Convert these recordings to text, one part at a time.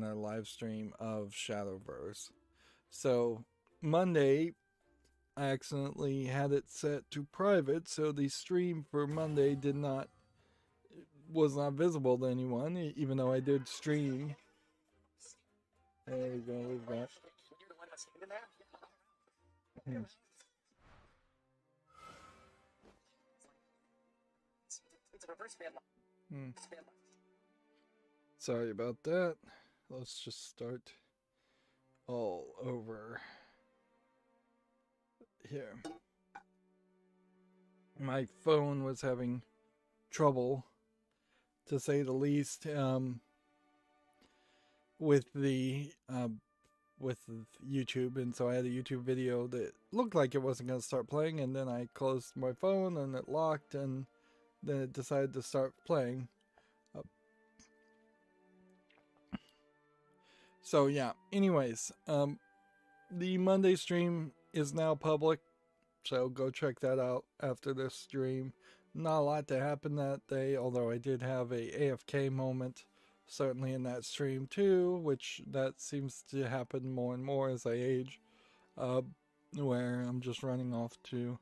a live stream of Shadowverse. So Monday, I accidentally had it set to private, so the stream for Monday was not visible to anyone, even though I did stream. There we go, with that. Sorry about that. Let's just start all over here. My phone was having trouble, to say the least, with YouTube, and so I had a YouTube video that looked like it wasn't going to start playing, and then I closed my phone and it locked, and then it decided to start playing. So yeah, anyways, the Monday stream is now public, so go check that out after this stream. Not a lot to happen that day, although I did have a AFK moment, certainly in that stream too, which that seems to happen more and more as I age, where I'm just running off to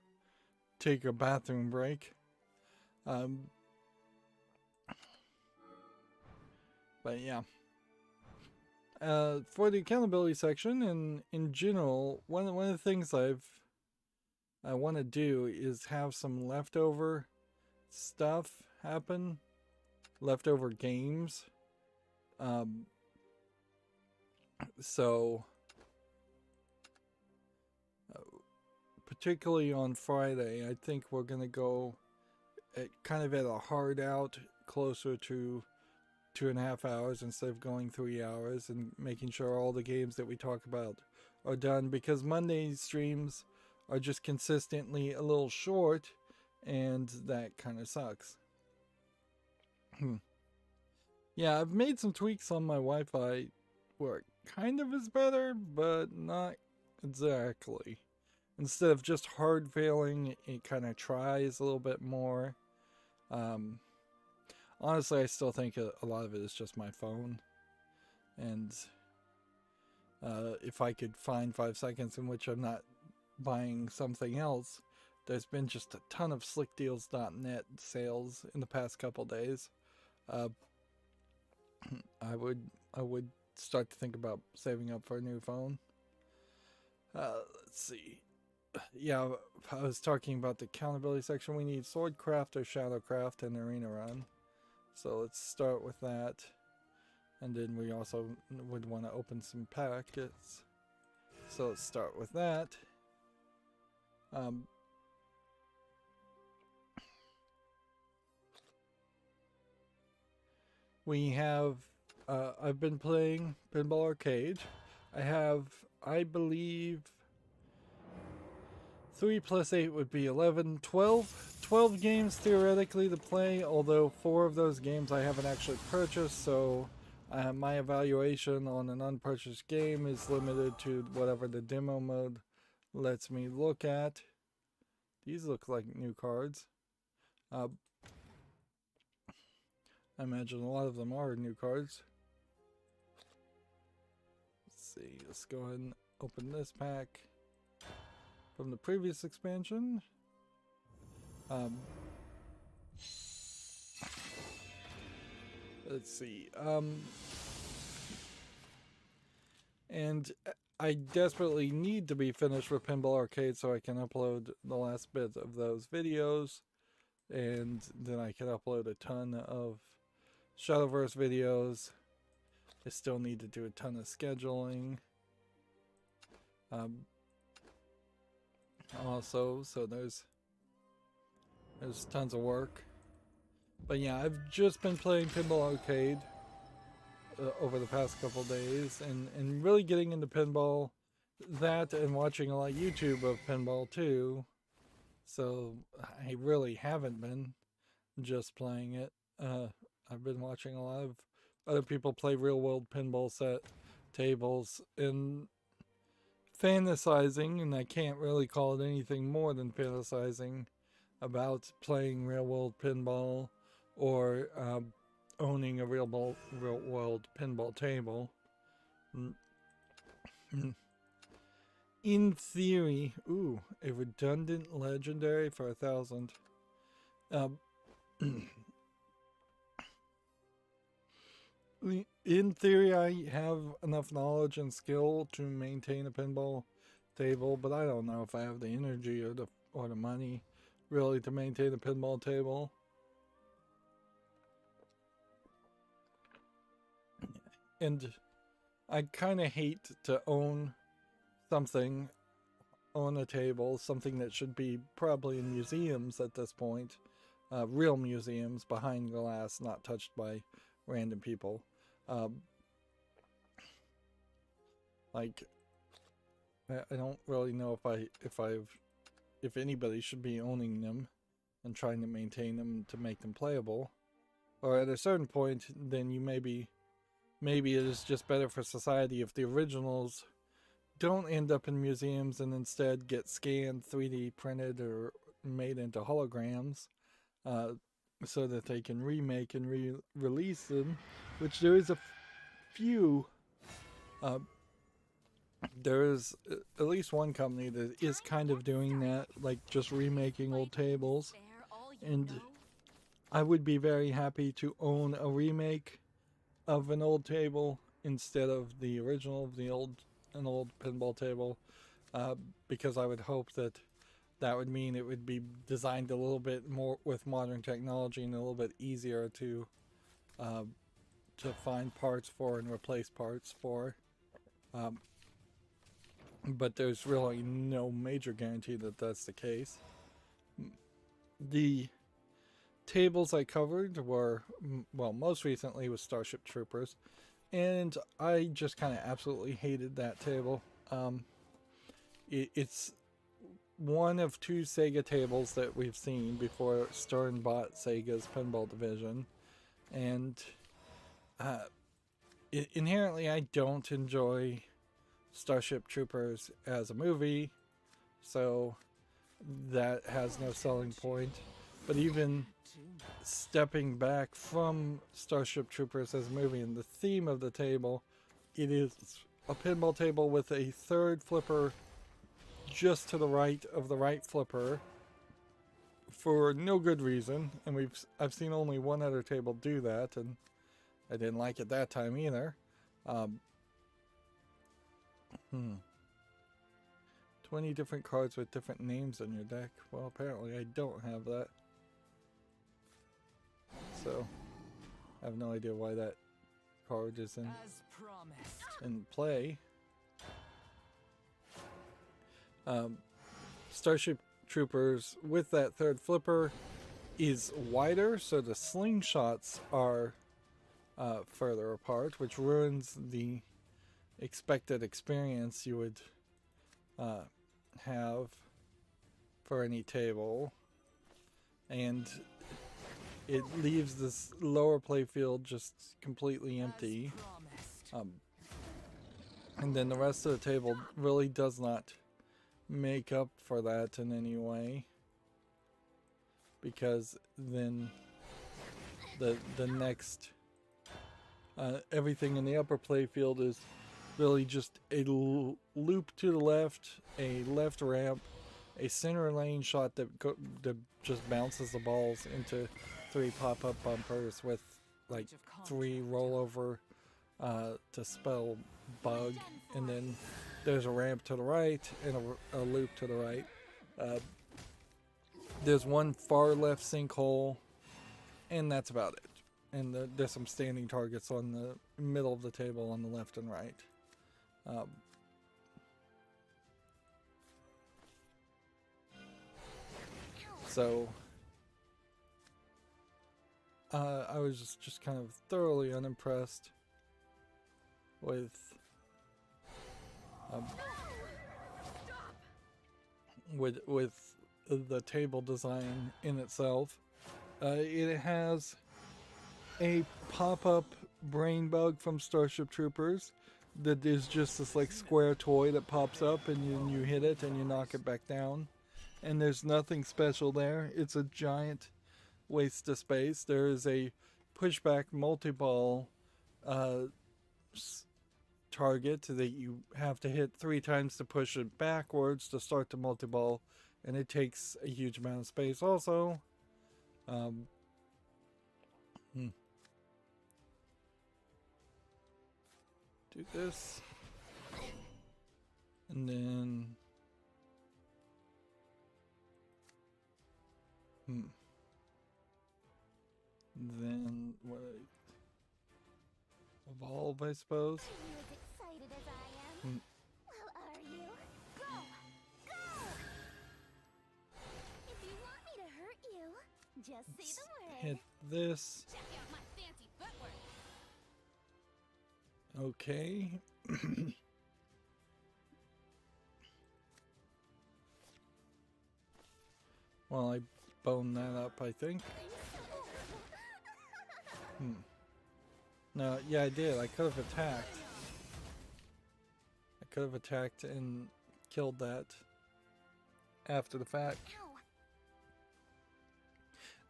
take a bathroom break. But yeah. For the accountability section, and in general, one of the things I want to do is have some leftover stuff happen, leftover games. So particularly on Friday, I think we're gonna go kind of at a hard out, closer to 2.5 hours instead of going 3 hours, and making sure all the games that we talk about are done, because Monday's streams are just consistently a little short, and that kind of sucks. Yeah, I've made some tweaks on my Wi-Fi where it kind of is better, but not exactly. Instead of just hard failing, it kind of tries a little bit more. Honestly, I still think a lot of it is just my phone. And if I could find 5 seconds in which I'm not buying something else, there's been just a ton of slickdeals.net sales in the past couple days. I would start to think about saving up for a new phone. Let's see. Yeah, I was talking about the accountability section. We need Swordcraft or Shadowcraft and Arena Run. So let's start with that. And then we also would want to open some packets. So let's start with that. We have, I've been playing Pinball Arcade. I have, I believe, 3 plus 8 would be 11, 12 games theoretically to play, although 4 of those games I haven't actually purchased, so my evaluation on an unpurchased game is limited to whatever the demo mode lets me look at. These look like new cards. I imagine a lot of them are new cards. Let's see, let's go ahead and open this pack from the previous expansion. Let's see. And I desperately need to be finished with Pinball Arcade so I can upload the last bit of those videos. And then I can upload a ton of Shadowverse videos. I still need to do a ton of scheduling. Also, so there's tons of work. But yeah, I've just been playing Pinball Arcade over the past couple days, and really getting into pinball, that, and watching a lot of YouTube of pinball too. So I really haven't been just playing it. I've been watching a lot of other people play real world pinball set tables and fantasizing, and I can't really call it anything more than fantasizing about playing real world pinball or owning a real world pinball table. Mm, mm. In theory, ooh, a redundant legendary for 1,000. In theory, I have enough knowledge and skill to maintain a pinball table, but I don't know if I have the energy or the money really to maintain a pinball table. And I kind of hate to own a table, something that should be probably in museums at this point, real museums behind glass, not touched by random people. Like, I don't really know if anybody should be owning them and trying to maintain them to make them playable, or at a certain point, then maybe it is just better for society if the originals don't end up in museums and instead get scanned, 3D printed, or made into holograms, so that they can remake and release them, which there is a few. There is at least one company that is kind of doing that, like just remaking old tables. And I would be very happy to own a remake of an old table instead of the original of an old pinball table, because I would hope that would mean it would be designed a little bit more with modern technology and a little bit easier to find parts for and replace parts for. But there's really no major guarantee that that's the case. The tables I covered were, well, most recently was Starship Troopers, and I just kind of absolutely hated that table. It's one of two Sega tables that we've seen before Stern bought Sega's pinball division, and inherently I don't enjoy Starship Troopers as a movie, so that has no selling point. But even stepping back from Starship Troopers as a movie and the theme of the table, it is a pinball table with a third flipper just to the right of the right flipper for no good reason, and I've seen only one other table do that, and I didn't like it that time either. 20 different cards with different names on your deck. Well, apparently I don't have that. So, I have no idea why that card is in play. Starship Troopers with that third flipper is wider, so the slingshots are further apart, which ruins the expected experience you would have for any table, and it leaves this lower playfield just completely empty, and then the rest of the table really does not make up for that in any way, because then the next everything in the upper playfield is really just a loop to the left, a left ramp, a center lane shot that just bounces the balls into 3 pop-up bumpers with like 3 rollover to spell bug, and then there's a ramp to the right and a loop to the right. There's one far left sinkhole, and that's about it. And there's some standing targets on the middle of the table on the left and right. So I was just kind of thoroughly unimpressed with the table design in itself. It has a pop-up brain bug from Starship Troopers that is just this like square toy that pops up, and you hit it and you knock it back down, and there's nothing special there. It's a giant waste of space. There is a pushback multi-ball target that you have to hit 3 times to push it backwards to start the multi-ball, and it takes a huge amount of space also. Do this, and then then what? Evolve, I suppose. Are you as excited as I am? Well, are you? Go! Go! If you want me to hurt you, just say the word. Hit this. Check out my fancy footwork. Okay. Well, I boned that up, I think. No, yeah, I did. I could have attacked. I could have attacked and killed that after the fact.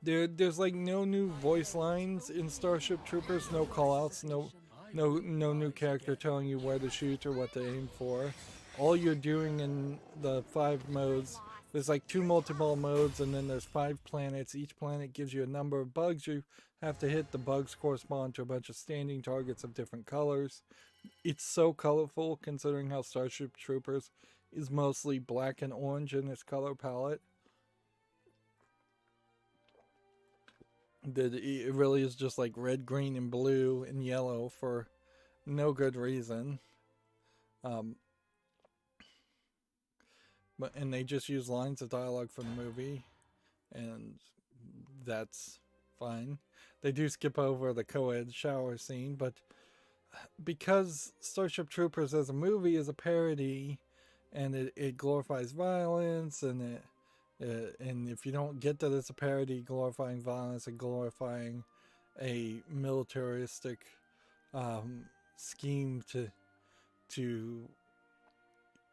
There's like no new voice lines in Starship Troopers, no callouts, no new character telling you where to shoot or what to aim for. All you're doing in the 5 modes, there's like 2 multi-ball modes, and then there's 5 planets. Each planet gives you a number of bugs you have to hit. The bugs correspond to a bunch of standing targets of different colors. It's so colorful considering how Starship Troopers is mostly black and orange in its color palette. That it really is just like red, green, and blue and yellow for no good reason. And they just use lines of dialogue from the movie, and that's fine. They do skip over the co-ed shower scene, but because Starship Troopers as a movie is a parody, and it glorifies violence, and if you don't get that it's a parody glorifying violence and glorifying a militaristic scheme to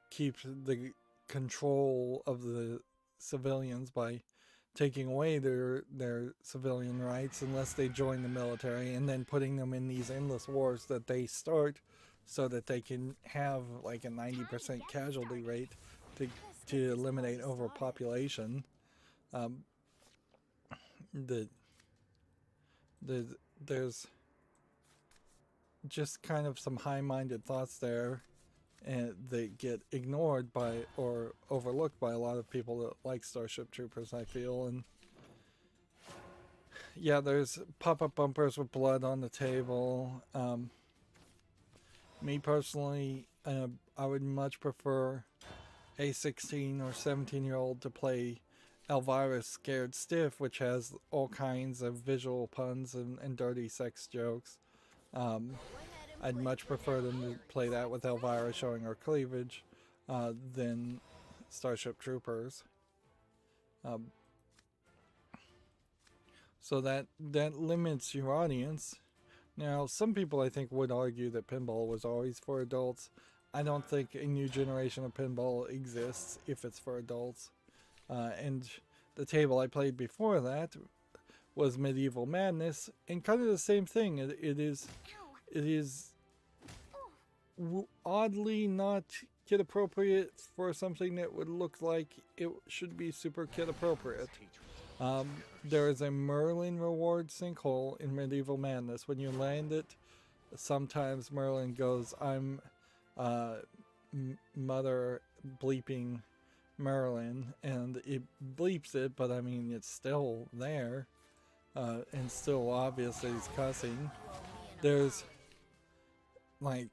keep the control of the civilians by taking away their civilian rights unless they join the military, and then putting them in these endless wars that they start so that they can have like a 90% casualty rate to eliminate overpopulation. There's just kind of some high-minded thoughts there, and they get ignored by or overlooked by a lot of people that like Starship Troopers, I feel. And yeah, there's pop-up bumpers with blood on the table. Me personally, I would much prefer a 16 or 17-year-old to play Elvira's Scared Stiff, which has all kinds of visual puns and dirty sex jokes. I'd much prefer them to play that with Elvira showing her cleavage than Starship Troopers. So that limits your audience. Now, some people I think would argue that pinball was always for adults. I don't think a new generation of pinball exists if it's for adults. And the table I played before that was Medieval Madness, and kind of the same thing. It is oddly not kid appropriate for something that would look like it should be super kid appropriate. There is a Merlin reward sinkhole in Medieval Madness. When you land it, sometimes Merlin goes, "I'm mother bleeping Merlin," and it bleeps it, but I mean it's still there, and still obvious that he's cussing. There's like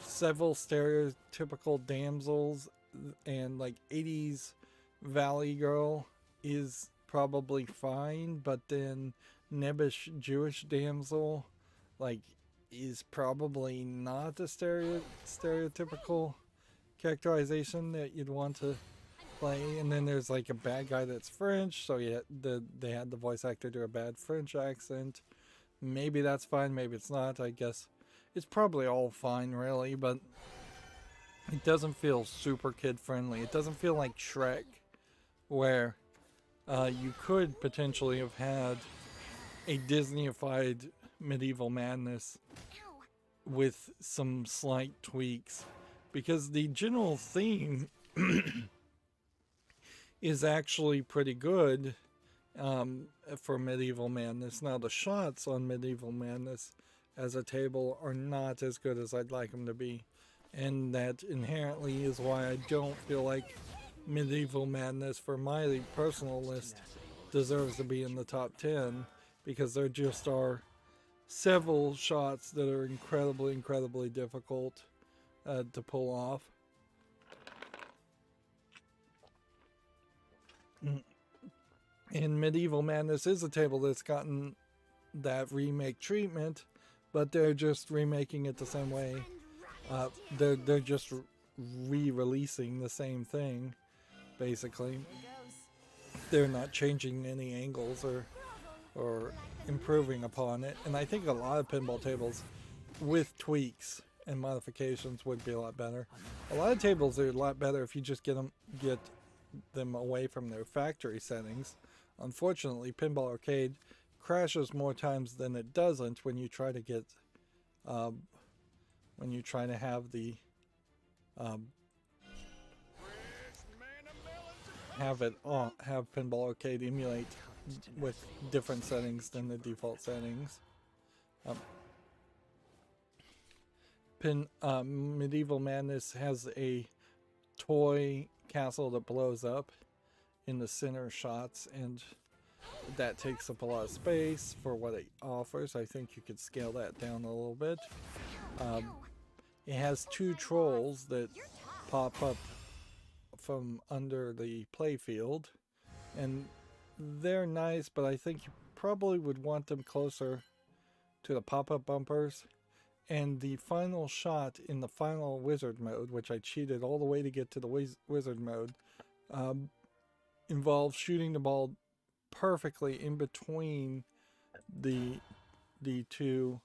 several stereotypical damsels, and like 80s Valley Girl is probably fine, but then Nebbish Jewish damsel like is probably not a stereotypical characterization that you'd want to play. And then there's like a bad guy that's French, so yeah, they had the voice actor do a bad French accent. Maybe that's fine, maybe it's not. I guess it's probably all fine, really, but it doesn't feel super kid-friendly. It doesn't feel like Shrek, where you could potentially have had a Disney-ified Medieval Madness with some slight tweaks, because the general theme is actually pretty good for Medieval Madness. Now, the shots on Medieval Madness as a table are not as good as I'd like them to be, and that inherently is why I don't feel like Medieval Madness for my personal list deserves to be in the top 10, because there just are several shots that are incredibly difficult to pull off. And Medieval Madness is a table that's gotten that remake treatment, but they're just remaking it the same way. They're just re-releasing the same thing, basically. They're not changing any angles or improving upon it. And I think a lot of pinball tables with tweaks and modifications would be a lot better. A lot of tables are a lot better if you just get them away from their factory settings. Unfortunately, Pinball Arcade crashes more times than it doesn't when you try to get when you try to have the have Pinball Arcade emulate with different settings than the default settings. Medieval Madness has a toy castle that blows up in the center shots, and that takes up a lot of space for what it offers. I think you could scale that down a little bit. It has two trolls that pop up from under the playfield, and they're nice, but I think you probably would want them closer to the pop-up bumpers. And the final shot in the final wizard mode, which I cheated all the way to get to the wizard mode, involves shooting the ball perfectly in between the two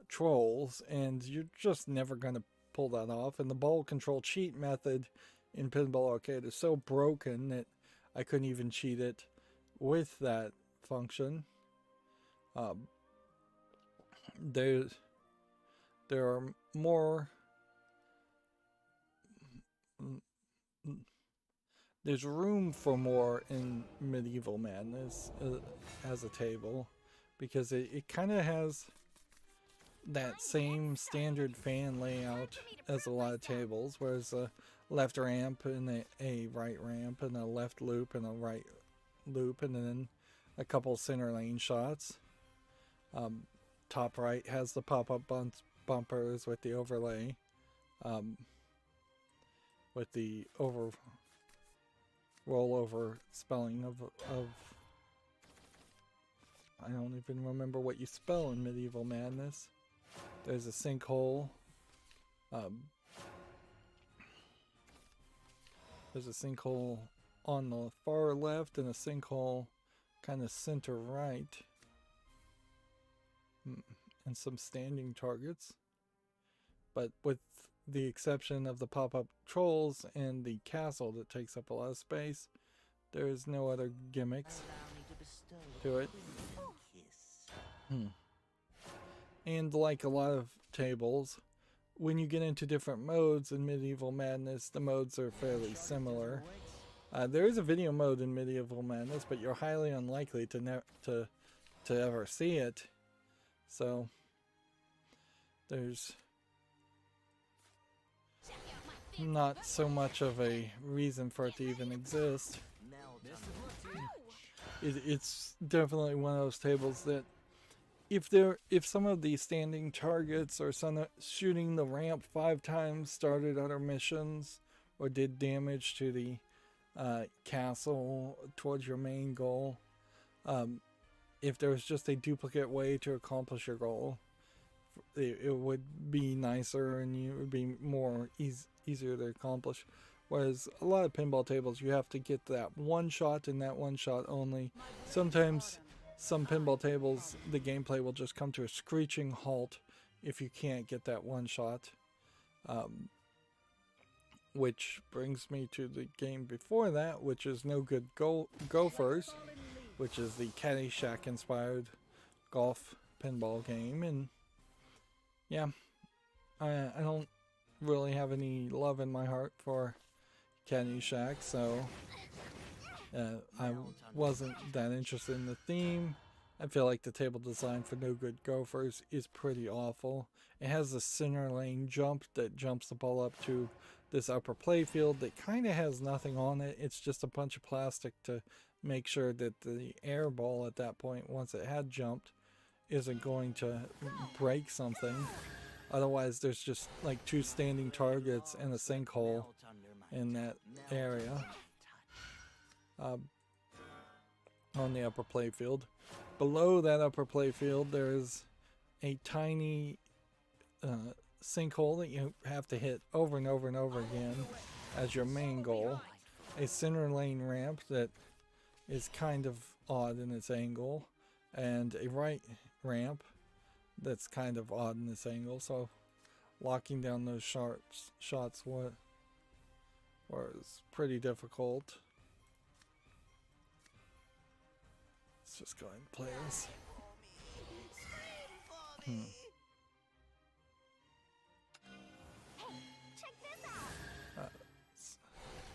trolls, and you're just never going to pull that off. And the ball control cheat method in Pinball Arcade is so broken that I couldn't even cheat it with that function. There are more. There's room for more in Medieval Madness as a table, because it kind of has that same standard fan layout as a lot of tables, whereas a left ramp and a right ramp and a left loop and a right loop, and then a couple center lane shots. Top right has the pop-up bumpers with the overlay, with the rollover spelling of I don't even remember what you spell in Medieval Madness. There's a sinkhole. There's a sinkhole on the far left and a sinkhole kind of center right. And some standing targets. But with the exception of the pop-up trolls and the castle that takes up a lot of space, there is no other gimmicks to it. And like a lot of tables, when you get into different modes in Medieval Madness, the modes are fairly similar. There is a video mode in Medieval Madness, but you're highly unlikely to ever see it. So there's not so much of a reason for it to even exist. It's definitely one of those tables that if some of the standing targets or shooting the ramp 5 times started other missions or did damage to the castle towards your main goal, if there was just a duplicate way to accomplish your goal, it would be nicer and it would be more easier to accomplish. Whereas a lot of pinball tables, you have to get that one shot and that one shot only. Sometimes some pinball tables, the gameplay will just come to a screeching halt if you can't get that one shot. Which brings me to the game before that, which is No Good Gophers, which is the Caddyshack inspired golf pinball game. And yeah, I don't really have any love in my heart for Candy Shack, so I wasn't that interested in the theme. I feel like the table design for No Good Gophers is pretty awful. It has a center lane jump that jumps the ball up to this upper playfield that kind of has nothing on it. It's just a bunch of plastic to make sure that the air ball at that point, once it had jumped, isn't going to break something. Otherwise, there's just like 2 standing targets and a sinkhole in that area on the upper playfield. Below that upper playfield, there's a tiny sinkhole that you have to hit over and over and over again as your main goal. A center lane ramp that is kind of odd in its angle, and a right ramp that's kind of odd in its angle. So locking down those shots was pretty difficult. Let's just go ahead and play this. Hey, check this out.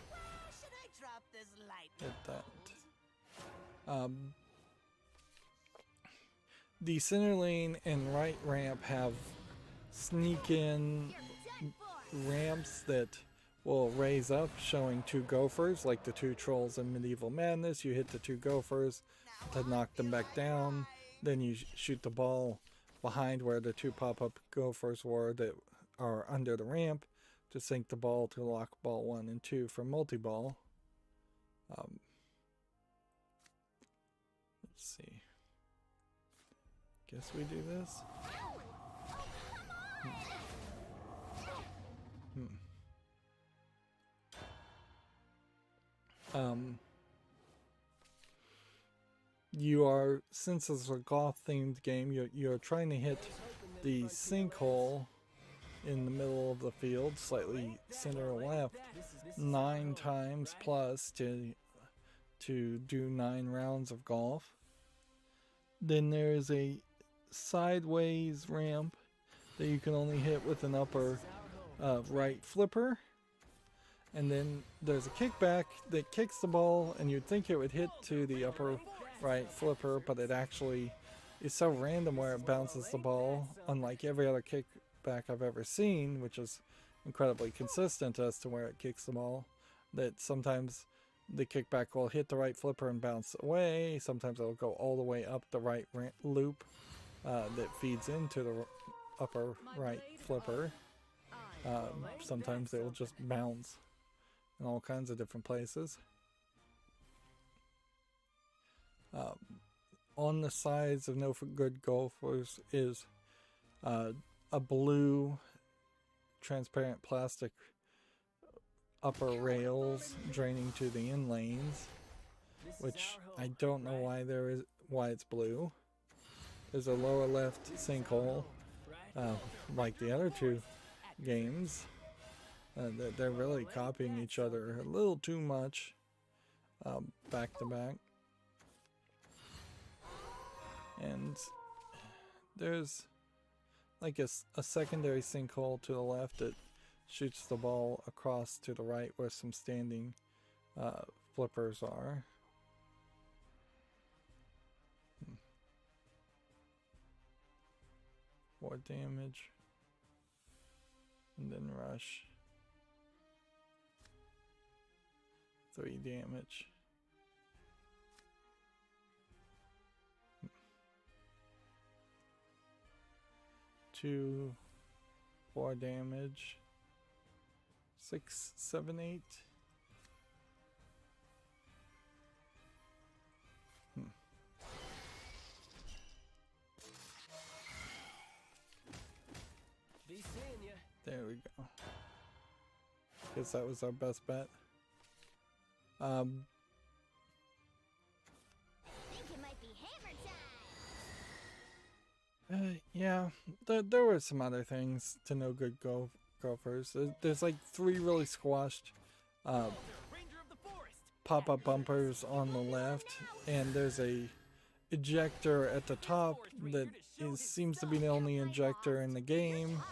Where should I drop this light? Hit that. The center lane and right ramp have sneak in ramps that will raise up, showing 2 gophers, like the 2 trolls in Medieval Madness. You hit the 2 gophers to knock them back down, then you shoot the ball behind where the 2 pop-up gophers were that are under the ramp to sink the ball to lock ball 1 and 2 for multi-ball. Let's see. Guess we do this. You are, since it's a golf themed game, you're trying to hit the sinkhole in the middle of the field, slightly center left, 9 times plus to do 9 rounds of golf. Then there's a sideways ramp that you can only hit with an upper right flipper. And then there's a kickback that kicks the ball, and you'd think it would hit to the upper right flipper, but it actually is so random where it bounces the ball, unlike every other kickback I've ever seen, which is incredibly consistent as to where it kicks the ball, that sometimes the kickback will hit the right flipper and bounce away. Sometimes it'll go all the way up the right loop that feeds into the upper right flipper. Sometimes it will just bounce in all kinds of different places. On the sides of No Good Golfers is a blue transparent plastic upper rails draining to the in lanes, which I don't know why it's blue. There's a lower left sinkhole, like the other 2 games. They're really copying each other a little too much, back to back. And there's like a secondary sinkhole to the left that shoots the ball across to the right where some standing flippers are. 4 damage. And then rush. 3 damage. 2, 4 damage. 6, 7, 8. There we go. Guess that was our best bet. I think it might be hammer time. Yeah, there were some other things to No Good Gophers. There's like 3 really squashed pop-up bumpers on the left, and there's a ejector at the top that seems to be the only ejector in the game.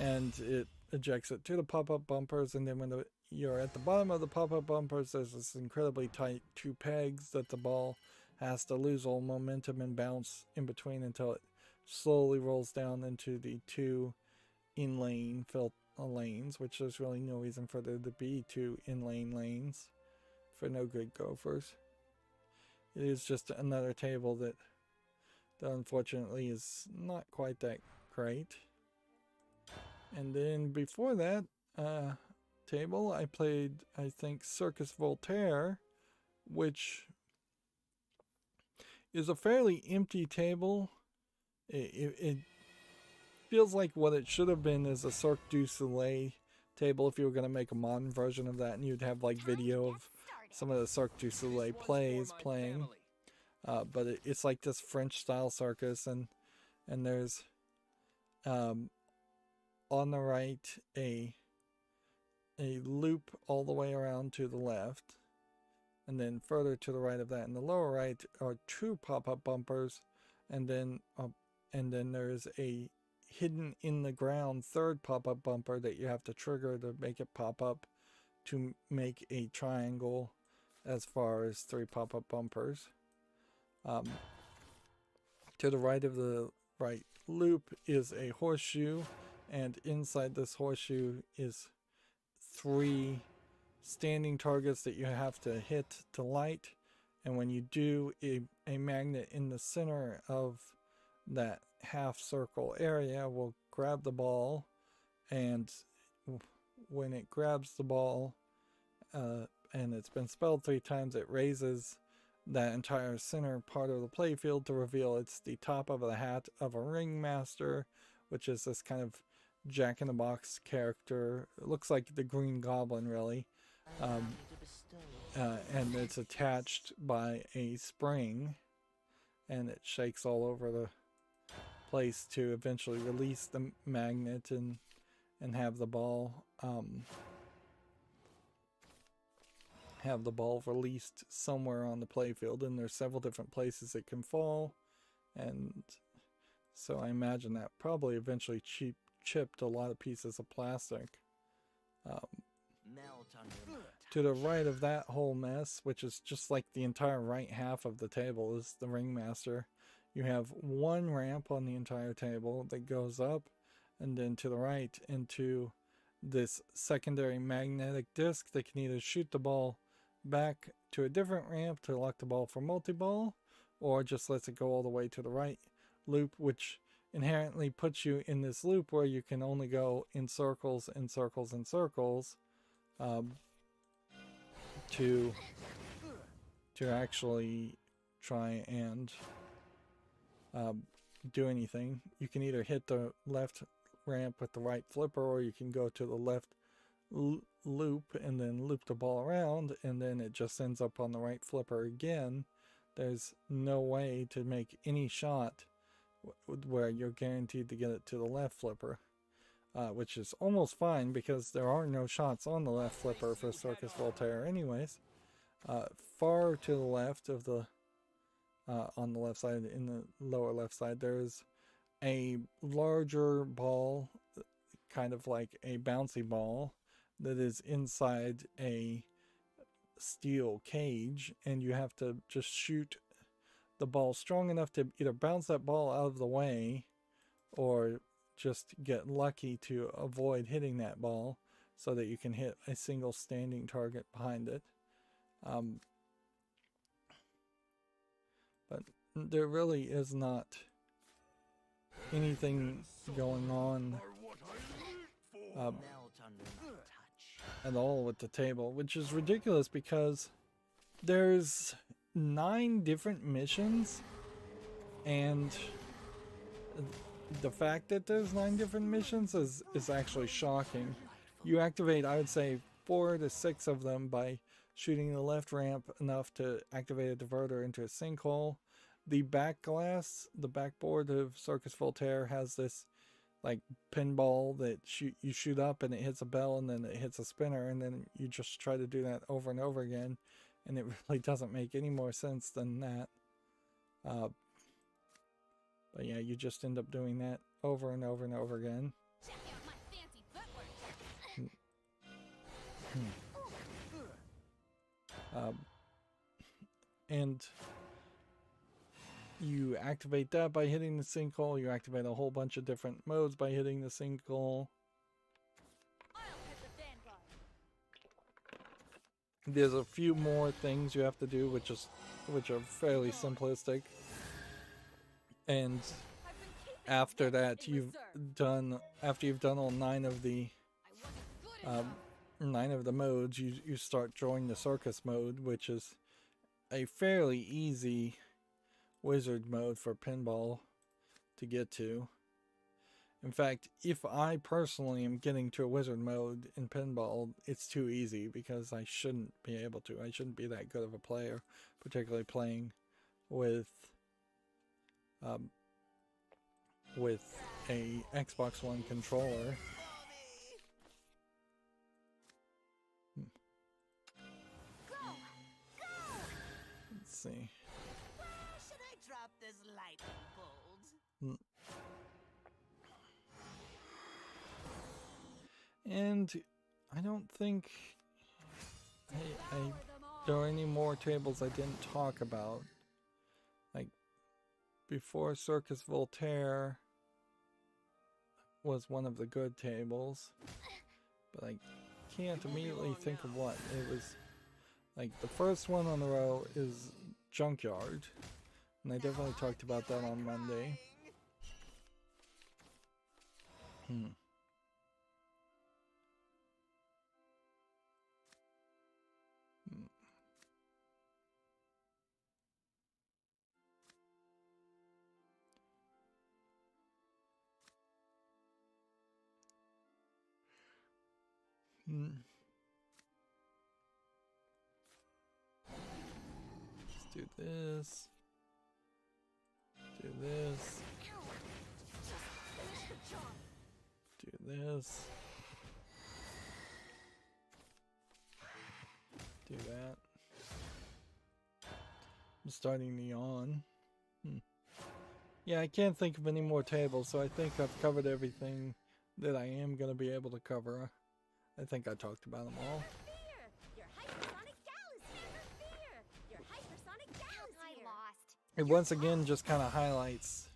and it ejects it to the pop-up bumpers, and then when you're at the bottom of the pop-up bumpers, there's this incredibly tight 2 pegs that the ball has to lose all momentum and bounce in between until it slowly rolls down into the 2 in-lane lanes, which there's really no reason for there to be 2 in-lane lanes for no good gophers. It is just another table that unfortunately is not quite that great. And then before that table, I played, I think, Circus Voltaire, which is a fairly empty table. It feels like what it should have been is a Cirque du Soleil table if you were going to make a modern version of that, and you'd have like video of some of the Cirque du Soleil plays playing. But it's like this French style circus, and there's on the right a loop all the way around to the left, and then further to the right of that in the lower right are 2 pop-up bumpers, and then there's a hidden in the ground 3rd pop-up bumper that you have to trigger to make it pop up to make a triangle as far as 3 pop-up bumpers. To the right of the right loop is a horseshoe, and inside this horseshoe is 3 standing targets that you have to hit to light, and when you do, a magnet in the center of that half circle area will grab the ball, and when it grabs the ball and it's been spelled 3 times, it raises that entire center part of the playfield to reveal it's the top of the hat of a ringmaster, which is this kind of Jack-in-the-Box character. It looks like the Green Goblin, really. And it's attached by a spring, and it shakes all over the place to eventually release the magnet and have the ball released somewhere on the playfield. And there's several different places it can fall, and so I imagine that probably eventually chipped a lot of pieces of plastic. To the right of that whole mess, which is just like the entire right half of the table, is the ringmaster. You have 1 ramp on the entire table that goes up, and then to the right into this secondary magnetic disc that can either shoot the ball back to a different ramp to lock the ball for multi-ball, or just lets it go all the way to the right loop, which inherently puts you in this loop where you can only go in circles and circles and circles to actually try and do anything. You can either hit the left ramp with the right flipper, or you can go to the left loop and then loop the ball around, and then it just ends up on the right flipper again. There's no way to make any shot where you're guaranteed to get it to the left flipper, which is almost fine because there are no shots on the left flipper for Circus Voltaire anyways. Far to the left of the on the left side, in the lower left side, there's a larger ball, kind of like a bouncy ball, that is inside a steel cage, and you have to just shoot the ball strong enough to either bounce that ball out of the way or just get lucky to avoid hitting that ball so that you can hit a single standing target behind it. But there really is not anything going on at all with the table, which is ridiculous because there's 9 different missions, and the fact that there's 9 different missions is actually shocking. You activate, I would say, 4 to 6 of them by shooting the left ramp enough to activate a diverter into a sinkhole. The back glass, the backboard of Circus Voltaire, has this like pinball that you shoot up and it hits a bell and then it hits a spinner, and then you just try to do that over and over again, and it really doesn't make any more sense than that. But yeah, you just end up doing that over and over and over again. and you activate that by hitting the sinkhole. You activate a whole bunch of different modes by hitting the sinkhole. There's a few more things you have to do, which are fairly simplistic. And after that, after you've done all 9 of the modes, you start drawing the circus mode, which is a fairly easy wizard mode for pinball to get to. In fact, if I personally am getting to a wizard mode in pinball, it's too easy because I shouldn't be able to. I shouldn't be that good of a player, particularly playing with a Xbox One controller. Let's see. Should I drop this lightning bolt? And I don't think there are any more tables I didn't talk about. Like, before Circus Voltaire was one of the good tables, but I can't immediately think of what. It was like the first one on the row is Junkyard, and I definitely talked about that on Monday. Let's do this. Do this. Do this. Do that. I'm starting to yawn. Yeah, I can't think of any more tables, so I think I've covered everything that I am going to be able to cover. I think I talked about them all. It once again just kind of highlights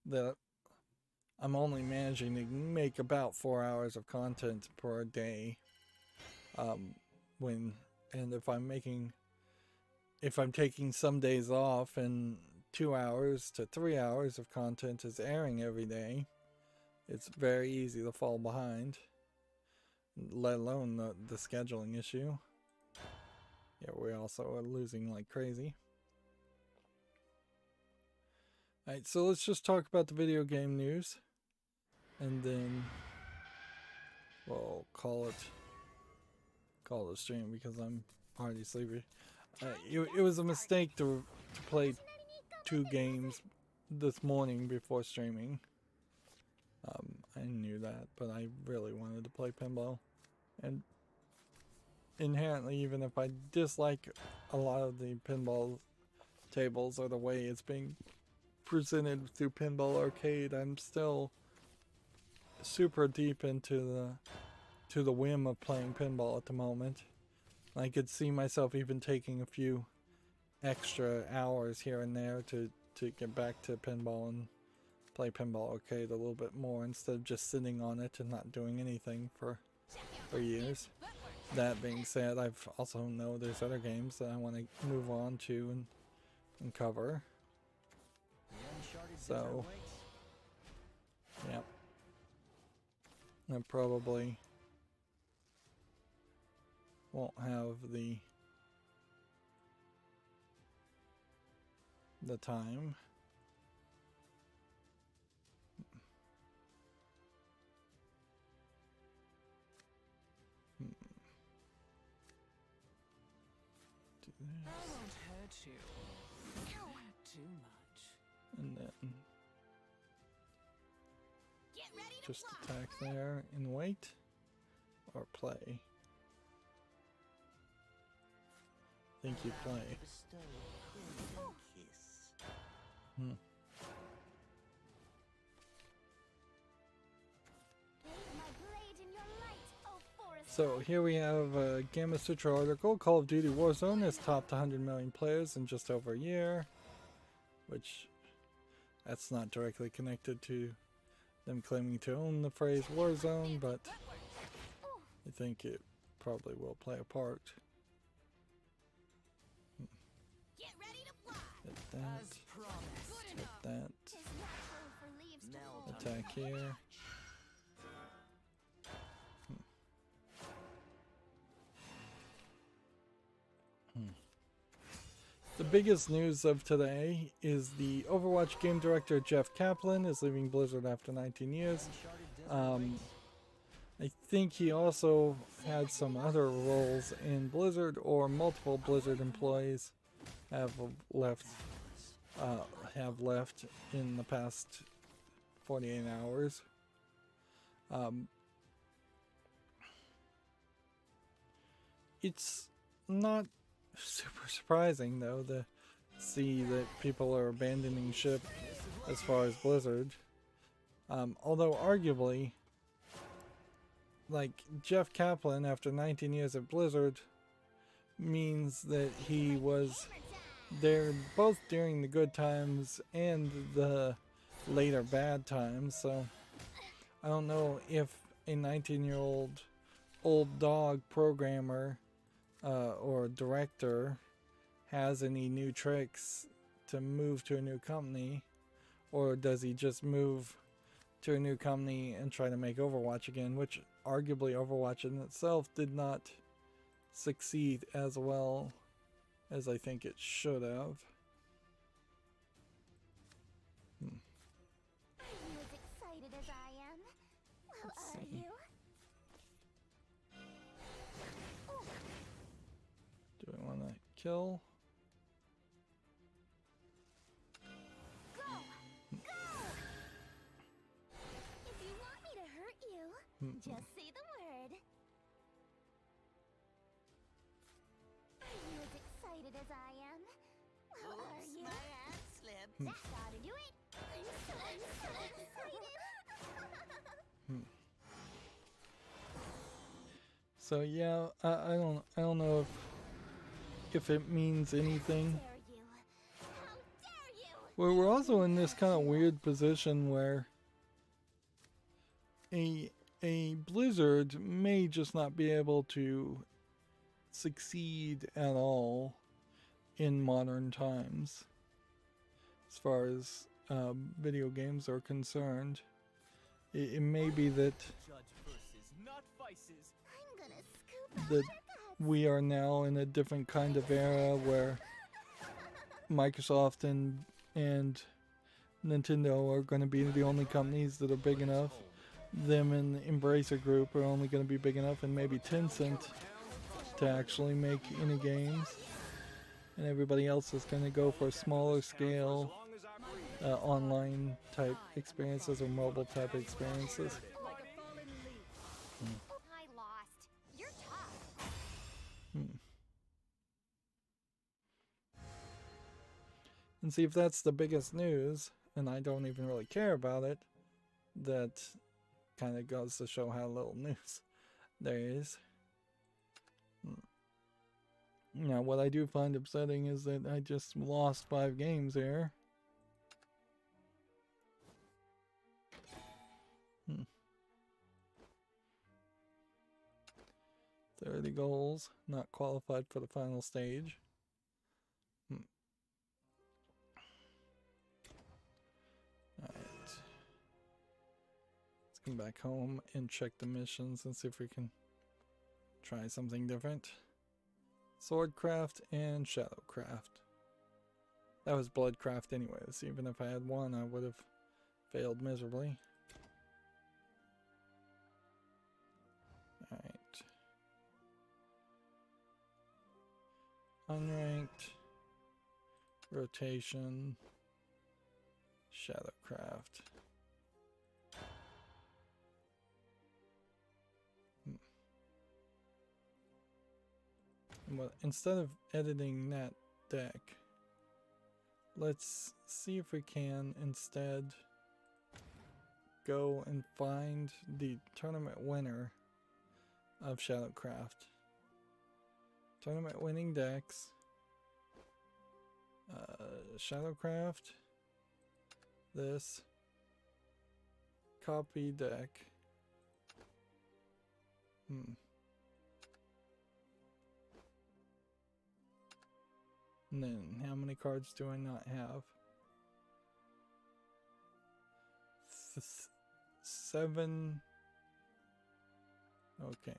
that I'm only managing to make about 4 hours of content per day. If I'm taking some days off and 2 hours to 3 hours of content is airing every day, it's very easy to fall behind, let alone the scheduling issue. Yeah, we also are losing like crazy. Alright, so let's just talk about the video game news, and then we'll call it a stream because I'm already sleepy. It was a mistake to play 2 games this morning before streaming. I knew that, but I really wanted to play pinball. And inherently, even if I dislike a lot of the pinball tables or the way it's being presented through Pinball Arcade, I'm still super deep into the whim of playing pinball at the moment. I could see myself even taking a few extra hours here and there to get back to pinball and play Pinball Arcade a little bit more instead of just sitting on it and not doing anything for years. That being said, I've also know there's other games that I want to move on to and cover. So, yeah, I probably won't have the time. I won't hurt you too much. And then just attack there and wait, or play. Think you play. So here we have a Gamma Sutra article. Call of Duty Warzone has topped 100 million players in just over a year, which that's not directly connected to them claiming to own the phrase Warzone, but I think it probably will play a part. Get ready to fly. Hit that. As promised. Hit that. It's natural for leaves to Meld. fall. Attack here. The biggest news of today is the Overwatch game director Jeff Kaplan is leaving Blizzard after 19 years. I think he also had some other roles in Blizzard, or multiple Blizzard employees have left in the past 48 hours. It's not super surprising though to see that people are abandoning ship as far as Blizzard. Although arguably, like, Jeff Kaplan after 19 years at Blizzard means that he was there both during the good times and the later bad times, so I don't know if a 19-year-old old dog programmer or director has any new tricks to move to a new company, or does he just move to a new company and try to make Overwatch again, which arguably Overwatch in itself did not succeed as well as I think it should have. Are you as excited as I am? Well, Let's are see. you? Do I want to kill? Go! Go! If you want me to hurt you, just say the word. Are you as excited as I am? Well, are Oops, you? my hand slipped. That gotta do it. I'm so excited. So yeah, I don't know if it means anything. Dare you? How dare you? Well, we're also in this kind of weird position where a Blizzard may just not be able to succeed at all in modern times as far as video games are concerned. It may be that Judge versus, not vices. I'm gonna scoop out that your guts. we are now in a different kind of era where Microsoft and Nintendo are going to be the only companies that are big enough. Them and the Embracer Group are only going to be big enough, and maybe Tencent to actually make any games. And everybody else is going to go for smaller scale online type experiences or mobile type experiences. Like a fallen leaf. I lost. You're tough. And see, if that's the biggest news, and I don't even really care about it, that kind of goes to show how little news there is. Now, what I do find upsetting is that I just lost 5 games here. 30 goals, not qualified for the final stage. Alright. Let's come back home and check the missions and see if we can try something different. Swordcraft and Shadowcraft. That was Bloodcraft anyways. Even if I had one, I would have failed miserably. Alright. Unranked. Rotation. Shadowcraft. Well, instead of editing that deck, let's see if we can instead go and find the tournament winner of Shadowcraft. Tournament winning decks. Shadowcraft. This. Copy deck. And then, how many cards do I not have? 7. Okay.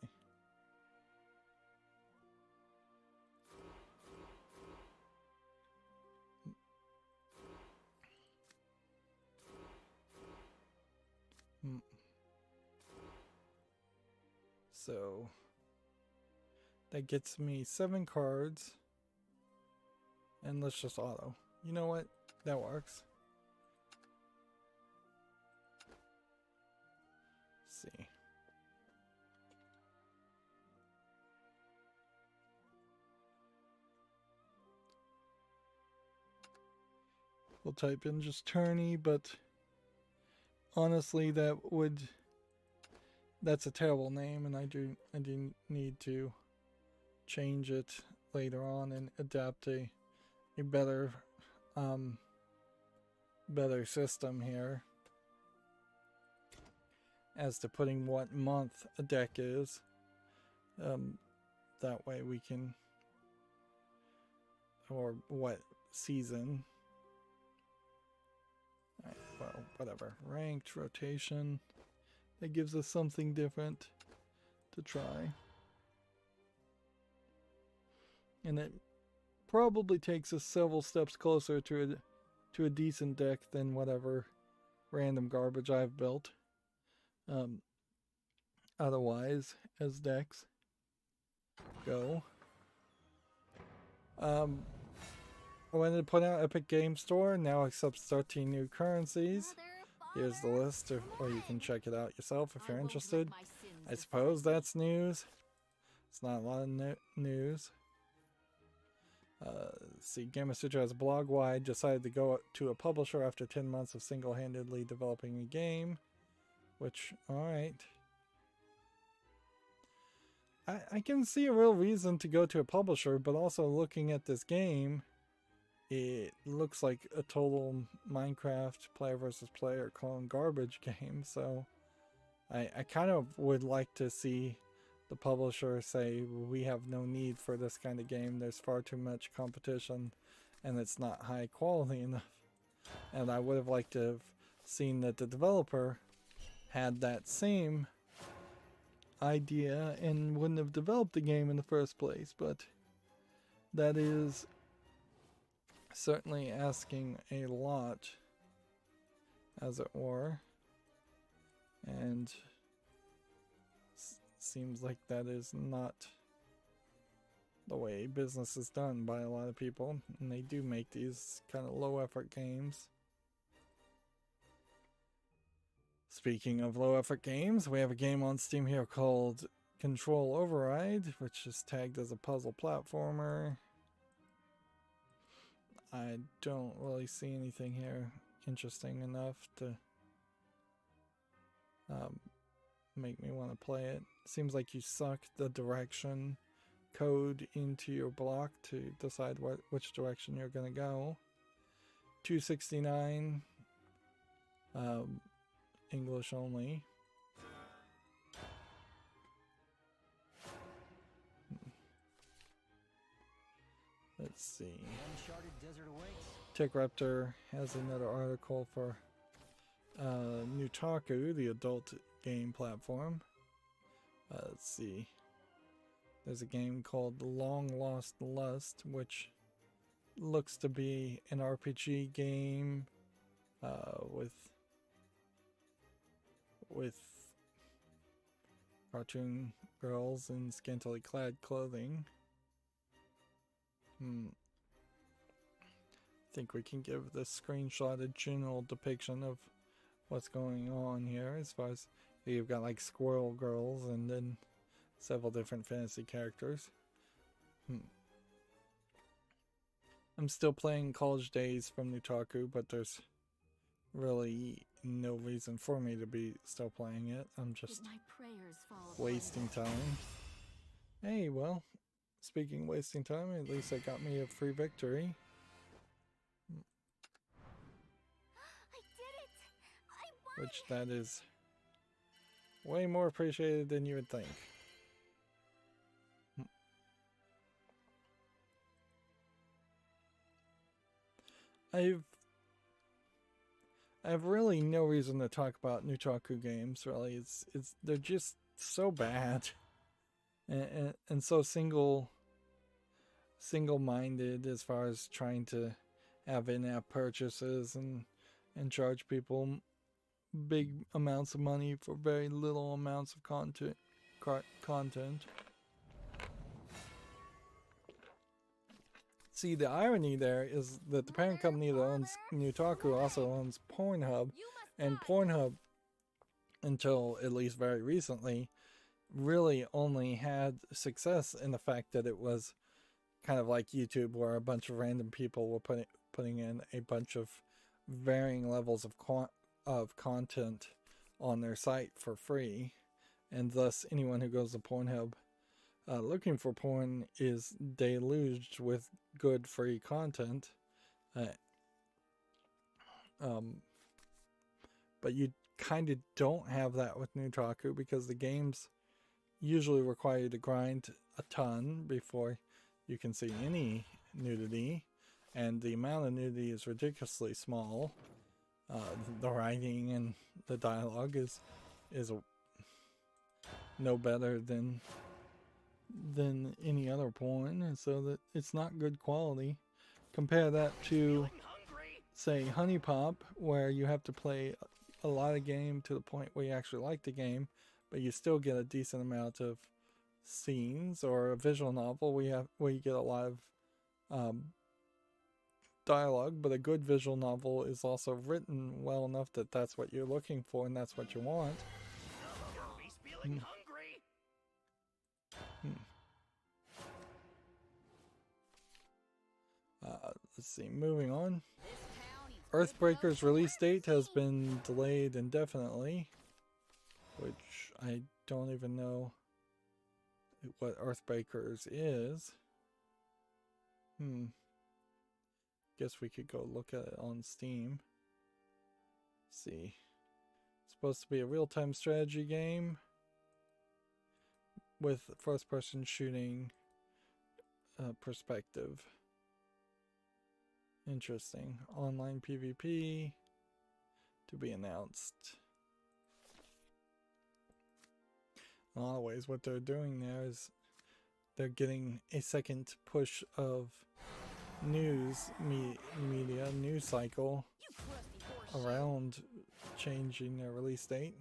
So that gets me 7 cards. And let's just auto. You know what? That works. Let's see. We'll type in just tourney, but honestly that's a terrible name, and I do need to change it later on and adapt a better better system here as to putting what month a deck is. That way we can, or what season. Alright, well, whatever. Ranked rotation. That gives us something different to try. And it probably takes us several steps closer to a decent deck than whatever random garbage I've built. Otherwise, as decks go. I wanted to put out Epic Game Store now accepts 13 new currencies. Here's the list, or you can check it out yourself if you're interested. I suppose that's news. It's not a lot of news. See, Gamma Sutra has a blog why I decided to go to a publisher after 10 months of single-handedly developing a game. Which, alright. I can see a real reason to go to a publisher, but also looking at this game, it looks like a total Minecraft player versus player clone garbage game. So I kind of would like to see the publisher say, we have no need for this kind of game. There's far too much competition and it's not high quality enough. And I would have liked to have seen that the developer had that same idea and wouldn't have developed the game in the first place. But that is certainly asking a lot, as it were. And seems like that is not the way business is done by a lot of people, and they do make these kind of low effort games. Speaking of low effort games, we have a game on Steam here called Control Override, which is tagged as a puzzle platformer. I don't really see anything here interesting enough to make me want to play it. Seems like you suck the direction code into your block to decide which direction you're going to go. $2.69, English only. Let's see. TechRaptor has another article for Nutaku, the adult game platform. Let's see. There's a game called The Long Lost Lust, which looks to be an RPG game with cartoon girls in scantily clad clothing. I think we can give this screenshot a general depiction of what's going on here, as far as you've got like squirrel girls and then several different fantasy characters. I'm still playing College Days from Nutaku, but there's really no reason for me to be still playing it. I'm just Did my prayers fall wasting time. Hey, well, speaking of wasting time, at least it got me a free victory. I did it! I won! Which that is way more appreciated than you would think. I have really no reason to talk about Nutaku games. Really, it's they're just so bad, and so single-minded as far as trying to have in-app purchases and charge people big amounts of money for very little amounts of content. See, the irony there is that the parent company that owns Nutaku also owns Pornhub, and Pornhub, until at least very recently, really only had success in the fact that it was kind of like YouTube, where a bunch of random people were putting in a bunch of varying levels of content on their site for free, and thus anyone who goes to Pornhub looking for porn is deluged with good free content. But you kind of don't have that with Nutaku, because the games usually require you to grind a ton before you can see any nudity, and the amount of nudity is ridiculously small. The writing and the dialogue is no better than any other porn, and so that it's not good quality. Compare that to, say, Honey Pop, where you have to play a lot of game to the point where you actually like the game, but you still get a decent amount of scenes, or a visual novel where you get a lot of dialogue, but a good visual novel is also written well enough that that's what you're looking for and that's what you want. Let's see, moving on. Earthbreaker's release date has been delayed indefinitely, which I don't even know what Earthbreakers is. Guess we could go look at it on Steam. Let's see. It's supposed to be a real-time strategy game with first-person shooting perspective. Interesting. Online PvP to be announced. In a lot of ways, what they're doing there is they're getting a second push of news news cycle around changing their release date.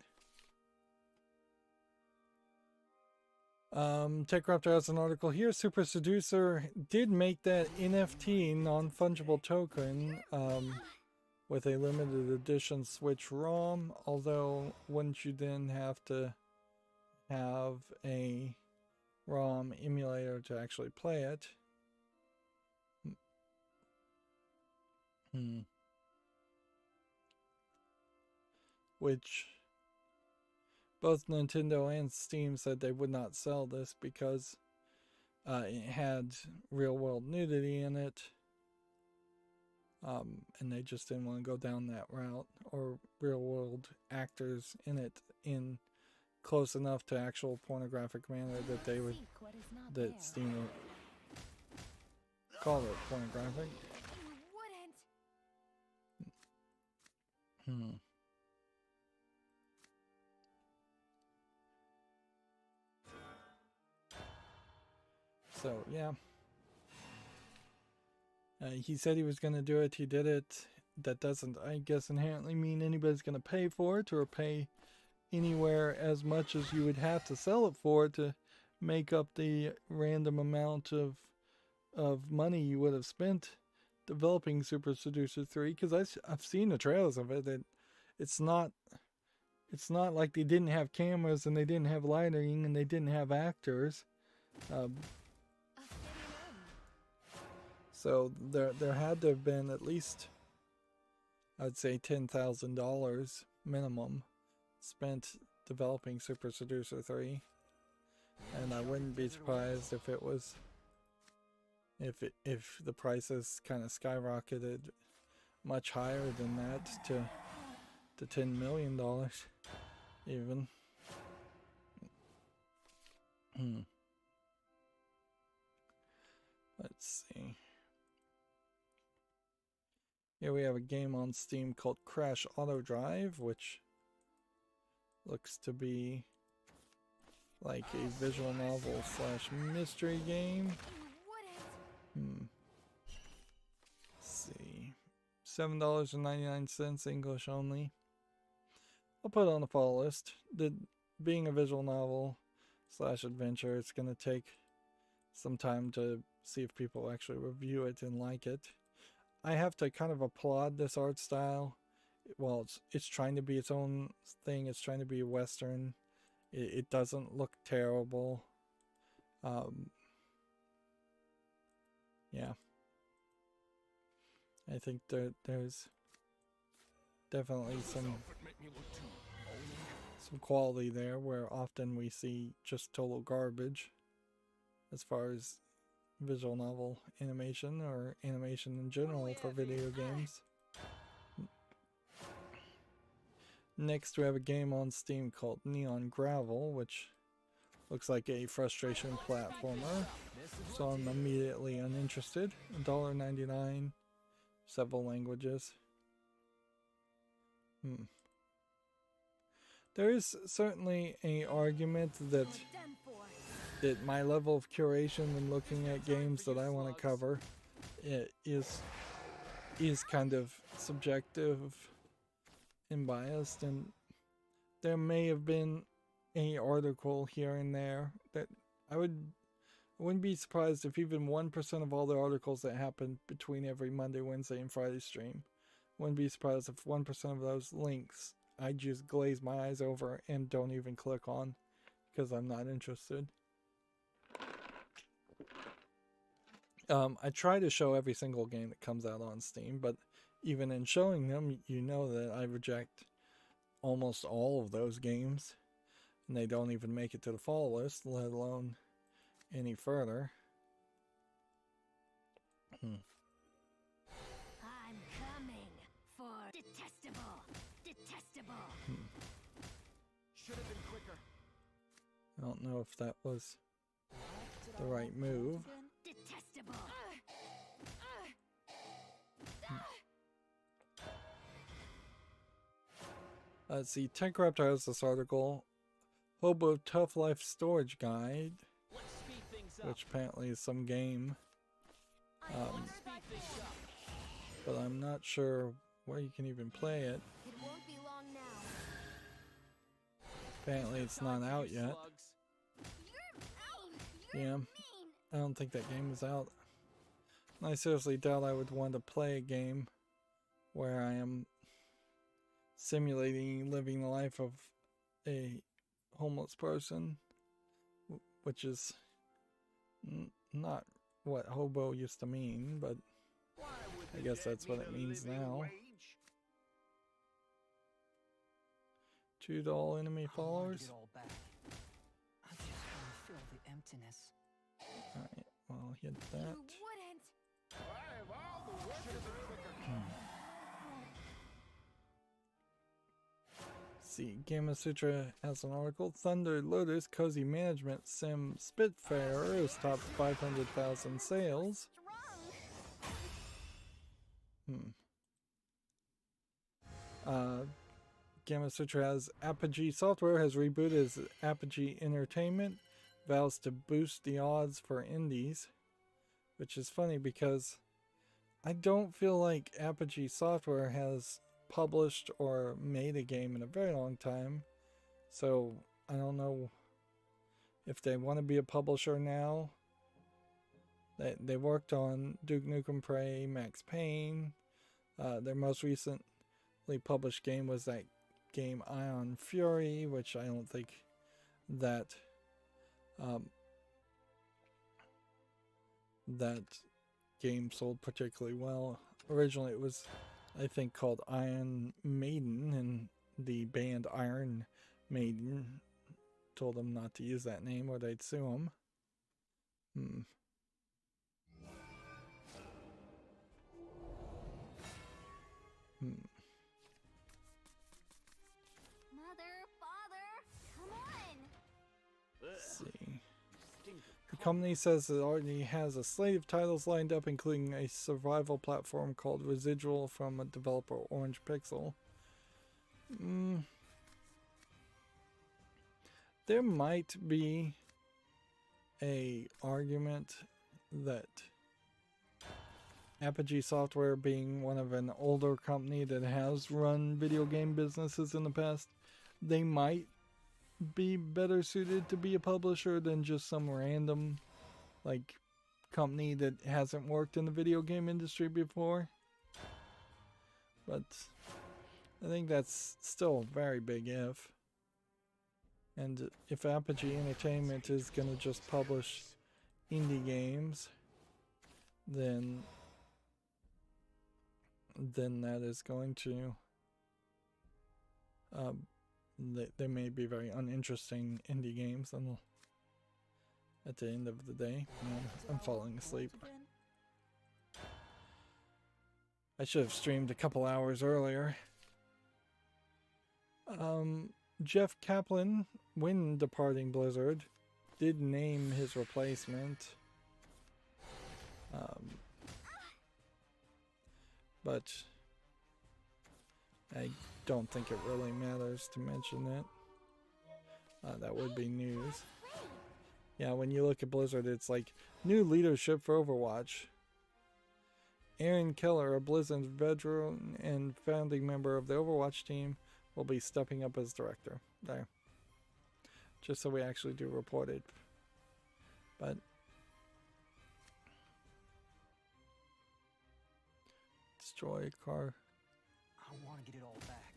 TechRaptor has an article here. Super Seducer did make that NFT non-fungible token with a limited edition Switch ROM, although wouldn't you then have to have a ROM emulator to actually play it? Which both Nintendo and Steam said they would not sell this because it had real-world nudity in it, and they just didn't want to go down that route, or real-world actors in it in close enough to actual pornographic manner that they would, that Steam would call it pornographic. So, yeah. He said he was going to do it. He did it. That doesn't, I guess, inherently mean anybody's going to pay for it, or pay anywhere as much as you would have to sell it for to make up the random amount of money you would have spent developing Super Seducer 3. Because I've seen the trailers of it. It's not like they didn't have cameras and they didn't have lighting and they didn't have actors. So there had to have been at least I'd say $10,000 minimum spent developing Super Seducer 3. And I wouldn't be surprised if it was, if the prices kind of skyrocketed much higher than that to $10 million even. Let's see. Here we have a game on Steam called Crash Auto Drive, which looks to be like a visual novel slash mystery game. Let's see. $7.99 English only. I'll put it on the follow list. Being a visual novel slash adventure, it's going to take some time to see if people actually review it and like it. I have to kind of applaud this art style. Well, it's trying to be its own thing. It's trying to be Western. It doesn't look terrible. Yeah. I think there's definitely some quality there, where often we see just total garbage as far as visual novel animation or animation in general for video games. Next we have a game on Steam called Neon Gravel, which looks like a frustration platformer, so I'm immediately uninterested. $1.99, several languages. There is certainly an argument that my level of curation when looking at games that I want to cover is kind of subjective and biased, and there may have been an article here and there that I wouldn't be surprised if even 1% of all the articles that happen between every Monday, Wednesday, and Friday stream, wouldn't be surprised if 1% of those links I just glaze my eyes over and don't even click on because I'm not interested. I try to show every single game that comes out on Steam, but even in showing them, you know that I reject almost all of those games, and they don't even make it to the follow list, let alone any further. I'm coming for detestable. Should have been quicker. I don't know if that was the right move. Detestable. Let's see, TechRaptor has this article, Hobo Tough Life Storage Guide, which apparently is some game. But I'm not sure where you can even play it. It won't be long now. Apparently it's not out yet. Yeah, I don't think that game is out. I seriously doubt I would want to play a game where I am simulating living the life of a homeless person, which is not what hobo used to mean, but I guess that's what it means now. $2 enemy followers. I just want to fill the emptiness. Alright, well, hit that. You wouldn't. See, Gamma Sutra has an article. Thunder Lotus Cozy Management Sim Spitfire has topped 500,000 sales. Gamma Sutra has Apogee Software has rebooted as Apogee Entertainment, vows to boost the odds for indies, which is funny because I don't feel like Apogee Software has published or made a game in a very long time, so I don't know if they want to be a publisher now. They worked on Duke Nukem Prey, Max Payne. Their most recently published game was that game Ion Fury, which I don't think that that game sold particularly well. Originally it was I think, called Iron Maiden, and the band Iron Maiden told them not to use that name or they'd sue them. Mother, father, come on! Let's see. The company says it already has a slate of titles lined up, including a survival platform called Residual from a developer Orange Pixel. There might be a argument that Apogee Software, being one of an older company that has run video game businesses in the past, they might be better suited to be a publisher than just some random like company that hasn't worked in the video game industry before. But I think that's still a very big if. And if Apogee Entertainment is going to just publish indie games, then that is going to they may be very uninteresting indie games at the end of the day. I'm falling asleep. I should have streamed a couple hours earlier. Jeff Kaplan, when departing Blizzard, did name his replacement. But I don't think it really matters to mention it. That would be news. Yeah, when you look at Blizzard, it's like new leadership for Overwatch. Aaron Keller, a Blizzard veteran and founding member of the Overwatch team, will be stepping up as director. There. Just so we actually do report it. But destroy a car. I want to get it all back.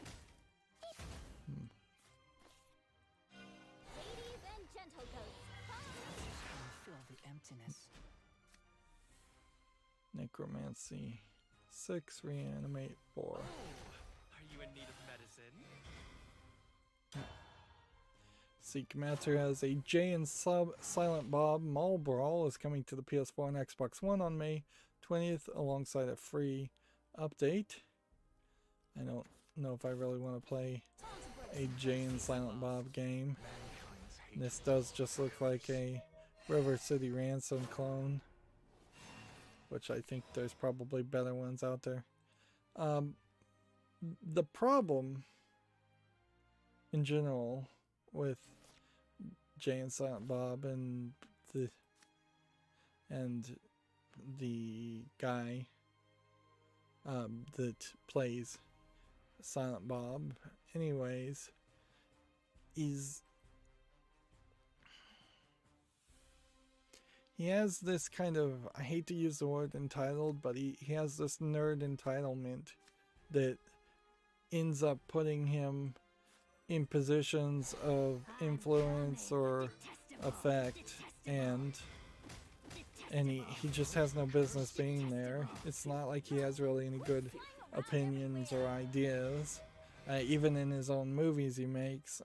Ladies and gentlemen, I feel the emptiness. Necromancy 6, reanimate 4. Are you in need of medicine? Seek Matter has a Jay and Silent Bob Mall Brawl is coming to the PS4 and Xbox One on May 20th alongside a free update. I don't know if I really want to play a Jay and Silent Bob game. This does just look like a River City Ransom clone, which I think there's probably better ones out there. The problem in general with Jay and Silent Bob and the guy that plays Silent Bob anyways is he has this kind of, I hate to use the word entitled, but he has this nerd entitlement that ends up putting him in positions of influence or effect, and he just has no business being there. It's not like he has really any good opinions or ideas. Even in his own movies he makes,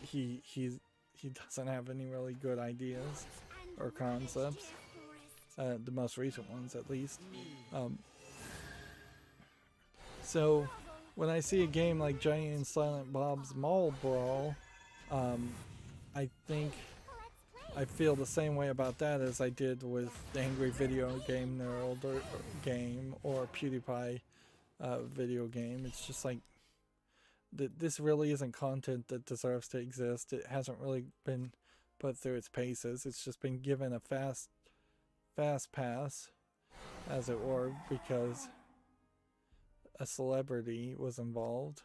he doesn't have any really good ideas or concepts. The most recent ones, at least. So when I see a game like Jay and Silent Bob's Mall Brawl, I think I feel the same way about that as I did with the Angry Video Game Nerd game or PewDiePie video game. It's just like this really isn't content that deserves to exist. It hasn't really been put through its paces. It's just been given a fast pass, as it were, because a celebrity was involved.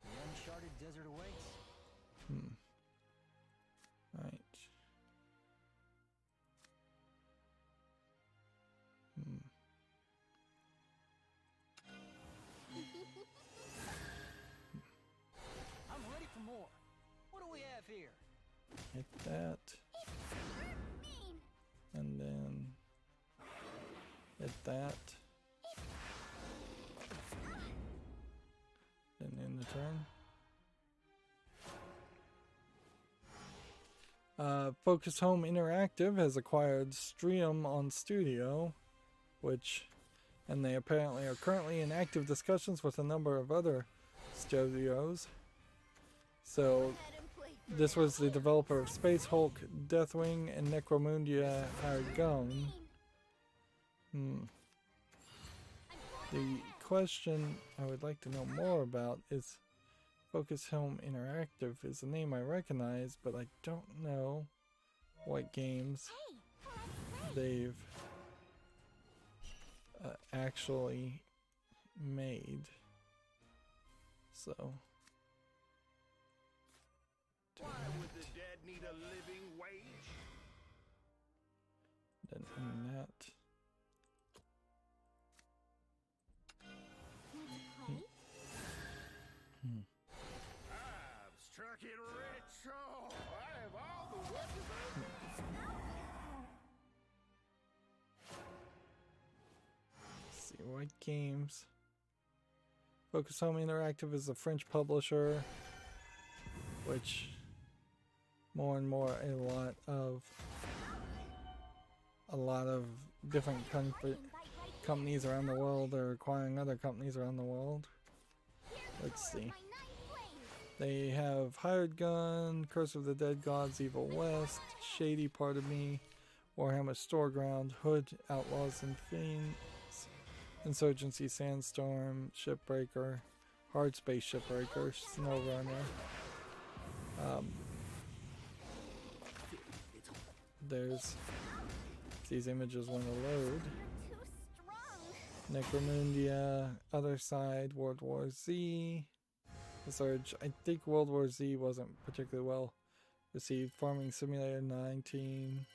The uncharted desert awaits. Right. I'm ready for more. What do we have here? Hit that. mean. And then hit that. turn. Focus Home Interactive has acquired Stream on Studio, and they apparently are currently in active discussions with a number of other studios. So this was the developer of Space Hulk, Deathwing, and Necromundia hired Gun. The question I would like to know more about is Focus Home Interactive is a name I recognize, but I don't know what games they've actually made. So Why would the dead need a living wage? then in that. I've struck it rich. Oh, I have all the wonders. Let's see what games. Focus Home Interactive is a French publisher, which more and more a lot of different companies around the world are acquiring other companies around the world. Let's see. They have Hired Gun, Curse of the Dead Gods, Evil West, Shady Part of Me, Warhammer Storeground, Hood, Outlaws and Fiends, Insurgency Sandstorm, Shipbreaker, Hard Space Shipbreaker, SnowRunner. There's these images want to load. Necromundia, Other Side, World War Z, The Surge. I think World War Z wasn't particularly well received. Farming Simulator 19,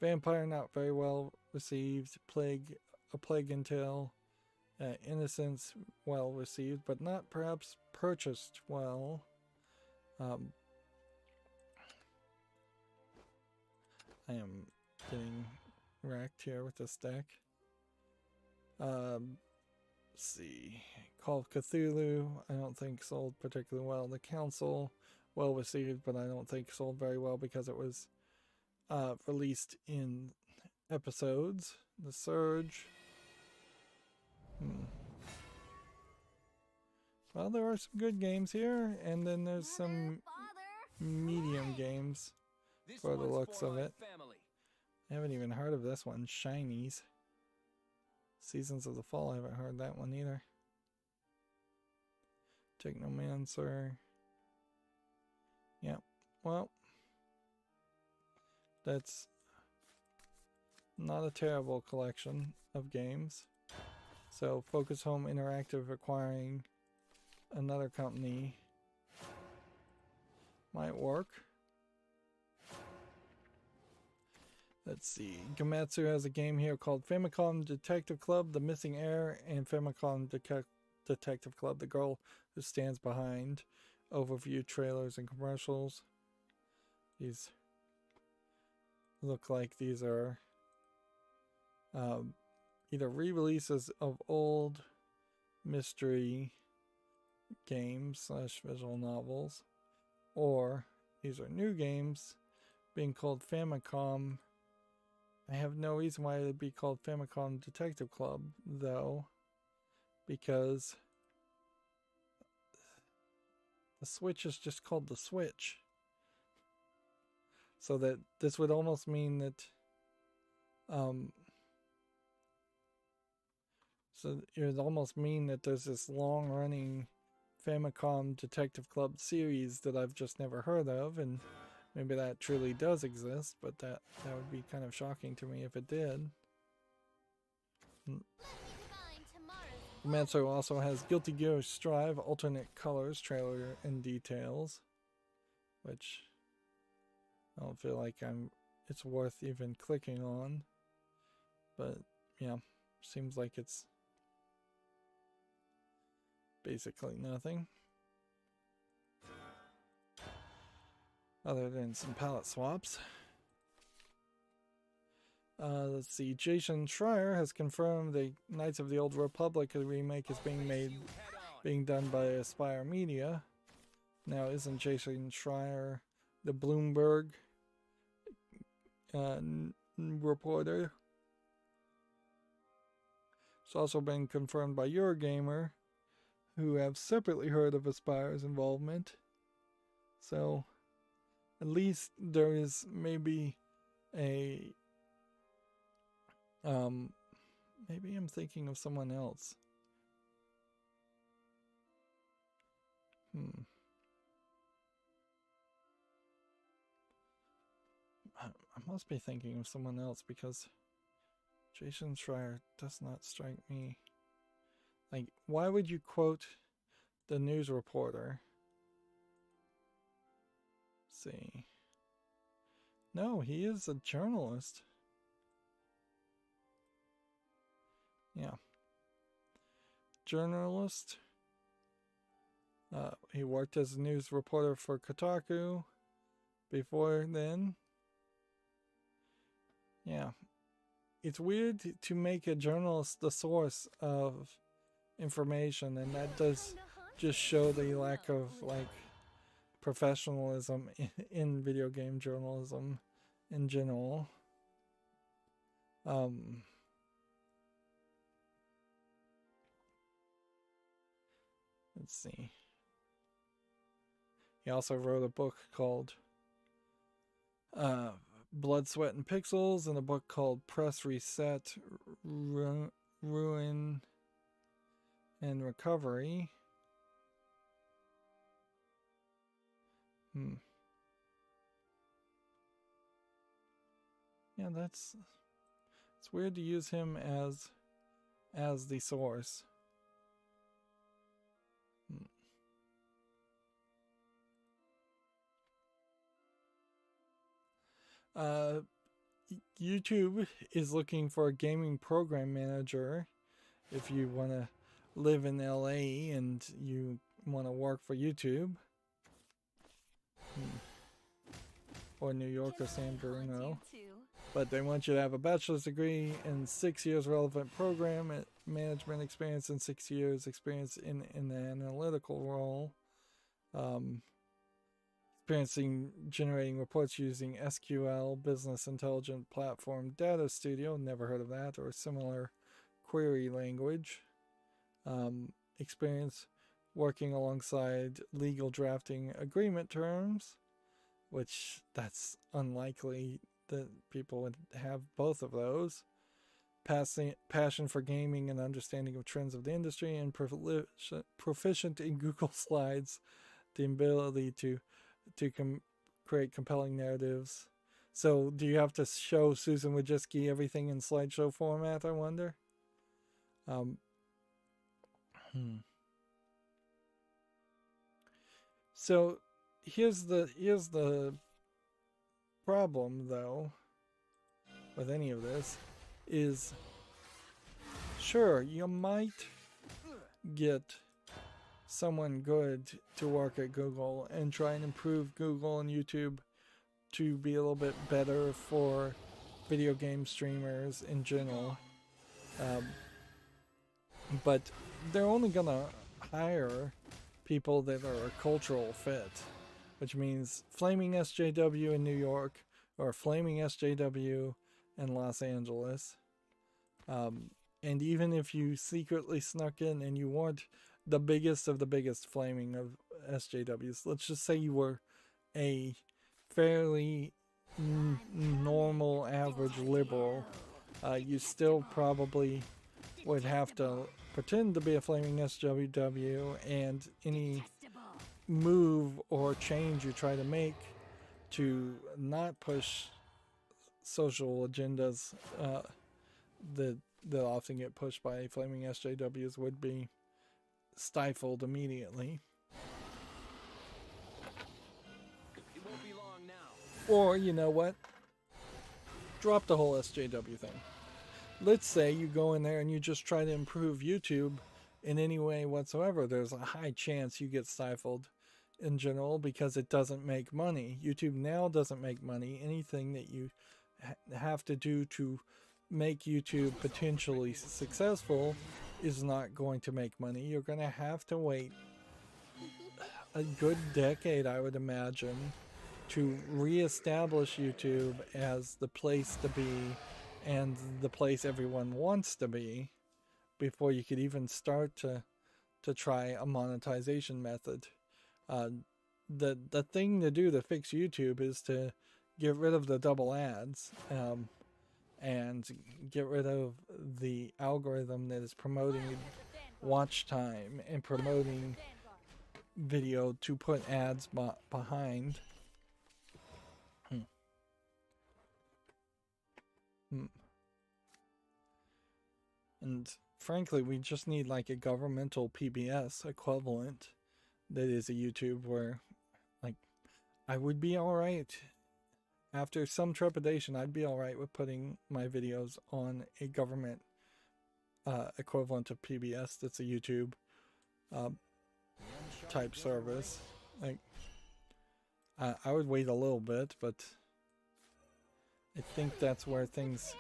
Vampire not very well received. A Plague and Tale, Innocence well received, but not perhaps purchased well. I am getting wrecked here with this deck. Let's see. Call of Cthulhu, I don't think sold particularly well. The Council, well received, but I don't think sold very well because it was released in episodes. The Surge. Well, there are some good games here, and then there's some medium games for the looks of it. I haven't even heard of this one, Shinies. Seasons of the Fall, I haven't heard that one either. Technomancer. Yeah, well, that's not a terrible collection of games. So Focus Home Interactive acquiring another company might work. Let's see. Gamatsu has a game here called Famicom Detective Club, The Missing Heir, and Famicom Detective Club, The Girl Who Stands Behind. Overview, trailers, and commercials. These look like these are either re-releases of old mystery games / visual novels, or these are new games being called Famicom. I have no reason why it would be called Famicom Detective Club, though, because the Switch is just called the Switch. So that this would almost mean that it would almost mean that there's this long-running Famicom Detective Club series that I've just never heard of, and maybe that truly does exist, but that would be kind of shocking to me if it did. Manso also has Guilty Gear Strive, Alternate Colors, trailer and details, which I don't feel like it's worth even clicking on, but yeah, seems like it's basically nothing other than some palette swaps. Let's see. Jason Schreier has confirmed the Knights of the Old Republic remake is being done by Aspire Media. Now, isn't Jason Schreier the Bloomberg reporter? It's also been confirmed by Eurogamer, who have separately heard of Aspire's involvement. So, at least there is maybe a... maybe I'm thinking of someone else. I must be thinking of someone else because Jason Schreier does not strike me. Like, why would you quote the news reporter? Let's see. No, he is a journalist. Yeah. Journalist. He worked as a news reporter for Kotaku before then. Yeah. It's weird to make a journalist the source of information, and that does just show the lack of, like, professionalism in video game journalism in general. Let's see. He also wrote a book called Blood, Sweat, and Pixels, and a book called Press Reset, Ruin, and Recovery. Yeah, it's weird to use him as the source. YouTube is looking for a gaming program manager. If you want to live in LA and you want to work for YouTube, or New York or San Bruno, but they want you to have a bachelor's degree and 6 years relevant program management experience and 6 years experience in the analytical role. Experiencing generating reports using SQL, Business Intelligence Platform, Data Studio, never heard of that, or similar query language. Experience working alongside legal drafting agreement terms, which that's unlikely that people would have both of those. Passion for gaming and understanding of trends of the industry, and proficient in Google Slides, the ability to create compelling narratives. So do you have to show Susan Wojcicki everything in slideshow format, I wonder? So here's the problem, though, with any of this is, sure, you might get someone good to work at Google and try and improve Google and YouTube to be a little bit better for video game streamers in general. But they're only gonna hire people that are a cultural fit, which means flaming SJW in New York or flaming SJW in Los Angeles. And even if you secretly snuck in and you weren't the biggest of the biggest flaming of SJWs, let's just say you were a fairly normal, average liberal, you still probably would have to pretend to be a flaming SJW, and any move or change you try to make to not push social agendas that often get pushed by flaming SJWs would be stifled immediately. It won't be long now. Or, you know what? Drop the whole SJW thing. Let's say you go in there and you just try to improve YouTube in any way whatsoever. There's a high chance you get stifled in general because it doesn't make money. YouTube now doesn't make money. Anything that you have to do to make YouTube potentially successful is not going to make money. You're going to have to wait a good decade, I would imagine, to reestablish YouTube as the place to be and the place everyone wants to be before you could even start to try a monetization method. The thing to do to fix YouTube is to get rid of the double ads, and get rid of the algorithm that is promoting watch time and promoting video to put ads behind. And frankly, we just need like a governmental PBS equivalent that is a YouTube where, like, I would be alright. After some trepidation, I'd be alright with putting my videos on a government equivalent of PBS that's a YouTube type service. Like, I would wait a little bit, but I think that's where things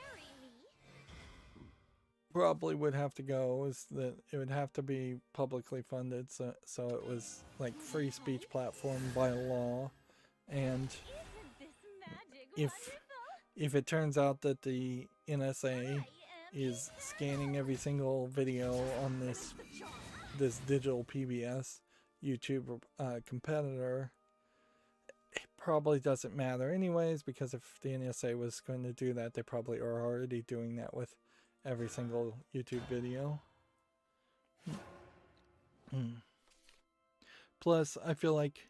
probably would have to go, is that it would have to be publicly funded, so it was like free speech platform by law. And if it turns out that the NSA is scanning every single video on this digital PBS YouTube competitor, it probably doesn't matter anyways, because if the NSA was going to do that, they probably are already doing that with every single YouTube video. Plus, I feel like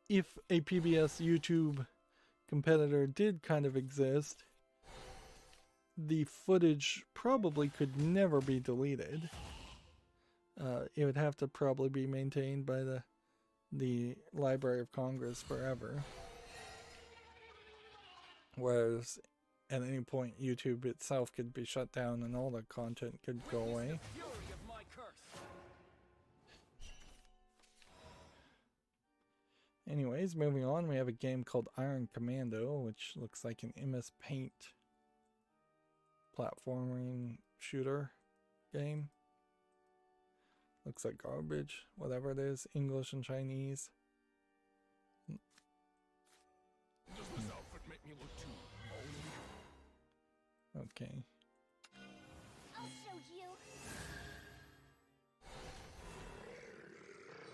if a PBS YouTube competitor did kind of exist, the footage probably could never be deleted. It would have to probably be maintained by the Library of Congress forever. Whereas at any point YouTube itself could be shut down and all the content could go away. Anyways, moving on, we have a game called Iron Commando, which looks like an MS Paint platforming shooter game. Looks like garbage, whatever it is, English and Chinese. Does this outfit make me look too old? Okay. I'll show you.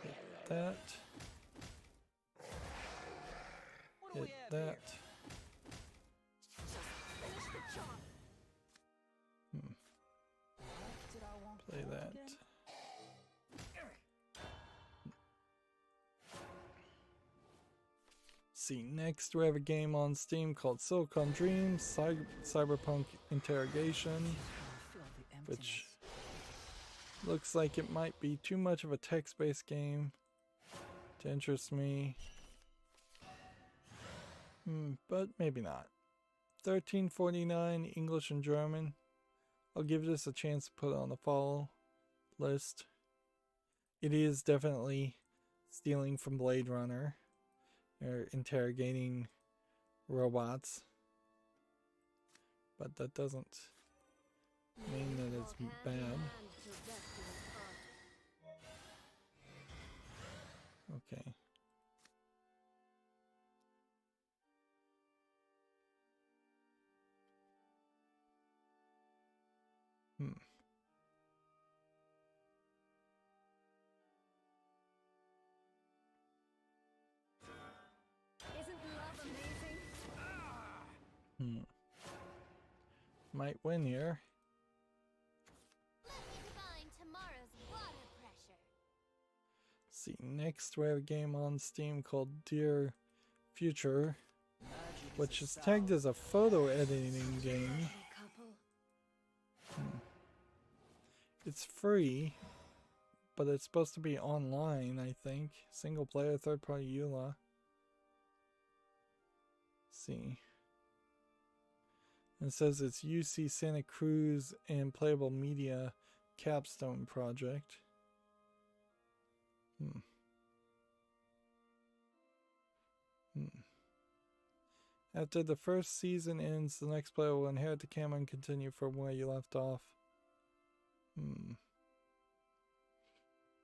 Hit that. Hit that. Play that. See, next we have a game on Steam called Silicon Dreams Cyberpunk Interrogation, which looks like it might be too much of a text-based game to interest me. But maybe not. $13.49 English and German. I'll give this a chance to put on the fall list. It is definitely stealing from Blade Runner, or interrogating robots, but that doesn't mean that it's bad. Okay. Might win here. Let me find tomorrow's water pressure. See, next we have a game on Steam called Dear Future, which is tagged as a photo editing game. It's free, but it's supposed to be online, I think. Single player, third party EULA. See. It says it's UC Santa Cruz and Playable Media capstone project. After the first season ends, the next player will inherit the camera and continue from where you left off.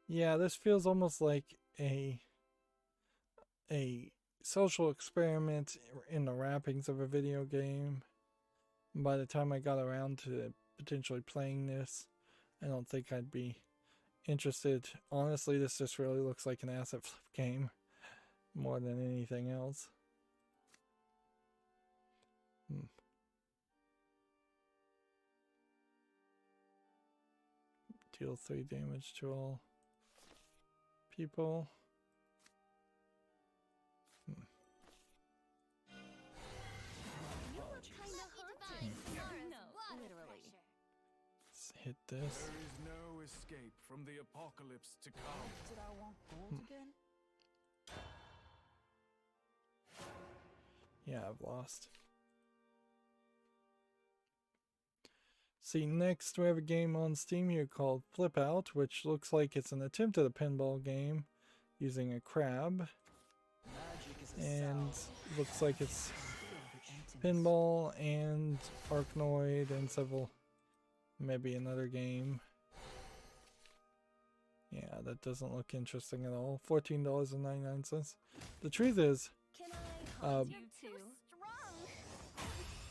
Yeah, this feels almost like a a social experiment in the wrappings of a video game. By the time I got around to potentially playing this, I don't think I'd be interested. Honestly, this just really looks like an asset flip game more than anything else. Deal 3 damage to all people. You look kinda haunted. No, literally. Let's hit this. There is no escape from the apocalypse to come. Did I want gold again? Yeah, I've lost. See, next we have a game on Steam here called Flip Out, which looks like it's an attempt at a pinball game using a crab. And looks like it's pinball and Arkanoid and several, maybe another game. Yeah, that doesn't look interesting at all. $14.99. The truth is, Can I hold you too?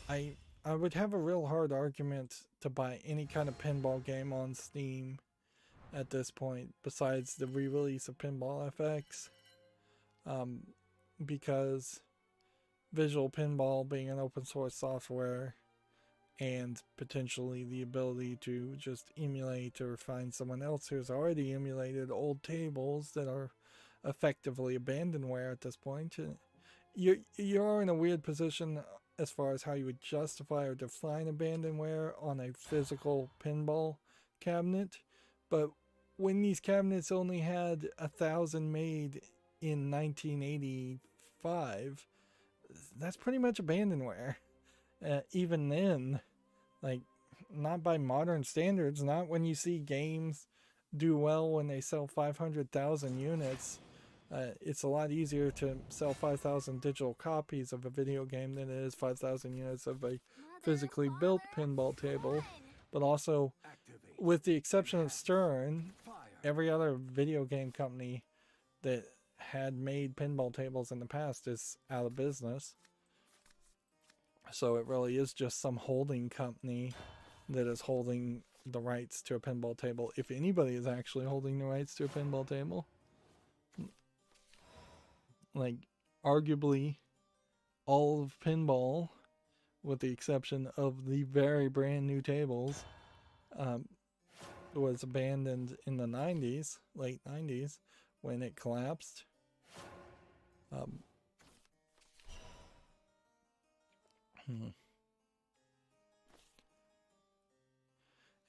Strong. I would have a real hard argument to buy any kind of pinball game on Steam at this point, besides the re-release of Pinball FX, because Visual Pinball being an open source software and potentially the ability to just emulate or find someone else who's already emulated old tables that are effectively abandonware at this point, you're in a weird position as far as how you would justify or define abandonware on a physical pinball cabinet. But when these cabinets only had 1,000 made in 1985, that's pretty much abandonware. Even then, like, not by modern standards, not when you see games do well when they sell 500,000 units. It's a lot easier to sell 5,000 digital copies of a video game than it is 5,000 units of a physically built pinball table. But also, with the exception of Stern, every other video game company that had made pinball tables in the past is out of business. So it really is just some holding company that is holding the rights to a pinball table, if anybody is actually holding the rights to a pinball table. Like, arguably, all of pinball, with the exception of the very brand new tables, was abandoned in the 90s, late 90s, when it collapsed.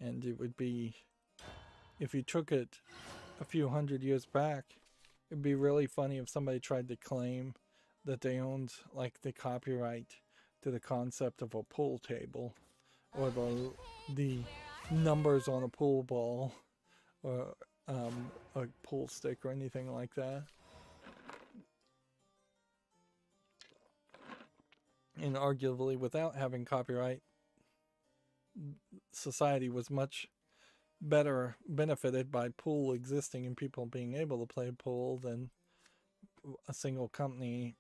And it would be, if you took it a few hundred years back, it'd be really funny if somebody tried to claim that they owned, like, the copyright to the concept of a pool table, or the numbers on a pool ball, or a pool stick, or anything like that. And arguably, without having copyright, society was much better benefited by pool existing and people being able to play pool than a single company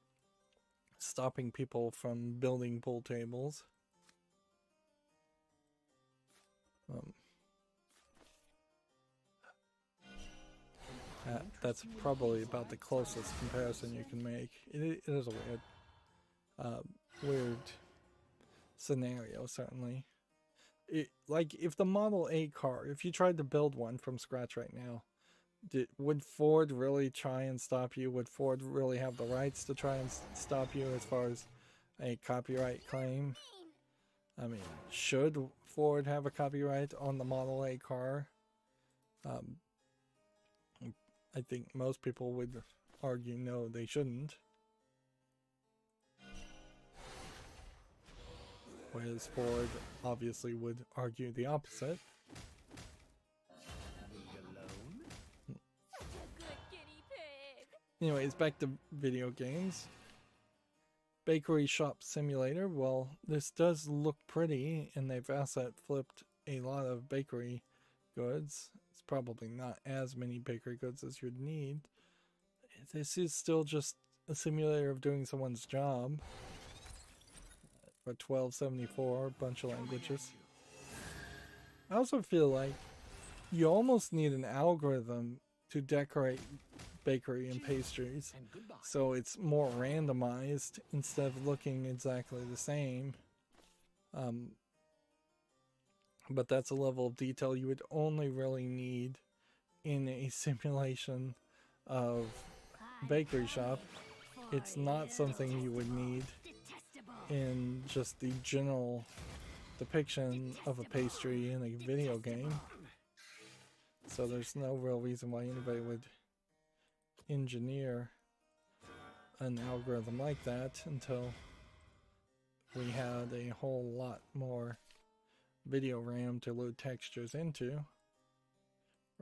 stopping people from building pool tables. That's probably about the closest comparison you can make. It is a weird scenario, certainly. Like, if the Model A car, if you tried to build one from scratch right now, would Ford really try and stop you? Would Ford really have the rights to try and stop you as far as a copyright claim? I mean, should Ford have a copyright on the Model A car? I think most people would argue no, they shouldn't. Whereas Ford obviously would argue the opposite. Anyways, back to video games. Bakery Shop Simulator. Well, this does look pretty, and they've asset flipped a lot of bakery goods. It's probably not as many bakery goods as you'd need. This is still just a simulator of doing someone's job for $12.74, a bunch of languages. I also feel like you almost need an algorithm to decorate bakery and pastries, so it's more randomized instead of looking exactly the same. But that's a level of detail you would only really need in a simulation of bakery shop. It's not something you would need in just the general depiction of a pastry in a video game. So there's no real reason why anybody would engineer an algorithm like that until we had a whole lot more video RAM to load textures into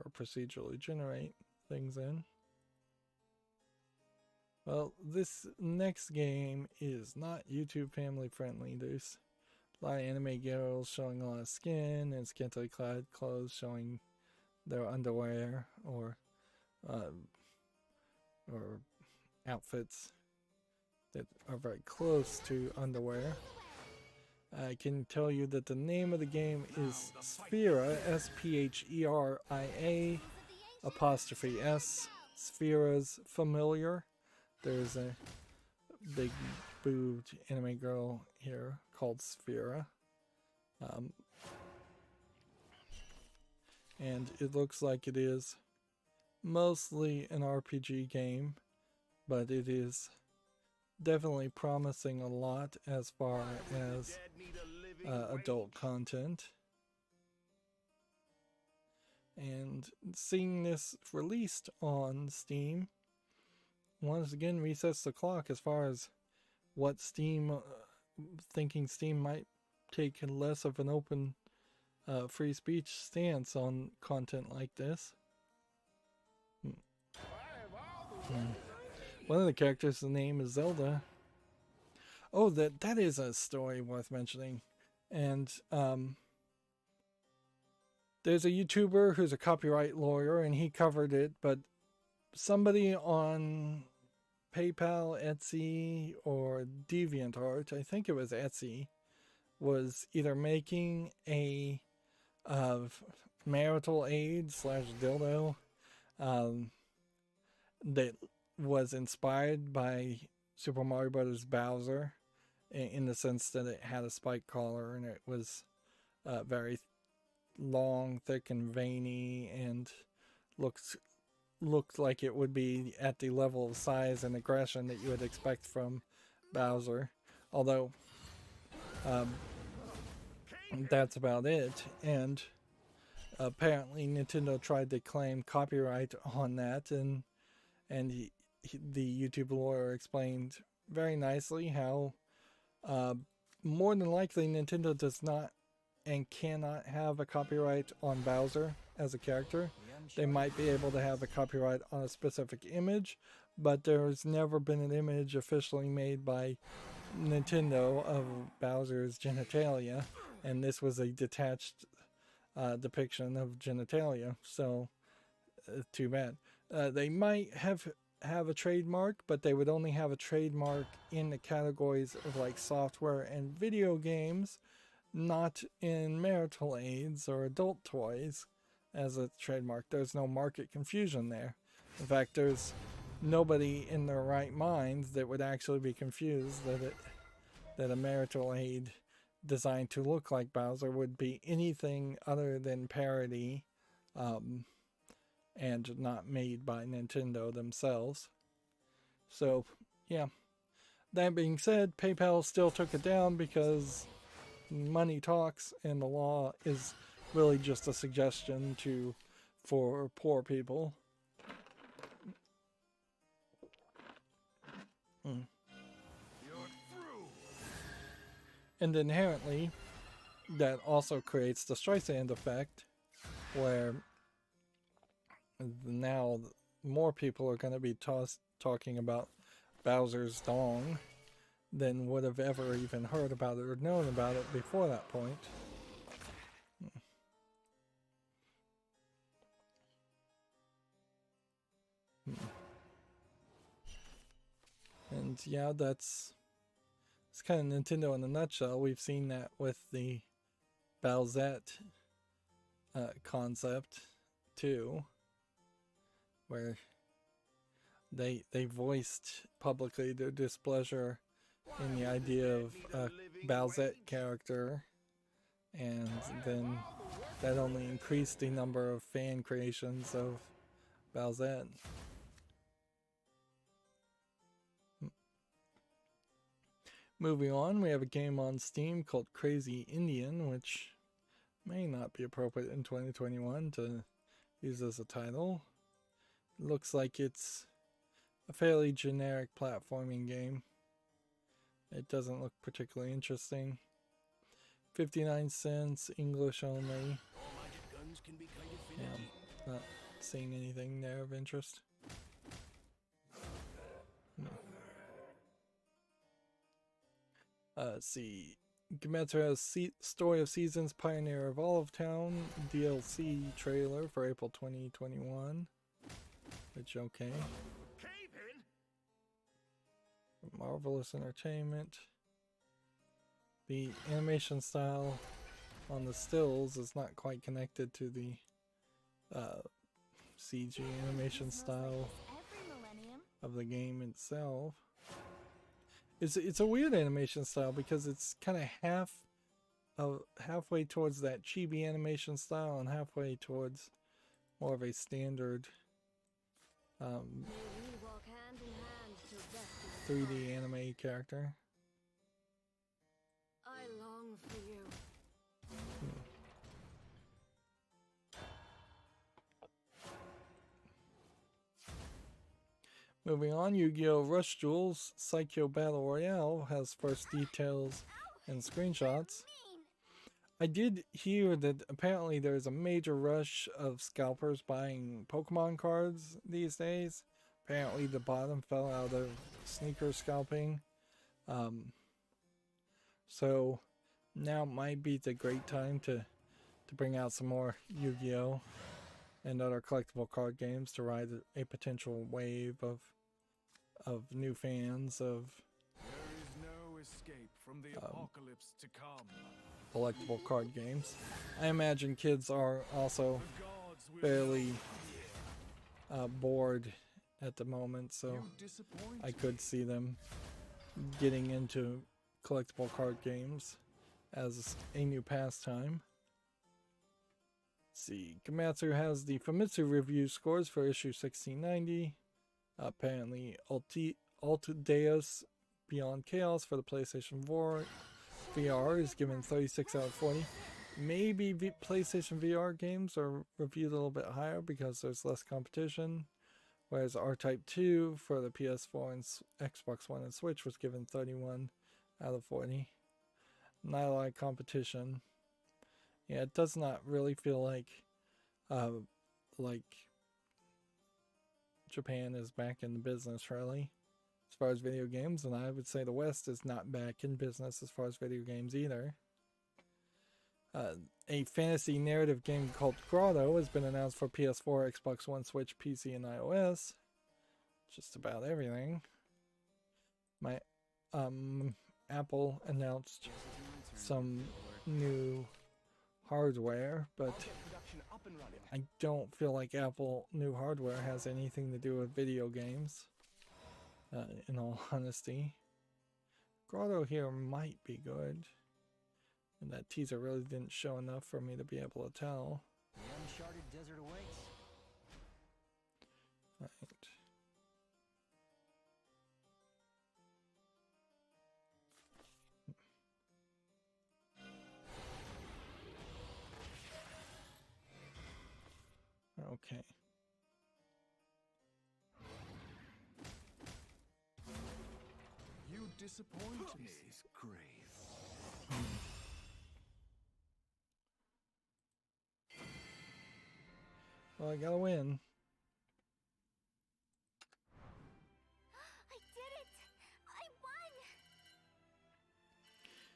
or procedurally generate things in. Well, this next game is not YouTube family friendly. There's a lot of anime girls showing a lot of skin and scantily clad clothes showing their underwear or outfits that are very close to underwear. I can tell you that the name of the game is Sphera, S-P-H-E-R-I-A apostrophe S. Sphera's familiar. There's a big boobed anime girl here called Sphera. And it looks like it is mostly an RPG game, but it is definitely promising a lot as far as adult content. And seeing this released on Steam once again resets the clock as far as what Steam, thinking Steam might take less of an open free speech stance on content like this. One of the characters' name is Zelda. Oh, that is a story worth mentioning. And there's a YouTuber who's a copyright lawyer, and he covered it, but somebody on PayPal, Etsy, or DeviantArt, I think it was Etsy, was either making a marital aid / dildo that was inspired by Super Mario Bros. Bowser, in the sense that it had a spike collar and it was very long, thick, and veiny, and looked like it would be at the level of size and aggression that you would expect from Bowser. Although that's about it. And apparently Nintendo tried to claim copyright on that, and the YouTube lawyer explained very nicely how more than likely Nintendo does not and cannot have a copyright on Bowser as a character. They might be able to have a copyright on a specific image, but there's never been an image officially made by Nintendo of Bowser's genitalia, and this was a detached depiction of genitalia, so too bad. They might have a trademark, but they would only have a trademark in the categories of like software and video games, not in marital aids or adult toys as a trademark. There's no market confusion there. In fact, there's nobody in their right mind that would actually be confused that a marital aid designed to look like Bowser would be anything other than parody, and not made by Nintendo themselves. So, yeah. That being said, PayPal still took it down because money talks, and the law is really just a suggestion for poor people. And inherently, that also creates the Streisand effect, where now more people are going to be talking about Bowser's dong than would have ever even heard about it or known about it before that point. And yeah, it's kind of Nintendo in a nutshell. We've seen that with the Bowsette concept too, where they voiced publicly their displeasure in the idea of a Bowsette character, and then that only increased the number of fan creations of Bowsette. Moving on, we have a game on Steam called Crazy Indian, which may not be appropriate in 2021 to use as a title. It looks like it's a fairly generic platforming game. It doesn't look particularly interesting. 59 cents, English only. Yeah, not seeing anything there of interest. Let's see. Kimetsu has Story of Seasons Pioneer of Olive Town DLC trailer for April 2021. Which, okay. Marvelous Entertainment. The animation style on the stills is not quite connected to the CG animation style of the game itself. It's a weird animation style because it's kind of halfway towards that chibi animation style and halfway towards more of a standard 3D anime character. I long for you. Moving on, Yu-Gi-Oh! Rush Duels Psycho Battle Royale has first details and screenshots. I did hear that apparently there's a major rush of scalpers buying Pokemon cards these days. Apparently the bottom fell out of sneaker scalping. So now might be the great time to bring out some more Yu-Gi-Oh! And other collectible card games to ride a potential wave of new fans of There is no escape from the apocalypse to come. collectible card games. I imagine kids are also fairly bored at the moment, so I could see them getting into collectible card games as a new pastime. Let's see, Komatsu has the Famitsu review scores for issue 1690. Apparently, Deus Beyond Chaos for the PlayStation 4 VR is given 36 out of 40. Maybe PlayStation VR games are reviewed a little bit higher because there's less competition. Whereas R-Type 2 for the PS4 and Xbox One and Switch was given 31 out of 40. Not a lot of competition. Yeah, it does not really feel like Japan is back in the business, really, as far as video games, and I would say the West is not back in business as far as video games either. A fantasy narrative game called Grotto has been announced for PS4, Xbox One, Switch, PC, and iOS. Just about everything. Apple announced some new hardware, but I don't feel like Apple new hardware has anything to do with video games, in all honesty. Grotto here might be good, and that teaser really didn't show enough for me to be able to tell. The uncharted desert awaits. Right. Okay. You disappoint me. This is grave. Well, I gotta win. I did it! I won!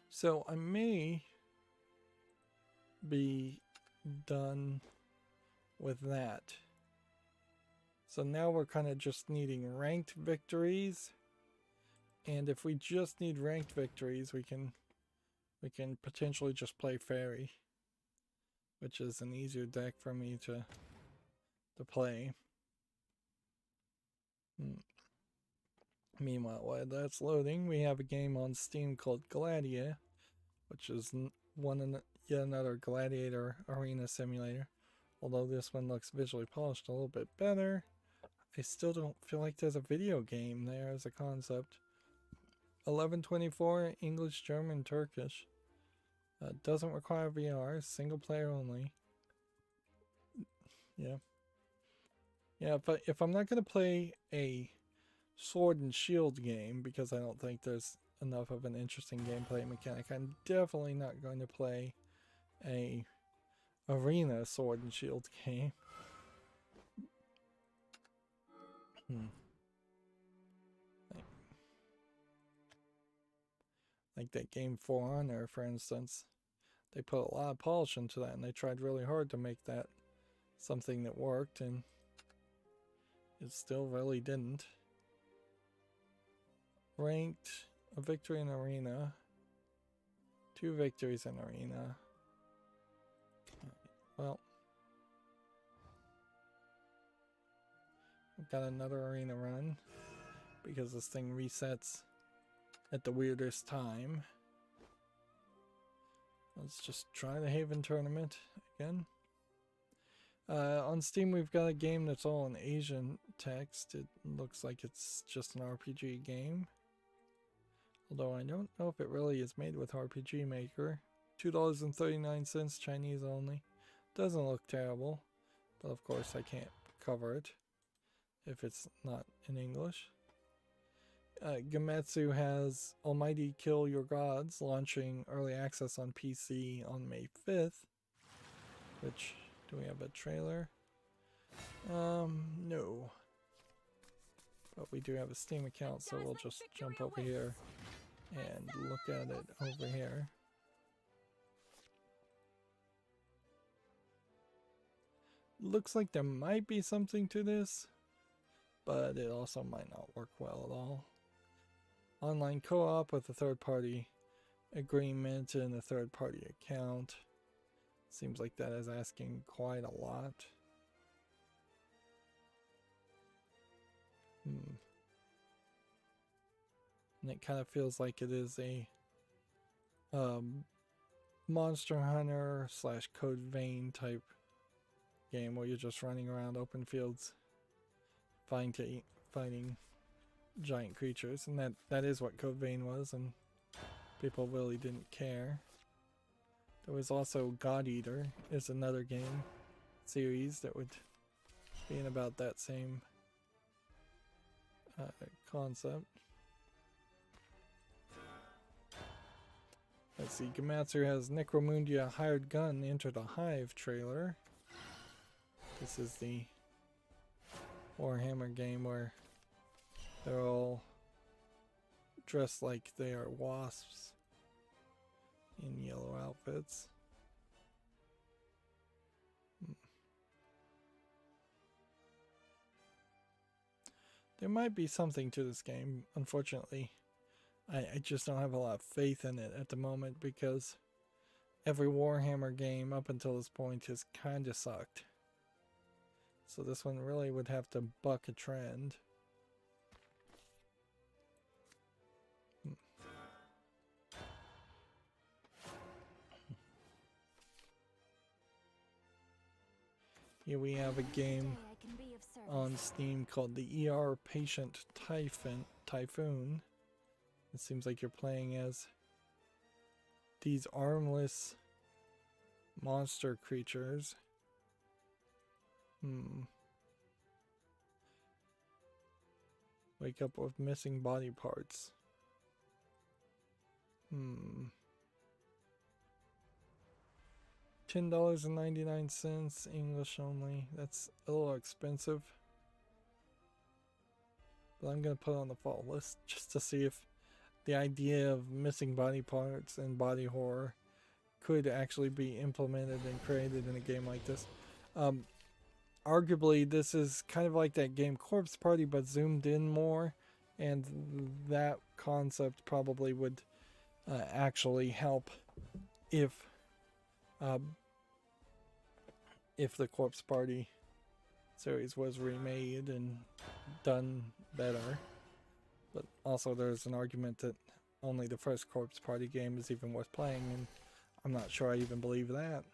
So I may be done with that. So now we're kind of just needing ranked victories And if we just need ranked victories, we can potentially just play Fairy, which is an easier deck for me to play. Meanwhile, while that's loading, we have a game on Steam called Gladiator, which is yet another gladiator arena simulator. Although this one looks visually polished a little bit better, I still don't feel like there's a video game there as a concept. 1124, English, German, Turkish. Doesn't require VR, single player only. Yeah. Yeah, but if I'm not going to play a sword and shield game, because I don't think there's enough of an interesting gameplay mechanic, I'm definitely not going to play a arena sword and shield game. Like that game For Honor, for instance. They put a lot of polish into that, and they tried really hard to make that something that worked, and it still really didn't. Ranked, a victory in arena, 2 victories in arena. Well, I've got another arena run because this thing resets at the weirdest time. Let's just try the Haven tournament again. On Steam, we've got a game that's all in Asian text. It looks like it's just an RPG game. Although I don't know if it really is made with RPG Maker. $2.39, Chinese only. Doesn't look terrible, but of course I can't cover it if it's not in English. Gametsu has Almighty Kill Your Gods launching early access on PC on May 5th. Which, do we have a trailer? No. But we do have a Steam account, so we'll just jump over here and look at it over here. Looks like there might be something to this, but it also might not work well at all. Online co-op with a third-party agreement and a third-party account. Seems like that is asking quite a lot. And it kind of feels like it is a Monster Hunter / Code Vein type game where you're just running around open fields fighting giant creatures, and that is what Code Vein was, and people really didn't care. There was also God Eater, is another game series that would be in about that same concept. Let's see, Gamatsu has Necromundia Hired Gun Enter the Hive trailer. This is the Warhammer game where they're all dressed like they are wasps in yellow outfits. There might be something to this game. Unfortunately, I just don't have a lot of faith in it at the moment because every Warhammer game up until this point has kind of sucked. So this one really would have to buck a trend. Here we have a game on Steam called the ER Patient Typhoon. It seems like you're playing as these armless monster creatures. Wake up with missing body parts. $10.99, English only. That's a little expensive. But I'm going to put it on the fall list just to see if the idea of missing body parts and body horror could actually be implemented and created in a game like this. Arguably, this is kind of like that game Corpse Party, but zoomed in more. And that concept probably would actually help if the Corpse Party series was remade and done better. But also there's an argument that only the first Corpse Party game is even worth playing, and I'm not sure I even believe that.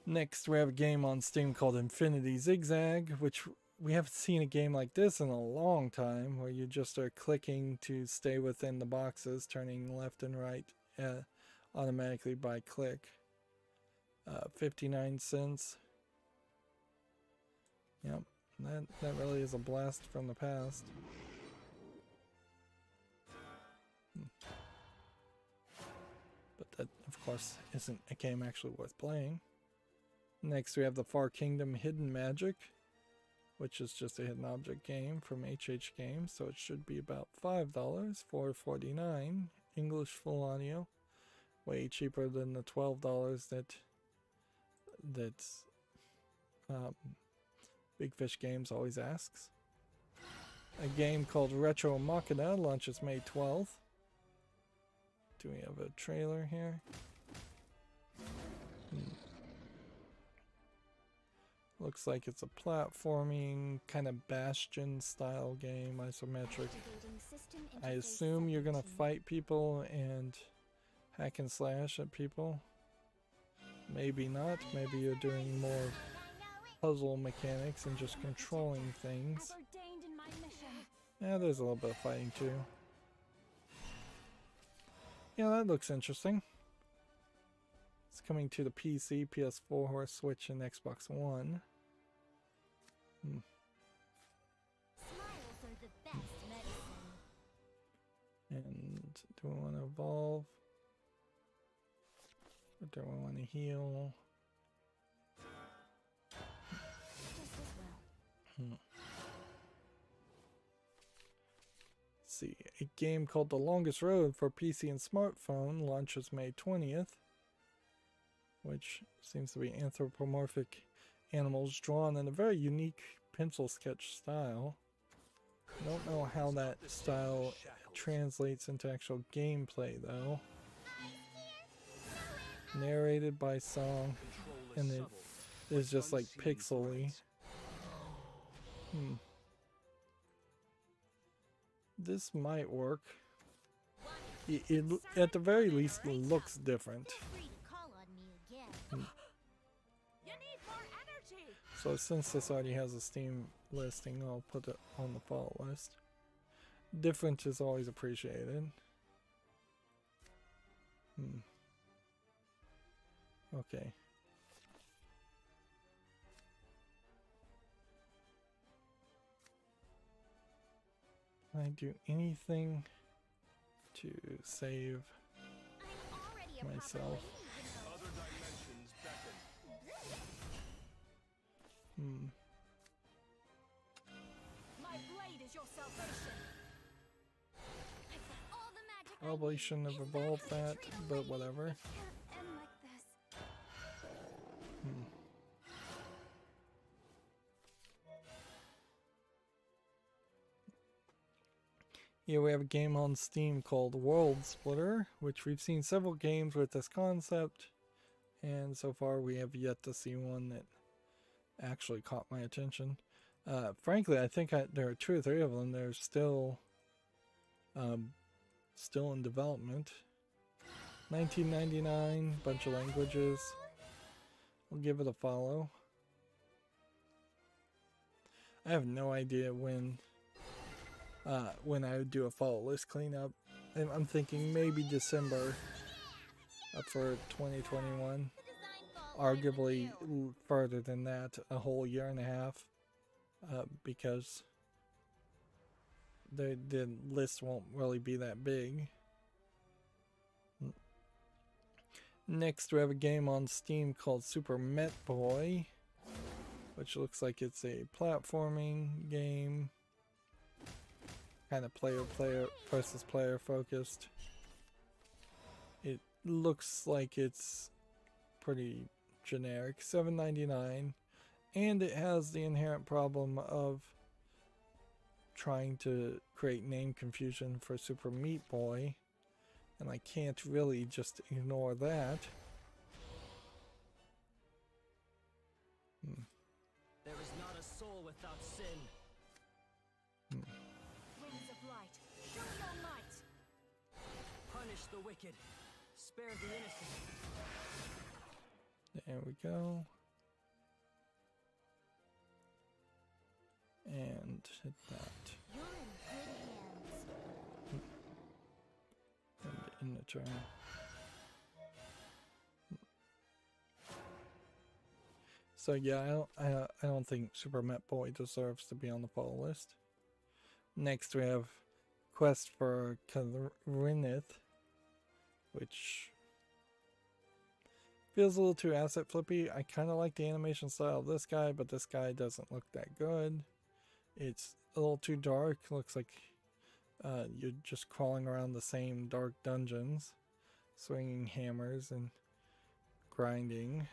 Next, we have a game on Steam called Infinity Zigzag, which we haven't seen a game like this in a long time, where you just are clicking to stay within the boxes, turning left and right automatically by click. 59 cents. Yep, that really is a blast from the past. But that, of course, isn't a game actually worth playing. Next, we have the Far Kingdom Hidden Magic, which is just a hidden object game from HH Games, so it should be about $5, $4.49, English full audio, way cheaper than the $12 that Big Fish Games always asks. A game called Retro Machina launches May 12th. Do we have a trailer here? Looks like it's a platforming kind of Bastion style game, isometric. I assume you're gonna fight people and hack and slash at people. Maybe not. Maybe you're doing more puzzle mechanics and just controlling things. Yeah, there's a little bit of fighting too. Yeah, that looks interesting. It's coming to the PC, PS4, Switch, and Xbox One. Smiles are the best medicine. And do we want to evolve? Or do we want to heal? Just as well. Let's see. A game called The Longest Road for PC and smartphone launches May 20th. Which seems to be anthropomorphic animals drawn in a very unique pencil sketch style. I don't know how that style translates into actual gameplay though. Narrated by song, and it is just like pixely. This might work. It at the very least looks different. So since this already has a Steam listing, I'll put it on the fall list. Different is always appreciated. Okay. Can I do anything to save myself? Other dimensions beckon. My blade is your salvation. All the magic Probably shouldn't have evolved that, but whatever. end like this. Yeah, we have a game on Steam called World Splitter, which we've seen several games with this concept, and so far we have yet to see one that actually caught my attention. Frankly, I think there are 2 or 3 of them. They're still in development. 1999, bunch of languages. I'll give it a follow. I have no idea when I would do a fall list cleanup. I'm thinking maybe December for 2021. Arguably further than that, a whole year and a half, because the list won't really be that big. Next, we have a game on Steam called Super Met Boy, which looks like it's a platforming game, kind of player versus player focused. It looks like it's pretty generic, $7.99, and it has the inherent problem of trying to create name confusion for Super Meat Boy, and I can't really just ignore that. There is not a soul without sin. Rings of light, show your might. Punish the wicked. Spare the innocent. There we go. And hit that. You're in good hands. And in the turn. So yeah, I don't think Super Met Boy deserves to be on the poll list. Next we have Quest for Karinith, which feels a little too asset flippy. I kind of like the animation style of this guy, but this guy doesn't look that good. It's a little too dark. Looks like you're just crawling around the same dark dungeons, swinging hammers and grinding.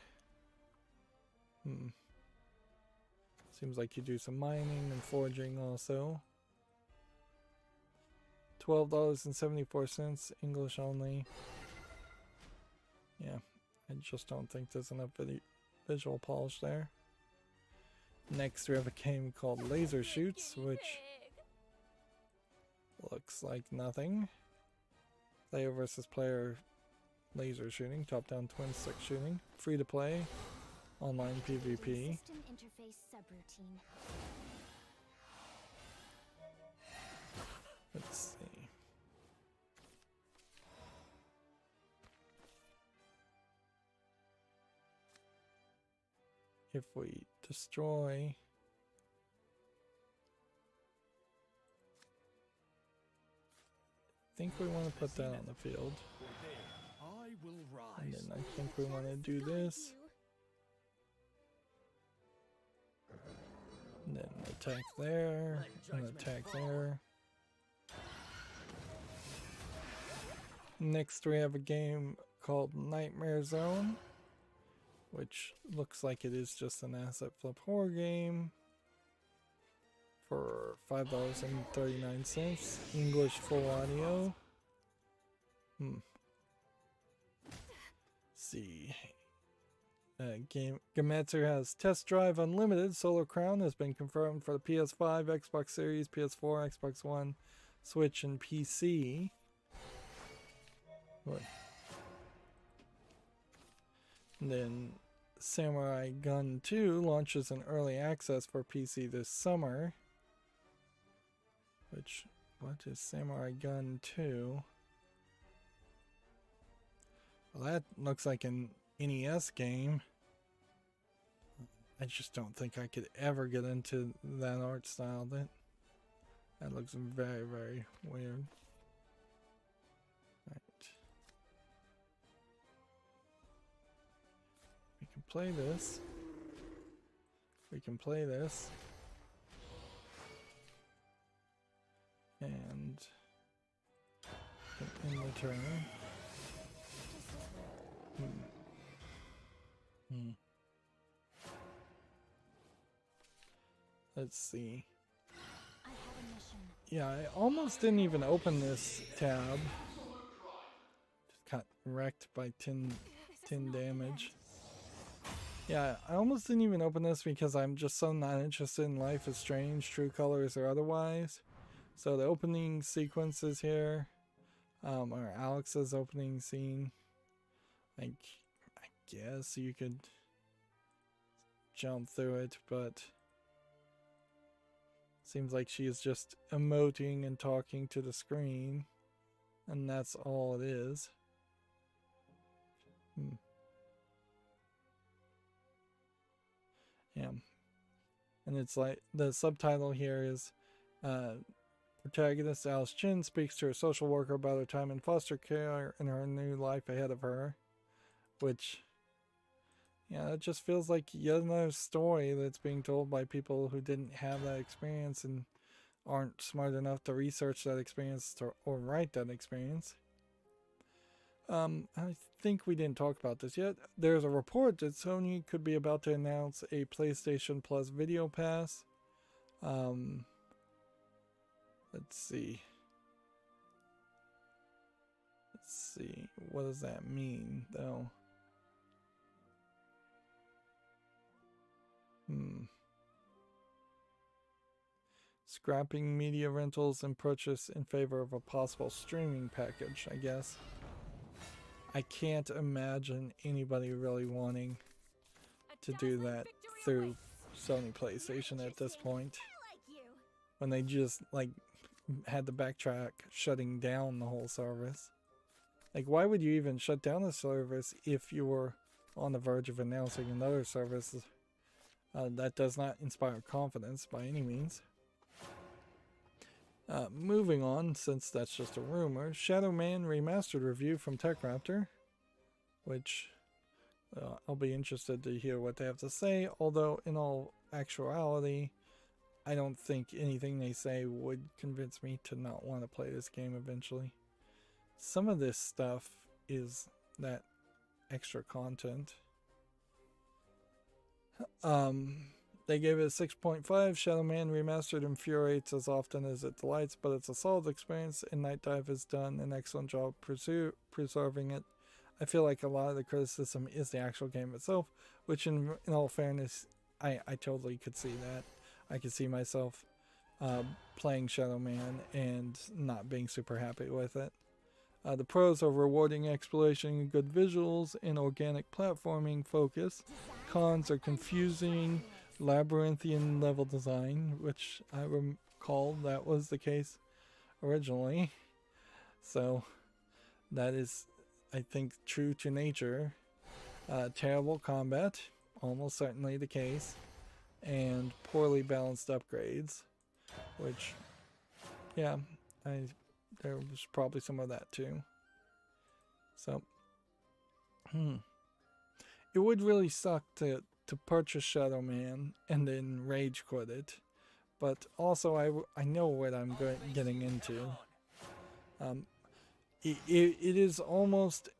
Seems like you do some mining and forging also. $12.74, English only. Yeah, I just don't think there's enough visual polish there. Next we have a game called Laser Shoots, which looks like nothing. Player versus player laser shooting, top-down twin stick shooting, free to play, online PvP. System interface subroutine. Let's see. If we destroy I think we want to put that on the field. I will And rise. then I think we want to do this. And then attack there. And attack there. Next we have a game called Nightmare Zone, which looks like it is just an asset flip horror game for $5.39. English full audio. See. Gametsu has Test Drive Unlimited. Solar Crown has been confirmed for the PS5, Xbox Series, PS4, Xbox One, Switch, and PC. What? And then Samurai Gun 2 launches in early access for PC this summer. Which, what is Samurai Gun 2? Well, that looks like an NES game. I just don't think I could ever get into that art style. That looks very, very weird. Right. We can play this. We can play this. And in return. Let's see. I have a mission. Yeah, I almost didn't even open this tab. Just got wrecked by 10 damage. Yeah, I almost didn't even open this because I'm just so not interested in Life is Strange, True Colors, or otherwise. So the opening sequences here, or Alex's opening scene, like, I guess you could jump through it, but seems like she is just emoting and talking to the screen, and that's all it is. Yeah. And it's like, the subtitle here is, protagonist Alice Chin speaks to her social worker about her time in foster care and her new life ahead of her. Which, yeah, it just feels like yet another story that's being told by people who didn't have that experience and aren't smart enough to research that experience or write that experience. I think we didn't talk about this yet. There's a report that Sony could be about to announce a PlayStation Plus Video Pass. Let's see. What does that mean, though? Scrapping media rentals and purchase in favor of a possible streaming package, I guess. I can't imagine anybody really wanting to do that through Sony PlayStation at this point. When they just, like, had to backtrack shutting down the whole service. Like, why would you even shut down a service if you were on the verge of announcing another service? That does not inspire confidence by any means. Moving on, since that's just a rumor, Shadow Man Remastered review from TechRaptor, which I'll be interested to hear what they have to say, although in all actuality, I don't think anything they say would convince me to not want to play this game eventually. Some of this stuff is that extra content. They gave it a 6.5. Shadow Man Remastered infuriates as often as it delights, but it's a solid experience, and Night Dive has done an excellent job preserving it. I feel like a lot of the criticism is the actual game itself, which in all fairness, I totally could see that. I could see myself playing Shadow Man and not being super happy with it. The pros are rewarding exploration, good visuals, and organic platforming focus. Cons are confusing, labyrinthian level design, which I recall that was the case originally. So that is, I think, true to nature. Terrible combat, almost certainly the case. And poorly balanced upgrades, which, yeah, there was probably some of that too. So, it would really suck to purchase Shadow Man and then rage quit it, but also I know what I'm getting into. It is almost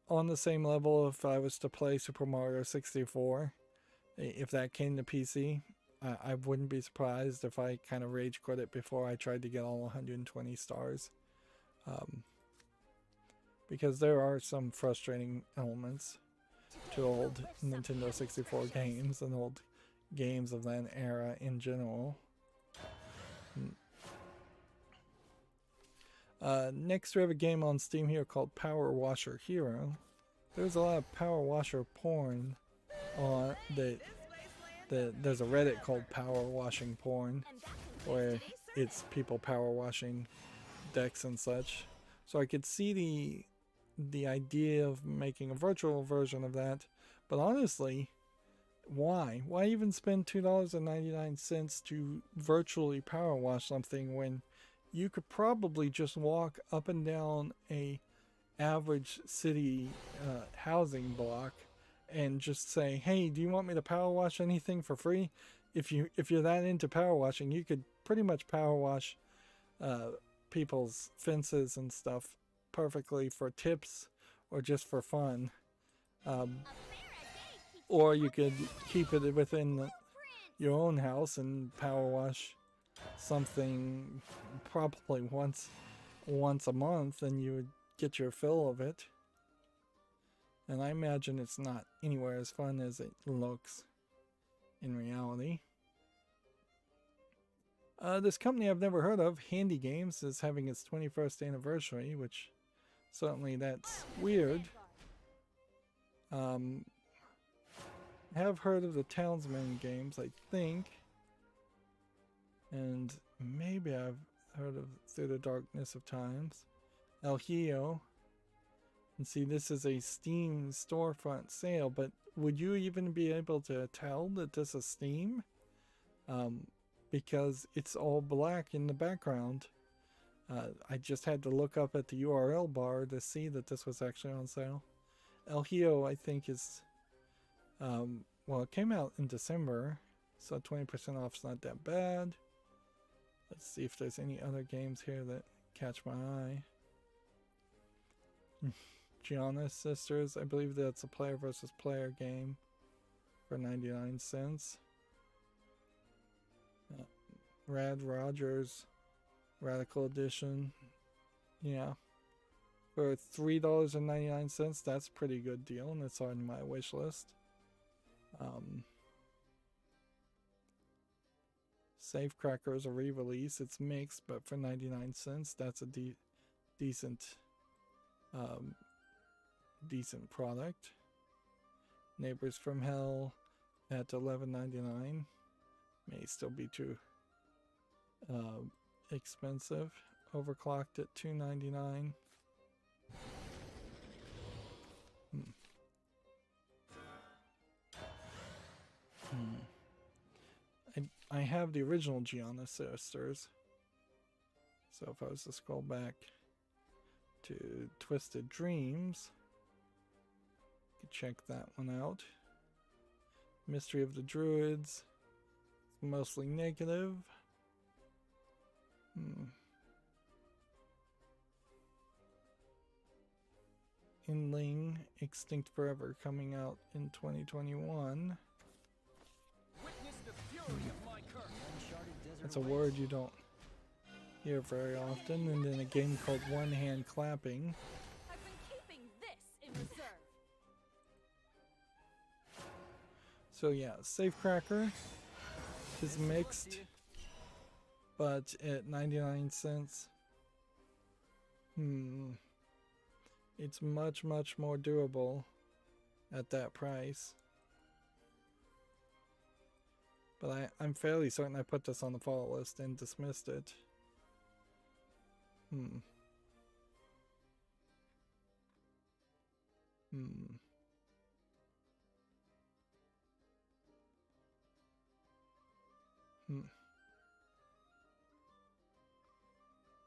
on the same level if I was to play Super Mario 64. If that came to PC, I wouldn't be surprised if I kind of rage quit it before I tried to get all 120 stars. Because there are some frustrating elements to old Nintendo 64 games and old games of that era in general. Next we have a game on Steam here called Power Washer Hero. There's a lot of Power Washer porn on there's a Reddit called Power Washing Porn, where it's people power washing decks and such. So I could see the idea of making a virtual version of that, but honestly, why even spend $2.99 to virtually power wash something when you could probably just walk up and down a average city housing block and just say, hey, do you want me to power wash anything for free? If you're that into power washing, you could pretty much power wash people's fences and stuff perfectly for tips or just for fun. Or you could keep it within your own house and power wash something probably once a month, and you would get your fill of it. And I imagine it's not anywhere as fun as it looks in reality. This company I've never heard of, Handy Games, is having its 21st anniversary, which certainly that's weird. I have heard of the Townsmen games, I think. And maybe I've heard of Through the Darkness of Times. El Hio. And see, this is a Steam storefront sale, but would you even be able to tell that this is Steam? Because it's all black in the background. I just had to look up at the URL bar to see that this was actually on sale. El Hio, I think, is... well, it came out in December, so 20% off is not that bad. Let's see if there's any other games here that catch my eye. Gianna Sisters, I believe that's a player versus player game for 99 cents. Rad Rogers Radical Edition. Yeah. For $3.99, that's a pretty good deal, and it's on my wish list. Safecracker is a re-release. It's mixed, but for 99 cents, that's a decent product. Neighbors from Hell at $11.99 may still be too expensive. Overclocked at $2.99. I have the original Gianna Sisters. So if I was to scroll back to Twisted Dreams, you can check that one out. Mystery of the Druids, mostly negative. Inling Extinct Forever coming out in 2021. That's a word you don't hear very often. And then a game called One Hand Clapping. I've been keeping this in reserve. So yeah, Safecracker is mixed, but at 99 cents. It's much more doable at that price. But I'm fairly certain I put this on the follow list and dismissed it.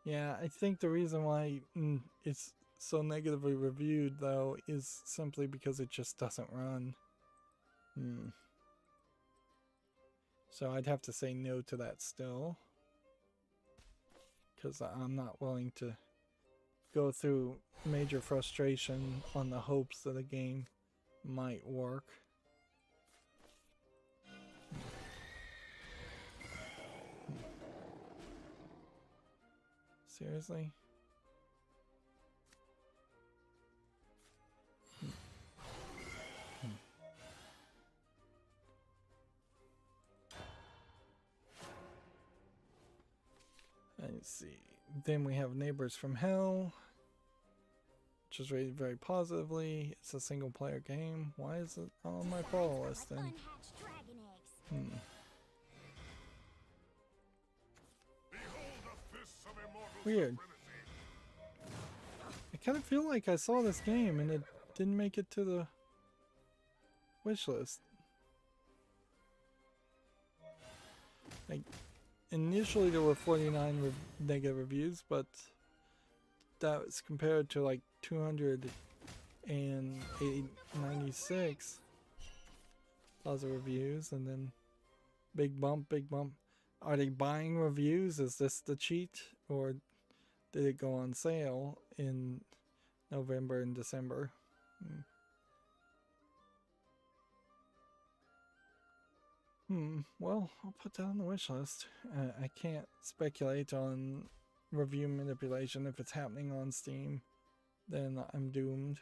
Yeah, I think the reason why it's so negatively reviewed, though, is simply because it just doesn't run. So I'd have to say no to that still. Because I'm not willing to go through major frustration on the hopes that a game might work. Seriously? Let's see. Then we have Neighbors from Hell, which is rated very positively. It's a single player game. Why is it on my follow list then? Weird. I kind of feel like I saw this game and it didn't make it to the wish list. Like, initially there were 49 negative reviews, but that was compared to like 296 positive reviews, and then big bump. Are they buying reviews? Is this the cheat, or did it go on sale in November and December? Well, I'll put that on the wish list. I can't speculate on review manipulation. If it's happening on Steam, then I'm doomed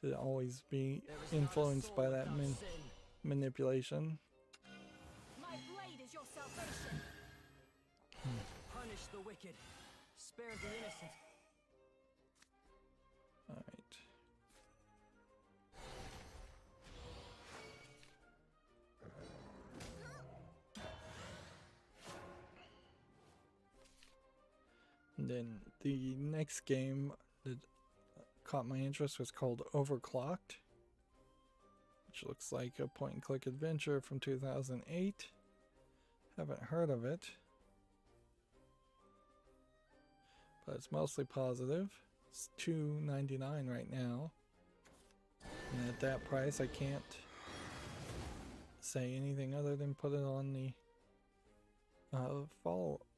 to always be influenced by that manipulation. My blade is your salvation. Punish the wicked, spare the innocent. Alright. And then the next game that caught my interest was called Overclocked, which looks like a point-and-click adventure from 2008. Haven't heard of it, but it's mostly positive. It's $2.99 right now, and at that price I can't say anything other than put it on the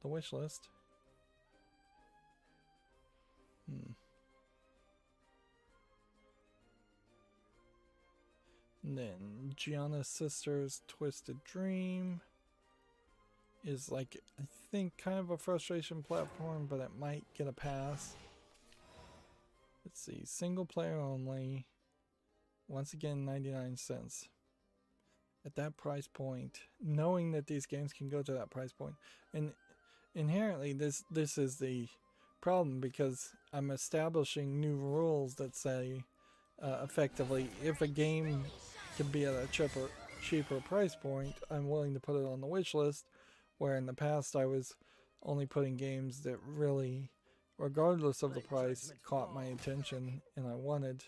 wish list. And then Gianna Sisters Twisted Dream is like, I think, kind of a frustration platform, but it might get a pass. Let's see, single player only. Once again, 99 cents. At that price point, knowing that these games can go to that price point, and inherently this is the problem, because I'm establishing new rules that say effectively, if a game can be at a cheaper price point, I'm willing to put it on the wish list, where in the past I was only putting games that really, regardless of the price, caught my attention and I wanted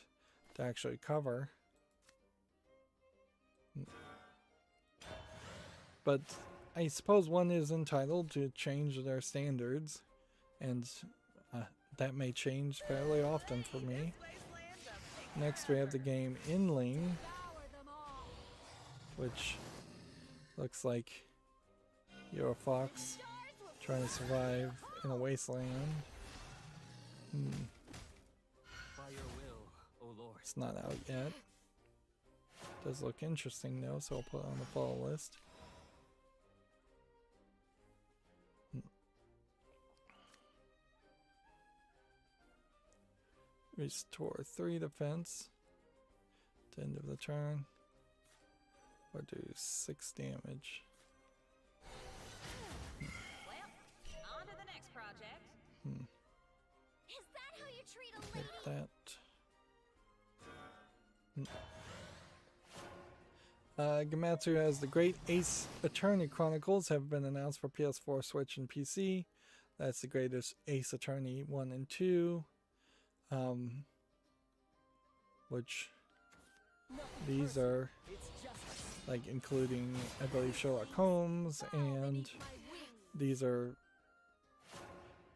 to actually cover. But I suppose one is entitled to change their standards, and that may change fairly often for me. Next we have the game Inling, which looks like you're a fox trying to survive in a wasteland. By your will, O Lord. It's not out yet. Does look interesting though, so I'll put it on the follow list. Restore 3 defense at the end of the turn, or do 6 damage. Well, on to the next project. Is that how you treat a lady? Like that. Gamatsu has the Great Ace Attorney Chronicles have been announced for PS4, Switch, and PC. That's the greatest Ace Attorney 1 and 2. Which these are like including, I believe, Sherlock Holmes, and these are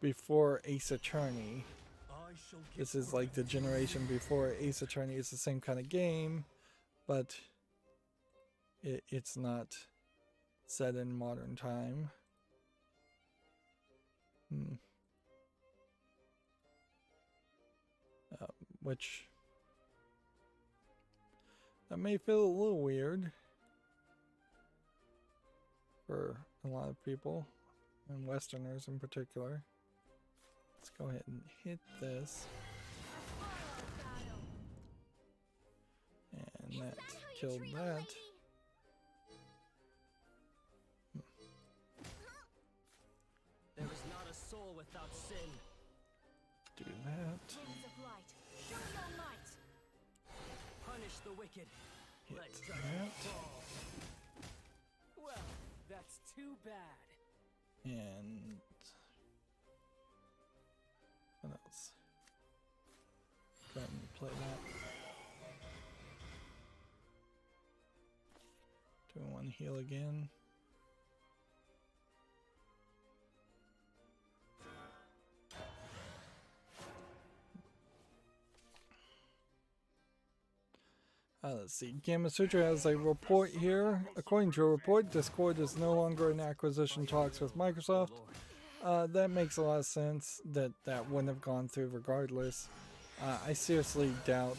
before Ace Attorney. This is like the generation before Ace Attorney. It's the same kind of game, but it's not set in modern time. Which that may feel a little weird for a lot of people, and Westerners in particular. Let's go ahead and hit this. And that killed that. There is not a soul without sin. Do that. Kings of light, show your might. Punish the wicked. Hit Let that. judgment fall. Well, that's too bad. And what else? Go ahead and play that. Do we want to heal again? Let's see. Gamma Sutra has a report here. According to a report, Discord is no longer in acquisition talks with Microsoft. That makes a lot of sense that wouldn't have gone through regardless. I seriously doubt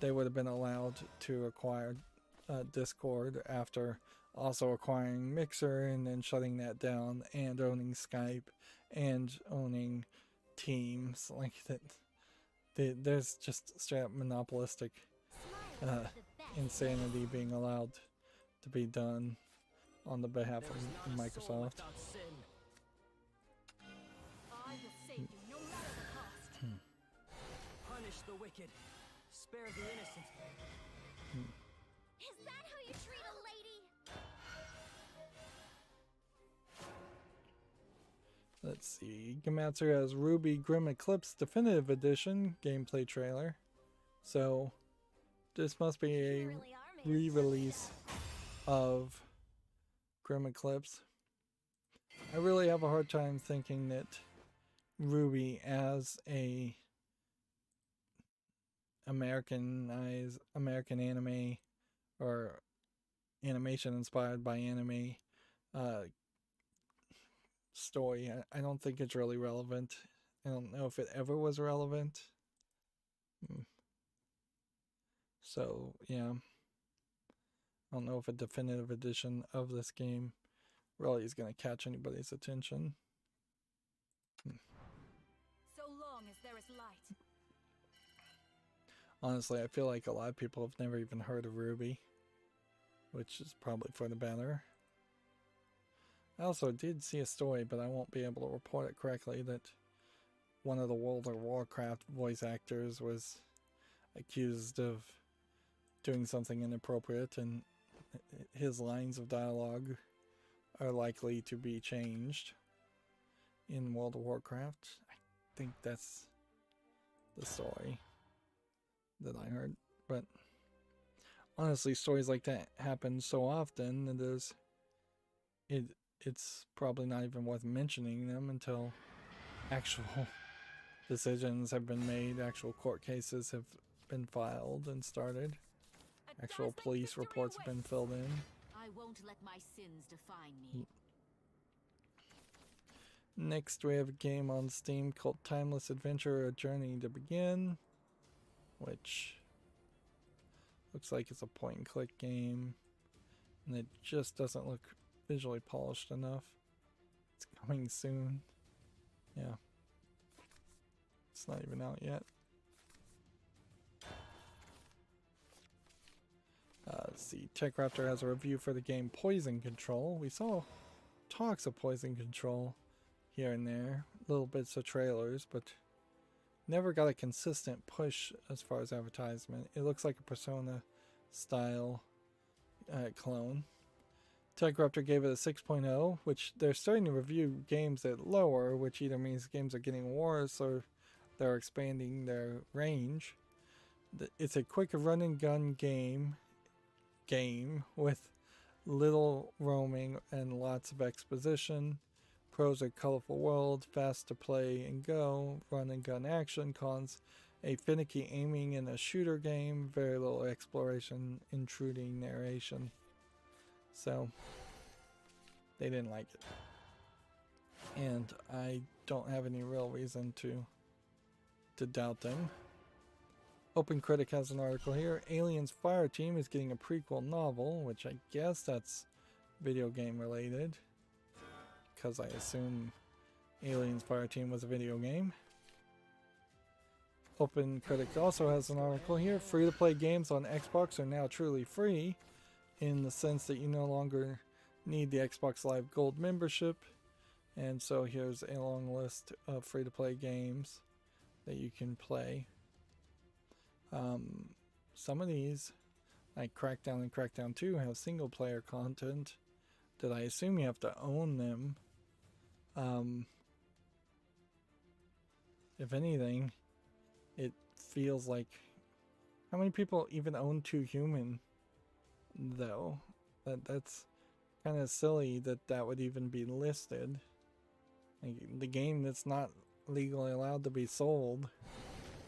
they would have been allowed to acquire Discord after also acquiring Mixer and then shutting that down, and owning Skype and owning Teams. Like that, there's just straight up monopolistic insanity being allowed to be done on the behalf of Microsoft. I will save you no matter the cost. Punish the wicked. Spare the innocent. Is that how you treat a lady? Let's see. Gamatsu has Ruby Grim Eclipse Definitive Edition gameplay trailer. So this must be a re-release of Grim Eclipse. I really have a hard time thinking that Ruby, as a American anime or animation inspired by anime story, I don't think it's really relevant. I don't know if it ever was relevant. So yeah, I don't know if a definitive edition of this game really is going to catch anybody's attention. So long as there is light. Honestly, I feel like a lot of people have never even heard of Ruby, which is probably for the better. I also did see a story, but I won't be able to report it correctly, that one of the World of Warcraft voice actors was accused of doing something inappropriate, and his lines of dialogue are likely to be changed in World of Warcraft. I think that's the story that I heard. But honestly, stories like that happen so often that it's probably not even worth mentioning them until actual decisions have been made, actual court cases have been filed and started, actual police reports have been filled in. I won't let my sins define me. Next, we have a game on Steam called Timeless Adventure: A Journey to Begin, which looks like it's a point-and-click game, and it just doesn't look visually polished enough. It's coming soon. Yeah. It's not even out yet. Let's see. TechRaptor has a review for the game Poison Control. We saw talks of Poison Control here and there, little bits of trailers, but never got a consistent push as far as advertisement. It looks like a Persona style clone. TechRaptor gave it a 6.0, which they're starting to review games at lower, which either means games are getting worse or they're expanding their range. It's a quick run and gun game with little roaming and lots of exposition. Pros are colorful world, fast to play and go, run and gun action. Cons, a finicky aiming in a shooter game, very little exploration, intruding narration. So they didn't like it, and I don't have any real reason to doubt them. OpenCritic has an article here. Aliens Fireteam is getting a prequel novel, which I guess that's video game related, because I assume Aliens Fireteam was a video game. OpenCritic also has an article here. Free-to-play games on Xbox are now truly free, in the sense that you no longer need the Xbox Live Gold membership. And so here's a long list of free-to-play games that you can play. Some of these, like Crackdown and Crackdown 2, have single-player content that I assume you have to own them. If anything, it feels like... How many people even own 2 Human, though? That's kind of silly that would even be listed. Like, the game that's not legally allowed to be sold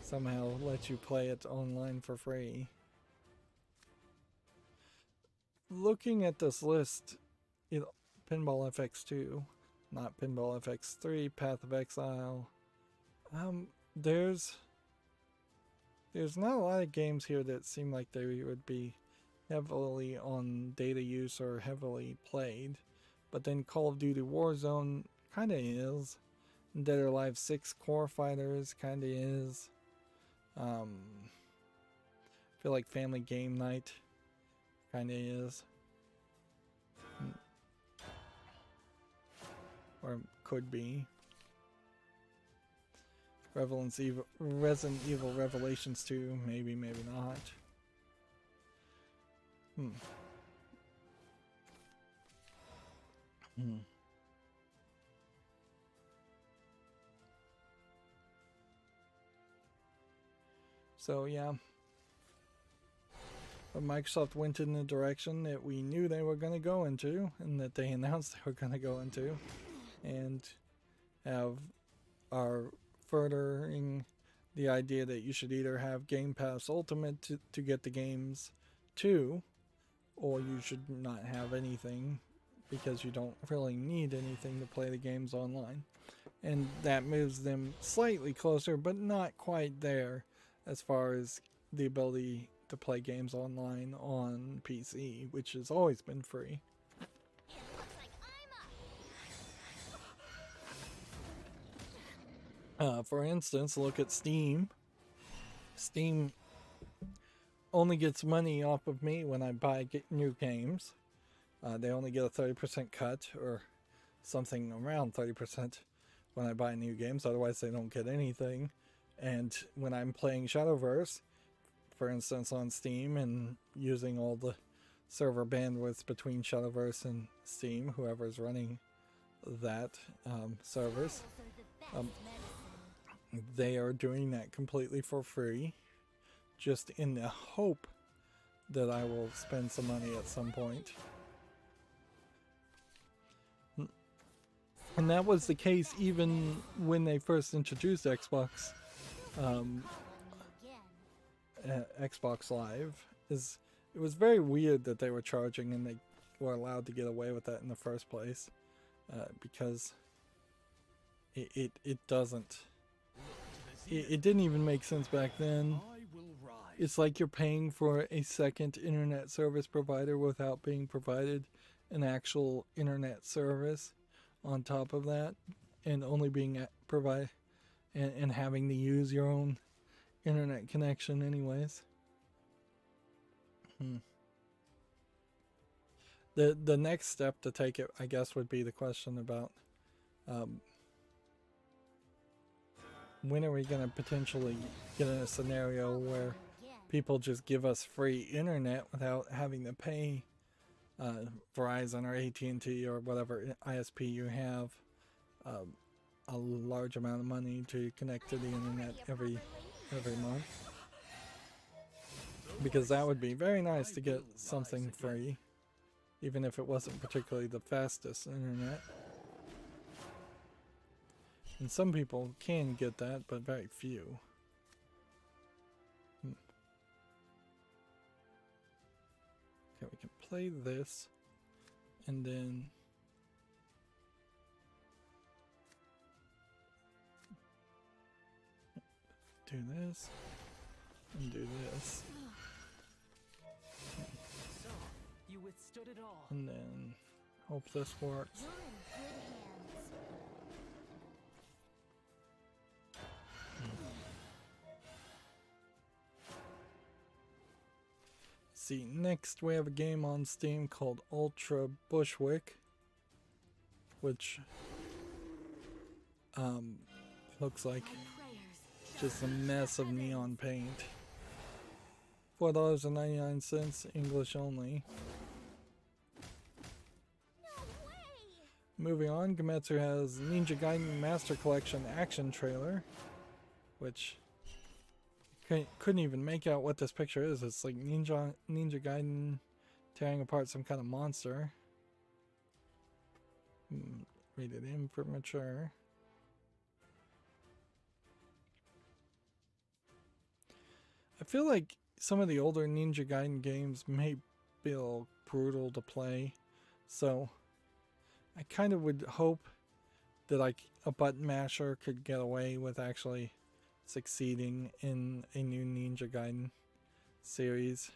somehow lets you play it online for free. Looking at this list, Pinball FX2, not Pinball FX3, Path of Exile. There's not a lot of games here that seem like they would be heavily on data use or heavily played. But then Call of Duty Warzone kind of is. Dead or Alive 6 Core Fighters kind of is. I feel like Family Game Night kind of is. Or could be. Resident Evil Revelations 2, maybe, maybe not. So yeah, but Microsoft went in the direction that we knew they were going to go into, and that they announced they were going to go into, and are furthering the idea that you should either have Game Pass Ultimate to get the games too, or you should not have anything because you don't really need anything to play the games online. And that moves them slightly closer, but not quite there, as far as the ability to play games online on PC, which has always been free. It looks like I'm up. For instance, look at Steam. Steam only gets money off of me when I buy new games. They only get a 30% cut or something around 30% when I buy new games. Otherwise, they don't get anything. And when I'm playing Shadowverse, for instance, on Steam and using all the server bandwidth between Shadowverse and Steam, whoever's running that servers, they are doing that completely for free, just in the hope that I will spend some money at some point. And that was the case even when they first introduced Xbox, Xbox Live. It was very weird that they were charging and they were allowed to get away with that in the first place, because it doesn't. It didn't even make sense back then. It's like you're paying for a second internet service provider without being provided an actual internet service on top of that, and only being and having to use your own internet connection anyways. The next step to take it, I guess, would be the question about when are we going to potentially get in a scenario where people just give us free internet without having to pay Verizon or AT&T or whatever ISP you have a large amount of money to connect to the internet every month, because that would be very nice to get something free, even if it wasn't particularly the fastest internet. And some people can get that, but very few. Okay, we can play this, and then do this, and do this. So, you withstood it all. And then hope this works. You're in good hands. See, next we have a game on Steam called Ultra Bushwick, which looks like just a mess of neon paint. $4.99, English only. No way! Moving on, Gametsu has Ninja Gaiden Master Collection action trailer, which couldn't even make out what this picture is. It's like Ninja Gaiden tearing apart some kind of monster. Rated M for mature. I feel like some of the older Ninja Gaiden games may feel brutal to play, so I kind of would hope that like a button masher could get away with actually succeeding in a new Ninja Gaiden series.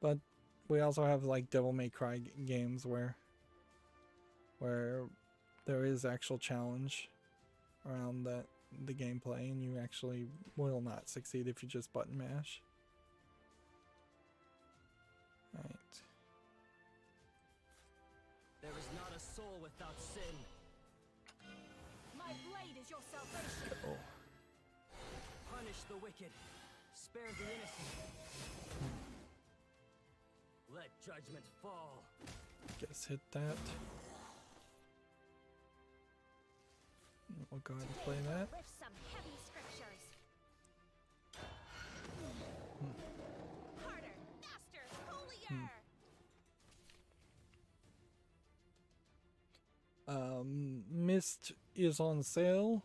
But we also have like Devil May Cry games where there is actual challenge around the gameplay, and you actually will not succeed if you just button mash. Right. There is not a soul without sin. My blade is your salvation. Oh. Punish the wicked. Spare the innocent. Let judgment fall. Guess hit that. We'll go ahead and play that. With some heavy scriptures. Harder, faster, holier. Myst is on sale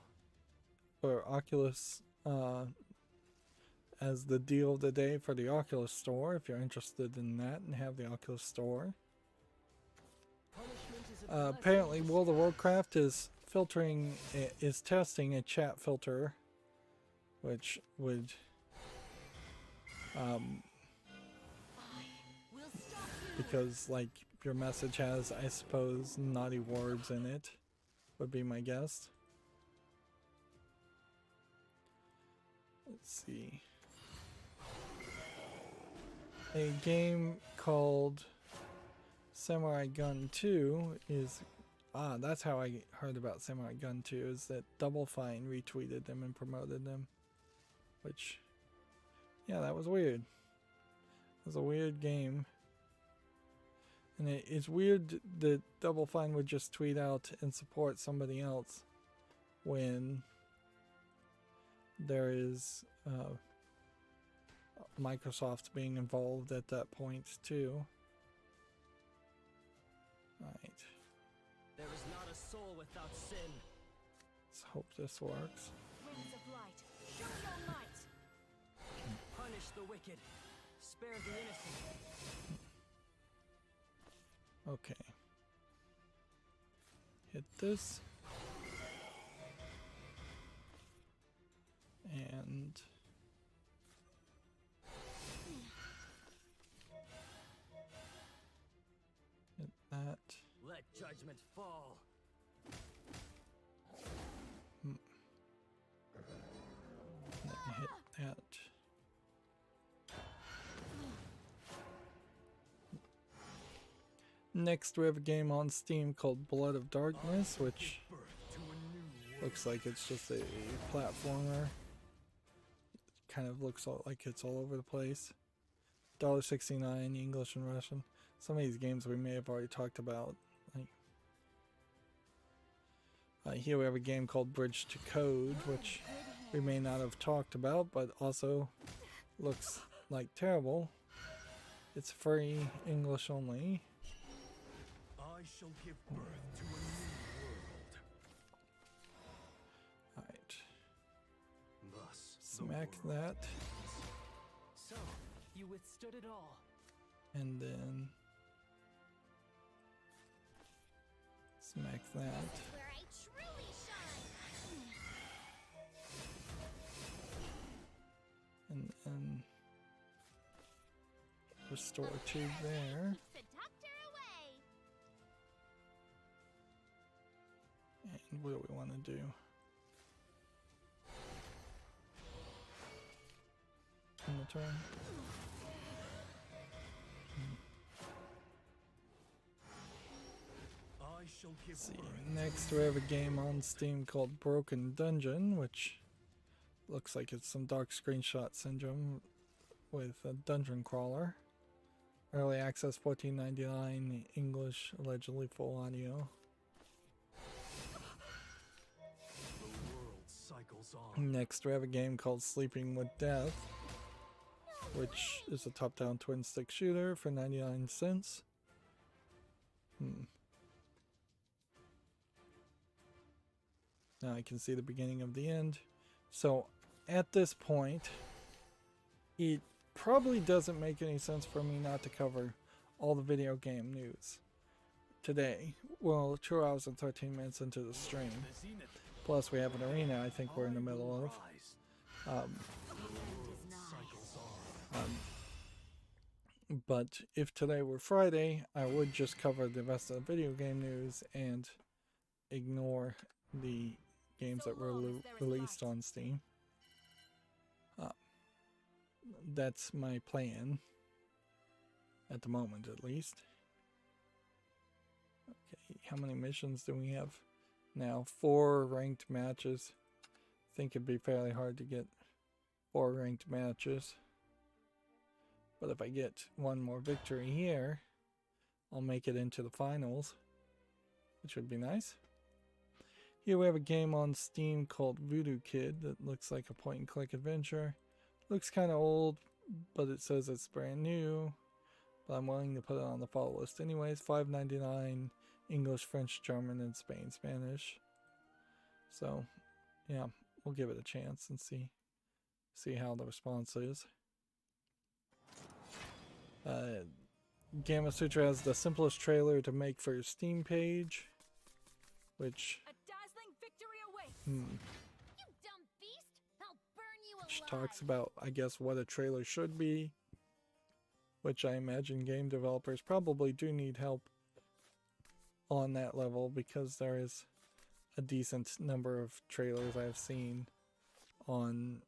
for Oculus as the deal of the day for the Oculus Store, if you're interested in that and have the Oculus Store. Apparently World of Warcraft is testing a chat filter, which would because like your message has, I suppose, naughty words in it, would be my guess. Let's see. A game called Samurai Gun 2 is... that's how I heard about Samurai Gun 2, is that Double Fine retweeted them and promoted them. Which, yeah, that was weird. It was a weird game. And it's weird that Double Fine would just tweet out and support somebody else when there is Microsoft being involved at that point too. Right. There is not a soul without sin. Let's hope this works. Winds of light, show your might. Punish the wicked, spare the innocent. Okay. Hit this. And hit that. Let judgment fall. Then hit that. Next we have a game on Steam called Blood of Darkness, which looks like it's just a platformer. Kind of looks like it's all over the place. $1.69 English and Russian. Some of these games we may have already talked about. Like, here we have a game called Bridge to Code, which we may not have talked about, but also looks like terrible. It's free, English only. I shall give birth to a new world. Alright. Thus, Smack that. So, you withstood it all. And then smack that. This is where I truly shine. And then restore 2 there. Keep the doctor away. And what do we want to do? In the turn. I shall give See, birth. next we have a game on Steam called Broken Dungeon, which looks like it's some dark screenshot syndrome with a dungeon crawler. Early access $14.99, English, allegedly full audio. The world cycles on. Next we have a game called Sleeping with Death, which is a top-down twin-stick shooter for 99 cents. Now I can see the beginning of the end. So at this point, it probably doesn't make any sense for me not to cover all the video game news today. Well, 2 hours and 13 minutes into the stream. Plus we have an arena I think we're in the middle of. But if today were Friday, I would just cover the rest of the video game news and ignore the games that were released on Steam. That's my plan. At the moment, at least. Okay, how many missions do we have now? 4 ranked matches. I think it'd be fairly hard to get 4 ranked matches. But if I get one more victory here, I'll make it into the finals, which would be nice. Here we have a game on Steam called Voodoo Kid that looks like a point-and-click adventure. Looks kind of old, but it says it's brand new. But I'm willing to put it on the follow list anyways. $5.99 English, French, German, and Spanish. So, yeah, we'll give it a chance and see how the response is. Gamma Sutra has the simplest trailer to make for your Steam page, which A dazzling victory awaits. You dumb beast! I'll burn you alive. talks about, I guess, what a trailer should be, which I imagine game developers probably do need help on that level because there is a decent number of trailers I've seen on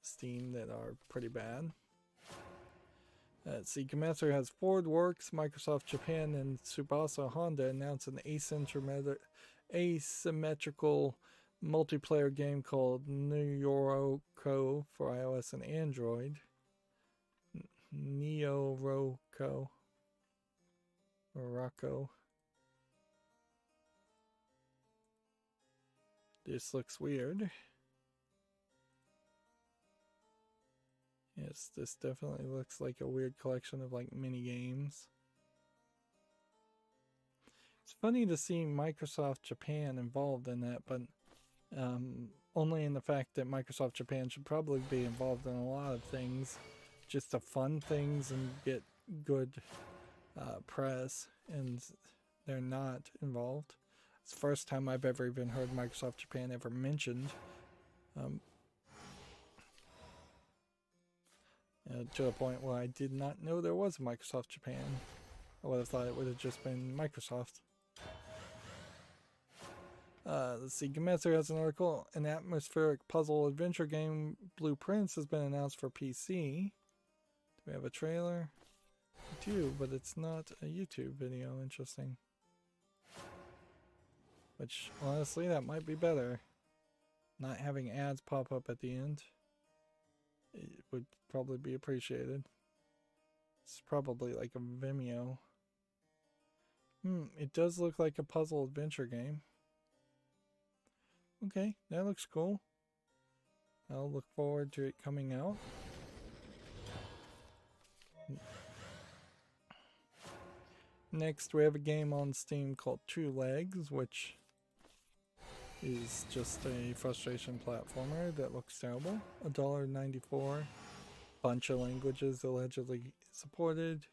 Steam that are pretty bad. Let's see, Komatsu has Ford Works, Microsoft Japan, and Tsubasa Honda announced an asymmetrical multiplayer game called Neoroko for iOS and Android. Neoroko. Or Rocco. This looks weird. Yes, this definitely looks like a weird collection of like mini games. It's funny to see Microsoft Japan involved in that, but only in the fact that Microsoft Japan should probably be involved in a lot of things, just to fund things and get good press, and they're not involved. It's the first time I've ever even heard Microsoft Japan ever mentioned. To the point where I did not know there was a Microsoft Japan. I would have thought it would have just been Microsoft. Let's see, Komatsu has an article. An atmospheric puzzle adventure game, Blueprints, has been announced for PC. Do we have a trailer? We do, but it's not a YouTube video. Interesting. Which, honestly, that might be better. Not having ads pop up at the end. It would probably be appreciated. It's probably like a Vimeo. It does look like a puzzle adventure game. Okay, that looks cool. I'll look forward to it coming out. Next, we have a game on Steam called Two Legs, which is just a frustration platformer that looks terrible. $1.94. Bunch of languages allegedly supported.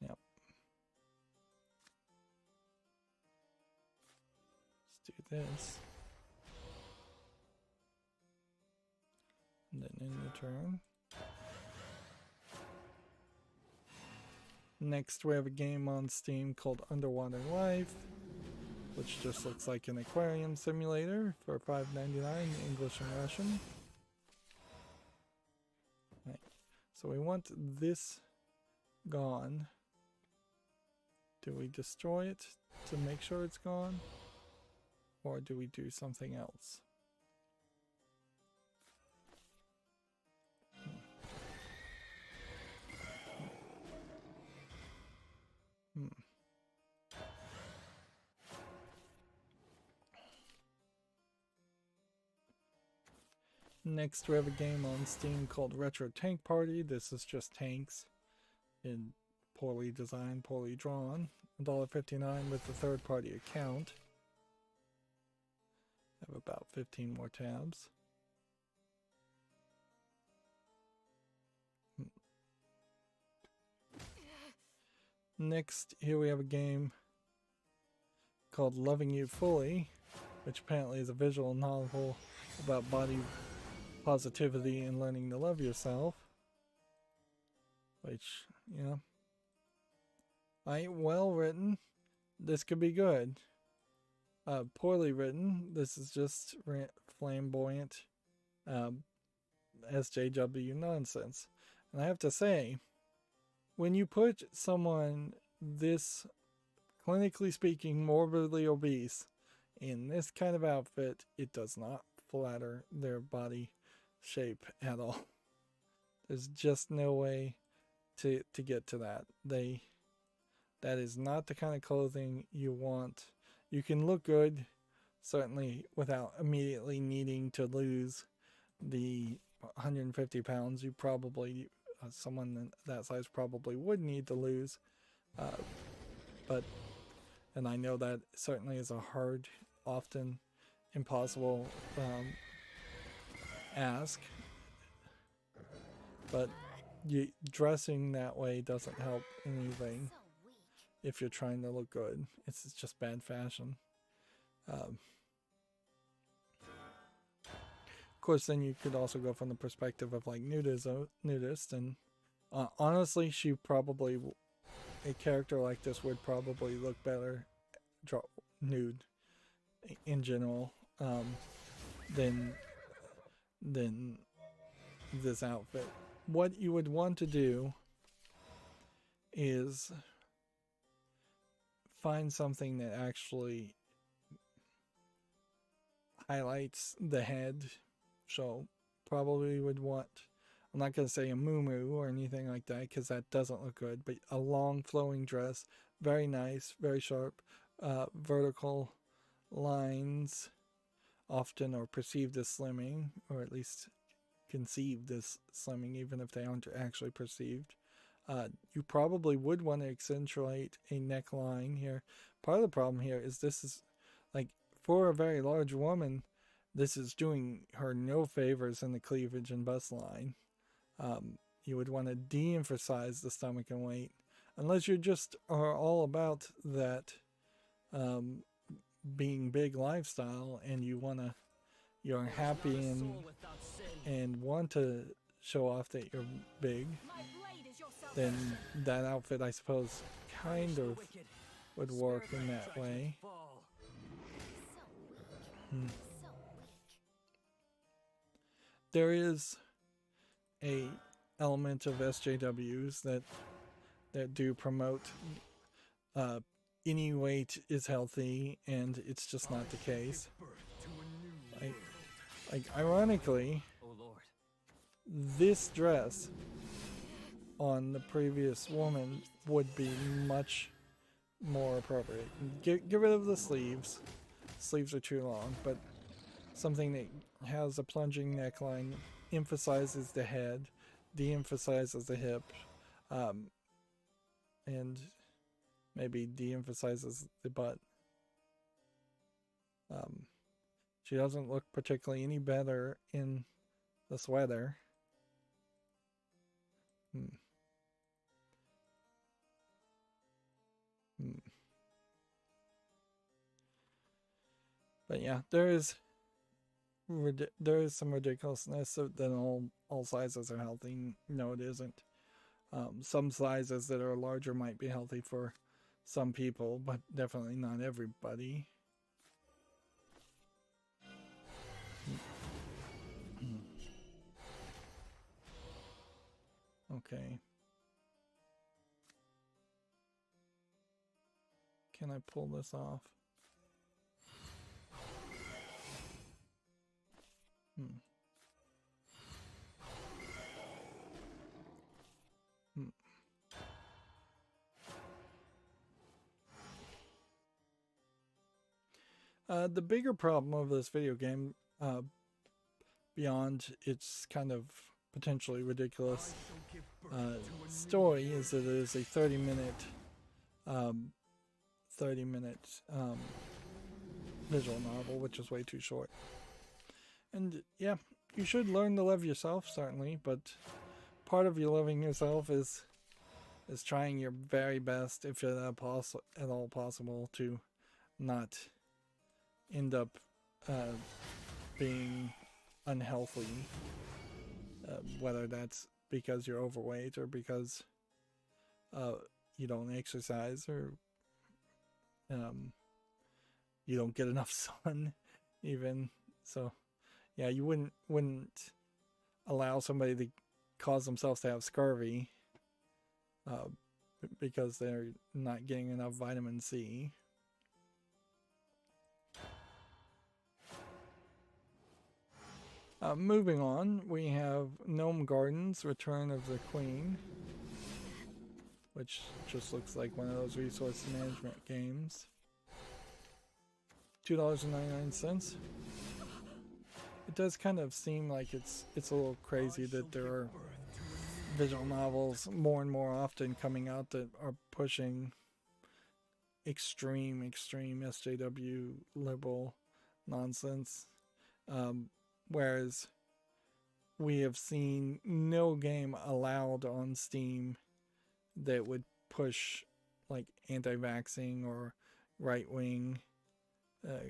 Yep. Let's do this. And then in return. Next, we have a game on Steam called Underwater Life, which just looks like an aquarium simulator for $5.99, English and Russian. Right. So we want this gone. Do we destroy it to make sure it's gone? Or do we do something else? Next, we have a game on Steam called Retro Tank Party. This is just tanks in poorly designed, poorly drawn. $1.59 with the third-party account. I have about 15 more tabs. Next, here we have a game called Loving You Fully, which apparently is a visual novel about body positivity and learning to love yourself. Which, you know, ain't well written. This could be good. Poorly written. This is just flamboyant SJW nonsense. And I have to say, when you put someone this, clinically speaking, morbidly obese in this kind of outfit, it does not flatter their body shape at all. There's just no way to get to that. That is not the kind of clothing you want. You can look good, certainly, without immediately needing to lose the 150 pounds you probably, someone that size probably would need to lose. And I know that certainly is a hard, often impossible ask, but dressing that way doesn't help anything if you're trying to look good. It's just bad fashion. Of course, then you could also go from the perspective of like nudist, and honestly, she probably, a character like this would probably look better nude in general than than this outfit. What you would want to do is find something that actually highlights the head. So probably would want, I'm not going to say a muumuu or anything like that because that doesn't look good, but a long flowing dress, very nice, very sharp, vertical lines often are perceived as slimming, or at least conceived as slimming, even if they aren't actually perceived. You probably would want to accentuate a neckline here. Part of the problem here is this is, like, for a very large woman, this is doing her no favors in the cleavage and bust line. You would want to de-emphasize the stomach and weight, unless you just are all about that being big lifestyle and you're happy and want to show off that you're big. Then that outfit, I suppose, kind of would work in that way. There is a element of SJWs that do promote any weight is healthy, and it's just not the case. Like ironically, this dress on the previous woman would be much more appropriate. Get rid of the sleeves. Sleeves are too long, but something that has a plunging neckline, emphasizes the head, de-emphasizes the hip, and maybe de-emphasizes the butt. She doesn't look particularly any better in the sweater. But yeah, there is some ridiculousness that all sizes are healthy. No, it isn't. Some sizes that are larger might be healthy for some people, but definitely not everybody. Okay. Can I pull this off? The bigger problem of this video game, beyond its kind of potentially ridiculous story, is that it is a 30-minute visual novel, which is way too short. And yeah, you should learn to love yourself, certainly, but part of you loving yourself is trying your very best, if at all possible, to not end up being unhealthy, whether that's because you're overweight or because you don't exercise or you don't get enough sun, even. So yeah, you wouldn't allow somebody to cause themselves to have scurvy because they're not getting enough vitamin C. Moving on, we have Gnome Gardens, Return of the Queen, which just looks like one of those resource management games. $2.99. It does kind of seem like it's a little crazy that there are visual novels more and more often coming out that are pushing extreme SJW liberal nonsense. Whereas we have seen no game allowed on Steam that would push like anti-vaxxing or right-wing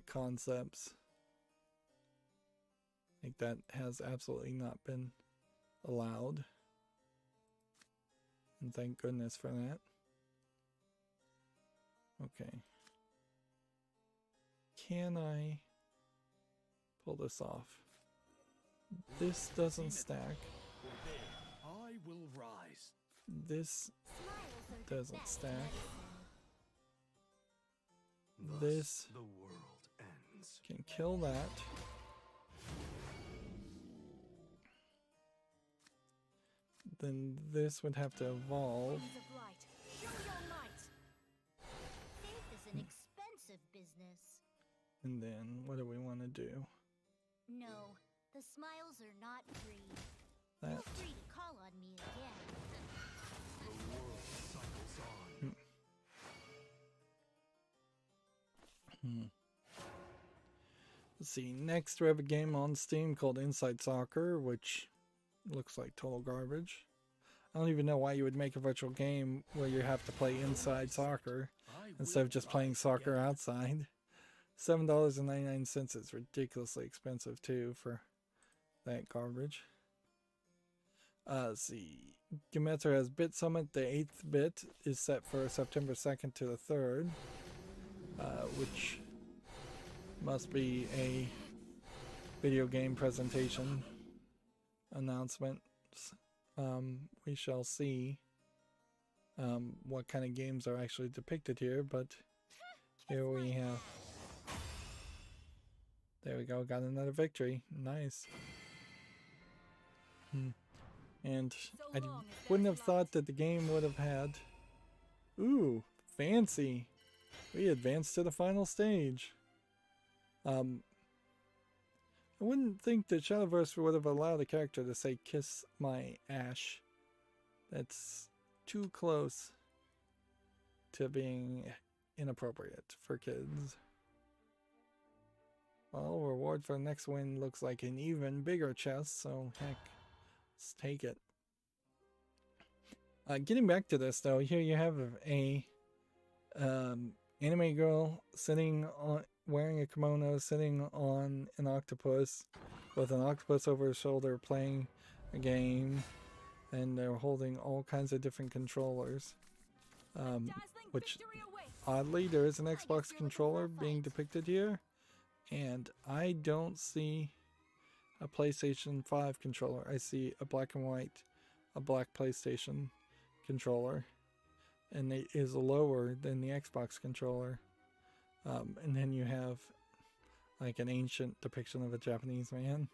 concepts. Like that has absolutely not been allowed. And thank goodness for that. Okay. Can I pull this off? This doesn't stack. For there I will rise. This Smiles are the doesn't best stack. medicine. Thus This the world ends. can kill that. Then this would have to evolve. Beams of light, show your might. Faith is an expensive business. And then what do we want to do? No, the smiles are not free. That. Feel free to call on me again. The world cycles on. Let's see. Next, we have a game on Steam called Inside Soccer, which looks like total garbage. I don't even know why you would make a virtual game where you have to play inside soccer I instead of will just playing rise soccer again. outside. $7.99 is ridiculously expensive too for that garbage. Let's see. Gemetzer has Bit Summit. The 8th bit is set for September 2nd to the 3rd, which must be a video game presentation announcement. We shall see what kind of games are actually depicted here, but here we have. There we go, got another victory. Nice. And I wouldn't have thought that the game would have had. Ooh, fancy. We advanced to the final stage. I wouldn't think that Shadowverse would have allowed a character to say "kiss my ash." That's too close to being inappropriate for kids. Well, reward for the next win looks like an even bigger chest, so heck, let's take it. Getting back to this though, here you have a anime girl sitting on, wearing a kimono, sitting on an octopus with an octopus over her shoulder playing a game, and they're holding all kinds of different controllers. Which oddly there is an Xbox controller being depicted here, and I don't see a PlayStation 5 controller. I see a black and white, a black PlayStation controller, and it is lower than the Xbox controller. And then you have like an ancient depiction of a Japanese man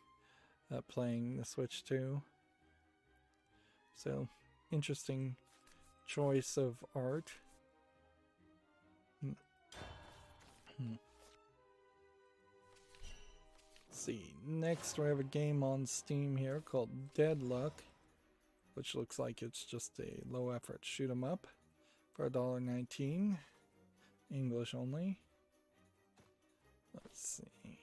playing the Switch 2. So, interesting choice of art. Let's see. Next, we have a game on Steam here called Deadlock, which looks like it's just a low effort shoot 'em up for $1.19. English only. Let's see.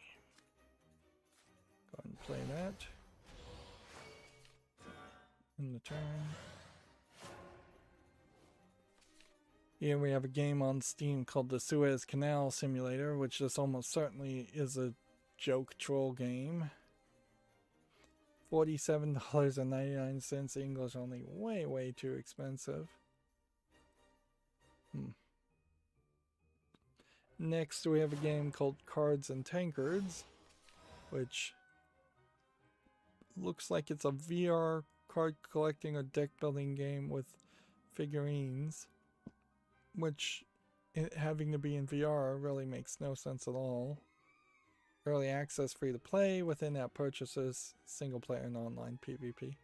Go ahead and play that. In the turn. Here we have a game on Steam called the Suez Canal Simulator, which this almost certainly is a joke troll game. $47.99 English only. Way too expensive. Next we have a game called Cards and Tankards, which looks like it's a VR card collecting or deck building game with figurines, which having to be in VR really makes no sense at all. Early access, free to play, with in-app purchases, single player and online PvP.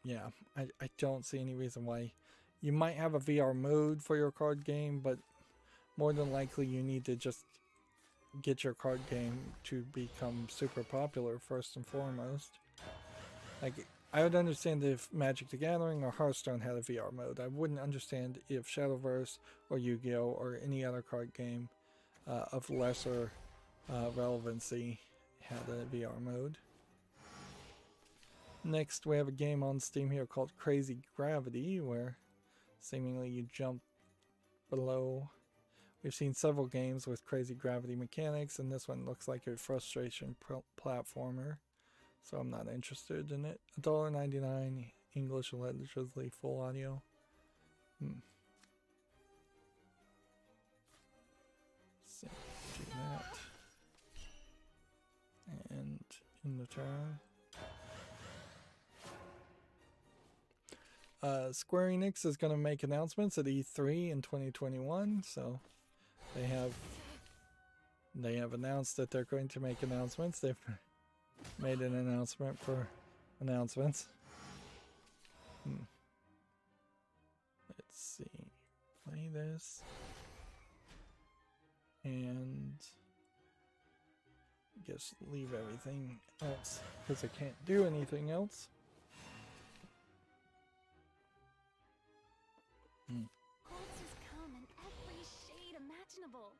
Yeah, I don't see any reason why. You might have a VR mode for your card game, but more than likely you need to just get your card game to become super popular first and foremost. Like, I would understand if Magic the Gathering or Hearthstone had a VR mode. I wouldn't understand if Shadowverse or Yu-Gi-Oh! Or any other card game of lesser relevancy had a VR mode. Next, we have a game on Steam here called Crazy Gravity, where seemingly you jump below. We've seen several games with crazy gravity mechanics, and this one looks like a frustration platformer, so I'm not interested in it. $1.99 English, allegedly full audio. Let's see, do that. And in the turn. Square Enix is going to make announcements at E3 in 2021, so they have announced that they're going to make announcements. They've made an announcement for announcements. Let's see. Play this. And I guess leave everything else because I can't do anything else. Corpses come in every shade imaginable.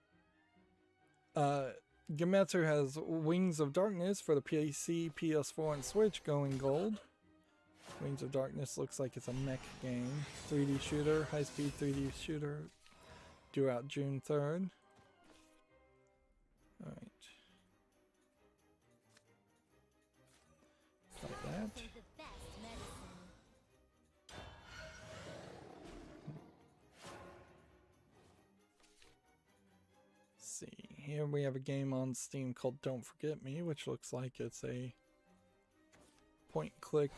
Gematsu has Wings of Darkness for the PC, PS4, and Switch going gold. Wings of Darkness looks like it's a mech game. 3D shooter, high-speed 3D shooter, due out June 3rd. Alright. Like that. Is the best medicine. See, here we have a game on Steam called Don't Forget Me, which looks like it's a point-click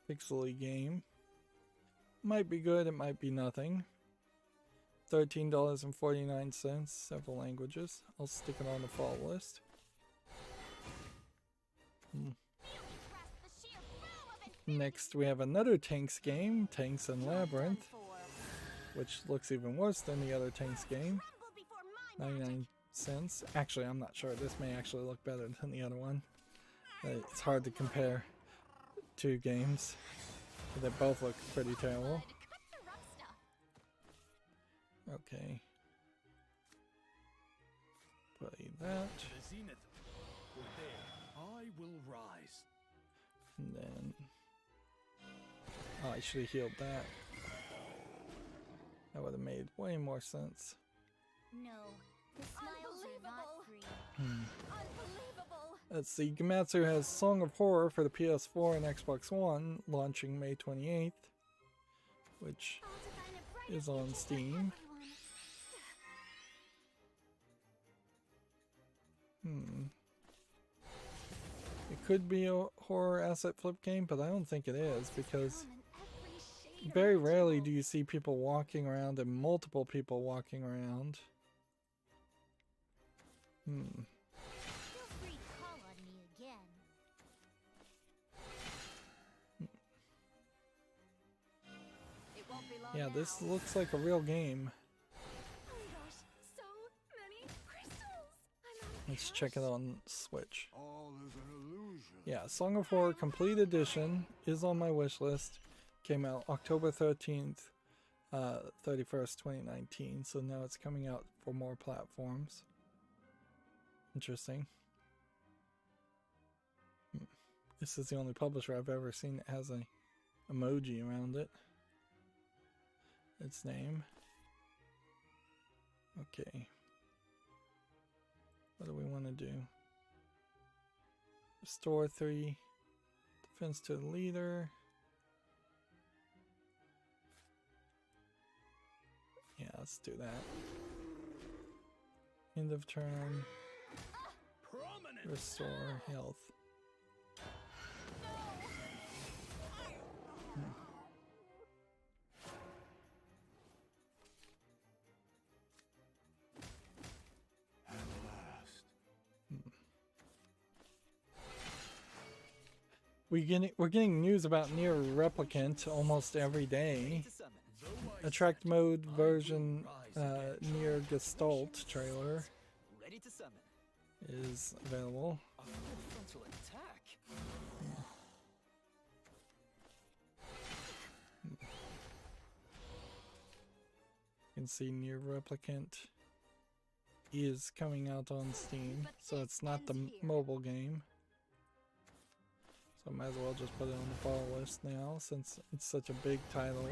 pixely game. Might be good, it might be nothing. $13.49, several languages. I'll stick it on the fall list. Next we have another Tanks game, Tanks and Labyrinth, which looks even worse than the other Tanks game. 99 cents. Actually, I'm not sure. This may actually look better than the other one. It's hard to compare two games. They both look pretty terrible. Okay. Play that. The zenith. For there I will rise. And then... oh, I should have healed that. That would have made way more sense. No, the smiles are not free. Unbelievable. Let's see. Gematsu has Song of Horror for the PS4 and Xbox One, launching May 28th, which is on Steam. It could be a horror asset flip game, but I don't think it is, because very rarely do you see people walking around and multiple people walking around. Feel free to call on me again. It won't be long Yeah, now. this looks like a real game. Oh my gosh, so many crystals. Let's check it on Switch. All is an illusion. Yeah, Song of Horror Complete Edition is on my wish list. Came out October 13th, 31st, 2019. So now it's coming out for more platforms. Interesting. This is the only publisher I've ever seen that has a emoji around it. Its name. Okay. What do we want to do? Restore 3. Defense to the leader. Yeah, let's do that. End of turn. Prominent. Restore health. At last. We're getting news about Nier Replicant almost every day. Attract mode version Nier Gestalt trailer Ready to summon. is available. A full frontal attack. You can see Nier Replicant is coming out on Steam, so it's not the mobile game. So I might as well just put it on the fall list now, since it's such a big title.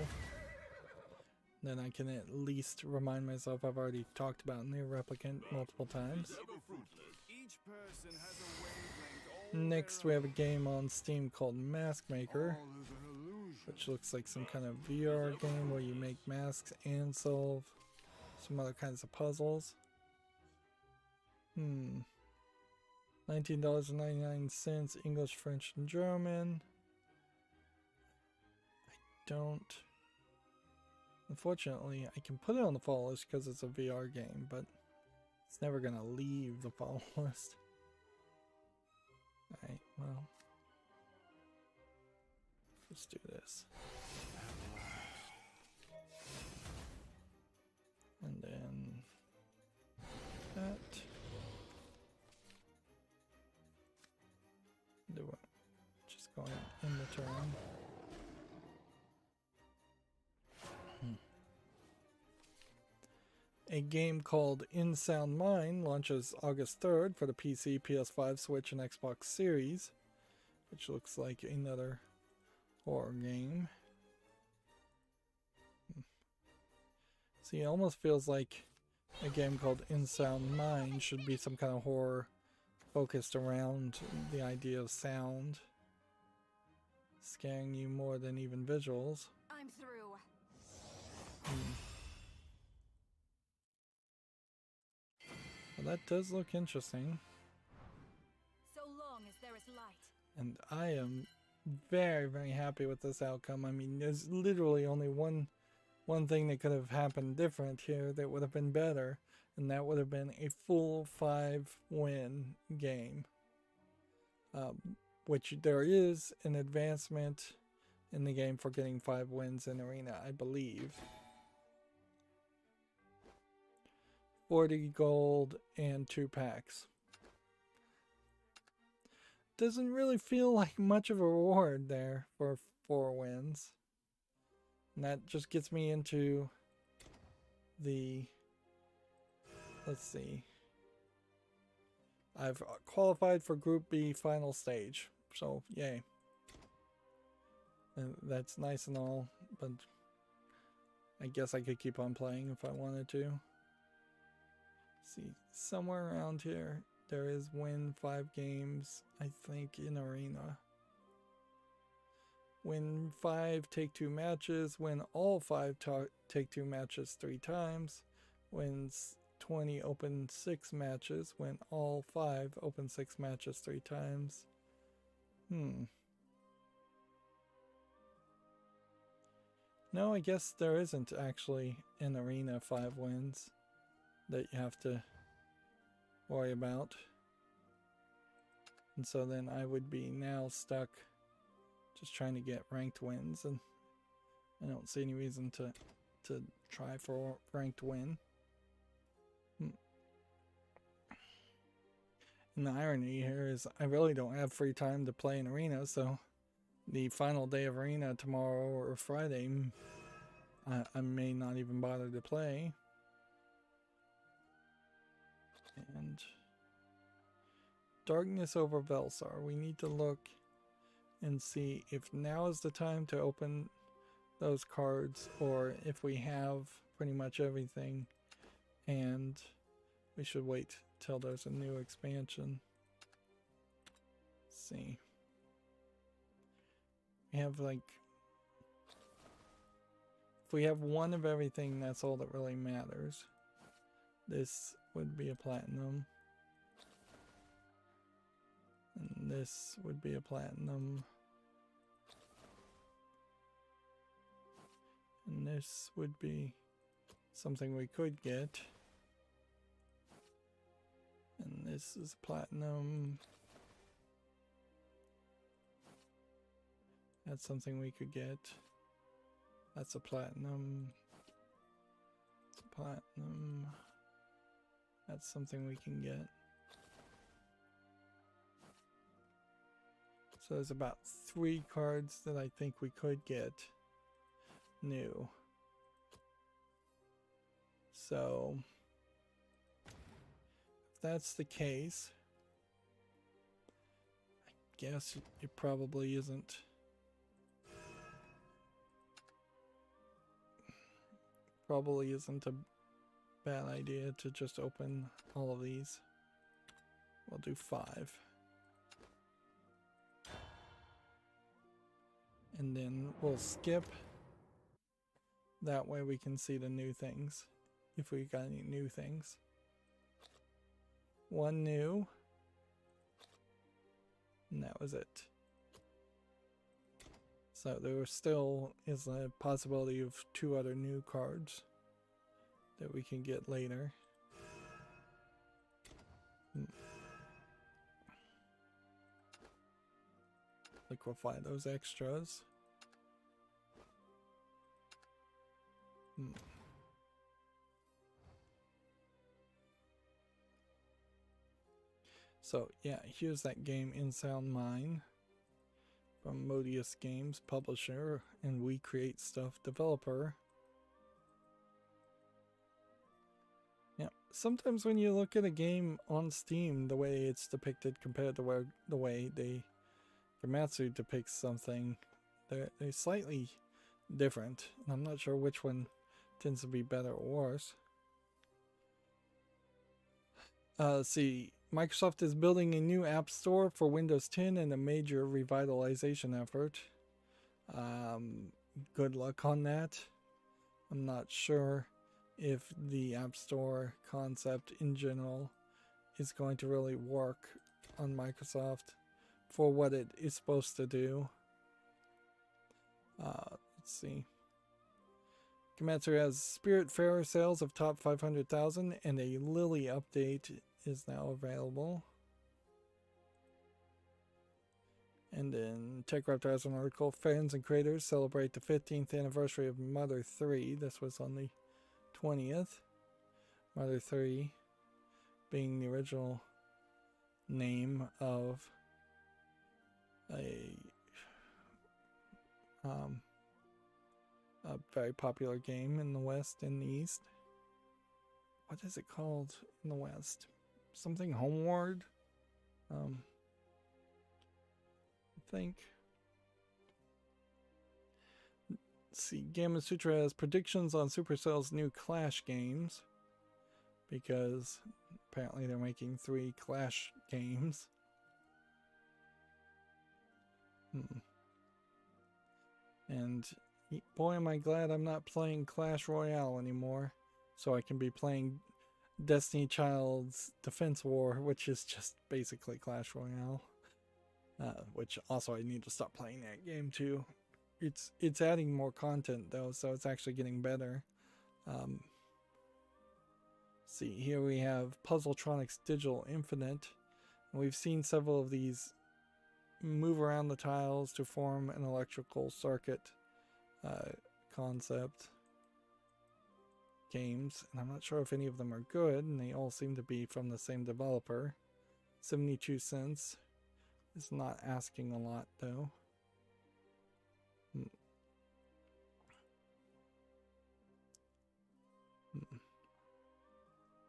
Then I can at least remind myself I've already talked about Nier Replicant multiple times. Each person has a wavelength all Next we have a game on Steam called Mask Maker, All is an illusion. which looks like some kind of VR game where you make masks and solve some other kinds of puzzles. $19.99, English, French, and German. I don't... Unfortunately, I can put it on the follow list because it's a VR game, but it's never gonna leave the follow list. Alright, well. Let's do this. And then that. Do it. Just going in the turn. A game called In Sound Mind launches August 3rd for the PC, PS5, Switch, and Xbox Series, which looks like another horror game. See, it almost feels like a game called In Sound Mind should be some kind of horror focused around the idea of sound, scaring you more than even visuals. I'm through. Well, that does look interesting. So long as there is light. And I am very, very happy with this outcome. I mean, there's literally only one thing that could have happened different here that would have been better, and that would have been a full 5-win game. Which there is an advancement in the game for getting 5 wins in Arena, I believe. 40 gold and 2 packs. Doesn't really feel like much of a reward there for 4 wins. And that just gets me into the... Let's see. I've qualified for Group B final stage. So, yay. And that's nice and all, but I guess I could keep on playing if I wanted to. See, somewhere around here, there is win 5 games, I think, in Arena. Win 5 take 2 matches, win all 5 take 2 matches 3 times, wins 20 open 6 matches, win all 5 open 6 matches 3 times. No, I guess there isn't actually an Arena 5 wins that you have to worry about. And so then I would be now stuck just trying to get ranked wins, and I don't see any reason to try for ranked win. And the irony here is I really don't have free time to play in Arena, so the final day of Arena tomorrow or Friday, I may not even bother to play. And Darkness over Velsar. We need to look and see if now is the time to open those cards, or if we have pretty much everything and we should wait till there's a new expansion. Let's see. We have like... If we have one of everything, that's all that really matters. This would be a platinum. And this would be a platinum. And this would be something we could get. And this is platinum. That's something we could get. That's a platinum. Platinum. That's something we can get. So there's about 3 cards that I think we could get new. So if that's the case, I guess it probably isn't. Probably isn't a bad idea to just open all of these. We'll do 5. And then we'll skip. That way we can see the new things. If we got any new things. 1 new. And that was it. So there still is a possibility of 2 other new cards that we can get later. Liquefy those extras. So yeah, here's that game In Sound Mind from Modius Games, publisher, and We Create Stuff developer. Yeah, sometimes when you look at a game on Steam, the way it's depicted compared to the way Komatsu depicts something, they're slightly different. And I'm not sure which one tends to be better or worse. See, Microsoft is building a new app store for Windows 10 in a major revitalization effort. Good luck on that. I'm not sure if the app store concept in general is going to really work on Microsoft for what it is supposed to do. Let's see. Komatsu has Spiritfarer sales of top 500,000 and a Lily update is now available. And then TechRaptor has an article, fans and creators celebrate the 15th anniversary of Mother 3. This was on the 20th. Mother 3 being the original name of a very popular game in the West and the East. What is it called in the West? Something Homeward? I think. Let's see. Gamma Sutra has predictions on Supercell's new Clash games, because apparently they're making 3 Clash games. And boy, am I glad I'm not playing Clash Royale anymore, so I can be playing Destiny Child's Defense War, which is just basically Clash Royale. Which also I need to stop playing that game too. It's adding more content though, so it's actually getting better. See, here we have Puzzletronics Digital Infinite. And we've seen several of these move around the tiles to form an electrical circuit concept games, and I'm not sure if any of them are good, and they all seem to be from the same developer. 72 cents is not asking a lot though.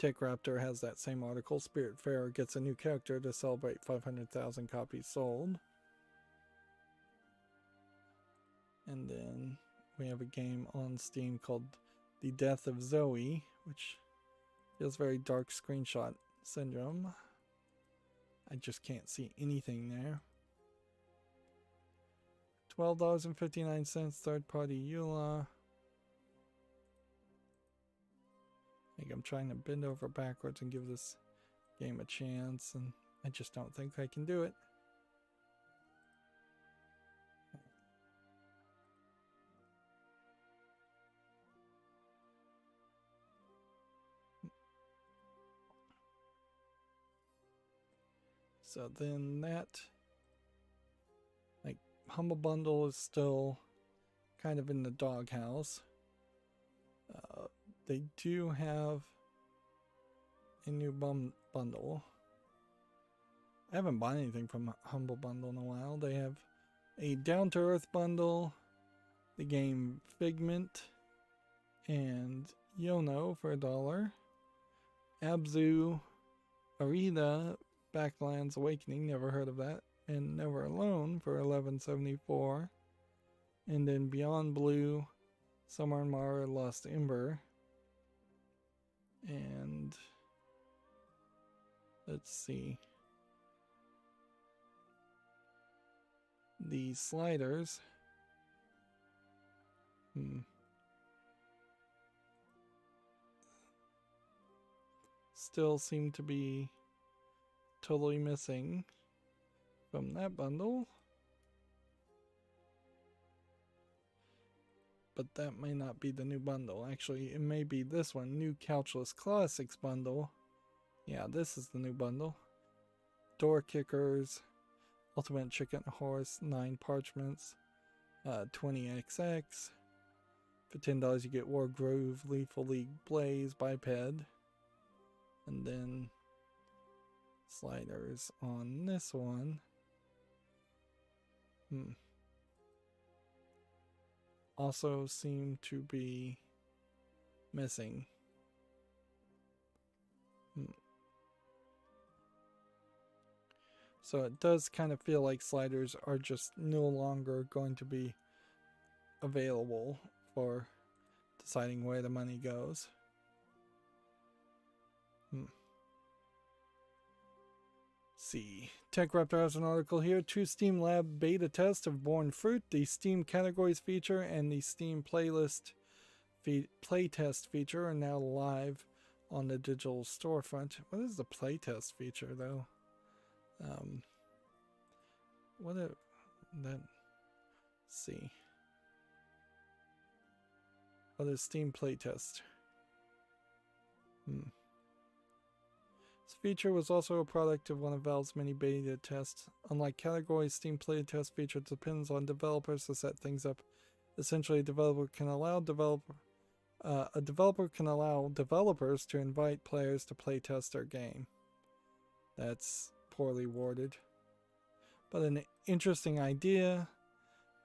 TechRaptor has that same article. Spiritfarer gets a new character to celebrate 500,000 copies sold. And then we have a game on Steam called The Death of Zoe, which feels very dark screenshot syndrome. I just can't see anything there. $12.59, third-party EULA. I think I'm trying to bend over backwards and give this game a chance, and I just don't think I can do it. So then that, like, Humble Bundle is still kind of in the doghouse. They do have a new bundle. I haven't bought anything from Humble Bundle in a while. They have a Down to Earth bundle, the game Figment, and Yono for $1. Abzu, Arida, Backlands Awakening, never heard of that, and Never Alone for $11.74. And then Beyond Blue, Summer and Mara, Lost Ember. And let's see. The sliders. Still seem to be totally missing from that bundle. But that may not be the new bundle. Actually, it may be this one, New Couchless Classics bundle. Yeah, this is the new bundle. Door Kickers, Ultimate Chicken Horse, 9 Parchments, 20XX. For $10 you get War Groove, Lethal League Blaze, Biped. And then sliders on this one. Also seem to be missing. So it does kind of feel like sliders are just no longer going to be available for deciding where the money goes. See, TechRaptor has an article here. 2 Steam Lab beta tests have borne fruit. The Steam Categories feature and the Steam Playlist playtest feature are now live on the digital storefront. What is the playtest feature, though? Let's see. What is Steam Playtest? This feature was also a product of one of Valve's many beta tests. Unlike Categories, Steam Playtest feature depends on developers to set things up. Essentially, a developer can allow developers to invite players to playtest their game. That's poorly worded, but an interesting idea.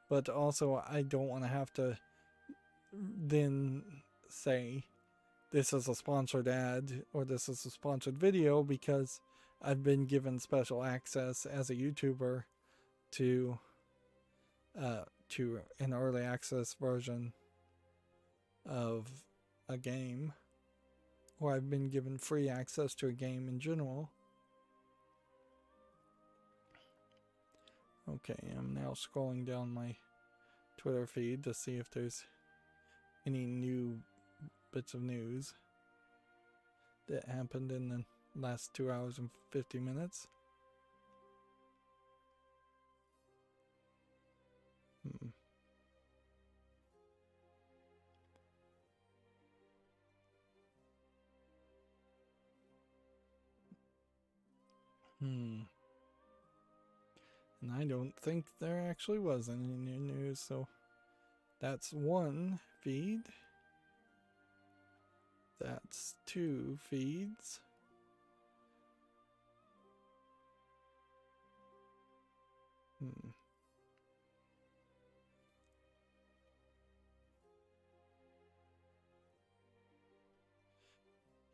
But also, I don't want to have to then say this is a sponsored ad or this is a sponsored video, because I've been given special access as a YouTuber to an early access version of a game, or I've been given free access to a game in general. Okay, I'm now scrolling down my Twitter feed to see if there's any new bits of news that happened in the last 2 hours and 50 minutes. And I don't think there actually was any new news, so that's 1 feed. That's 2 feeds.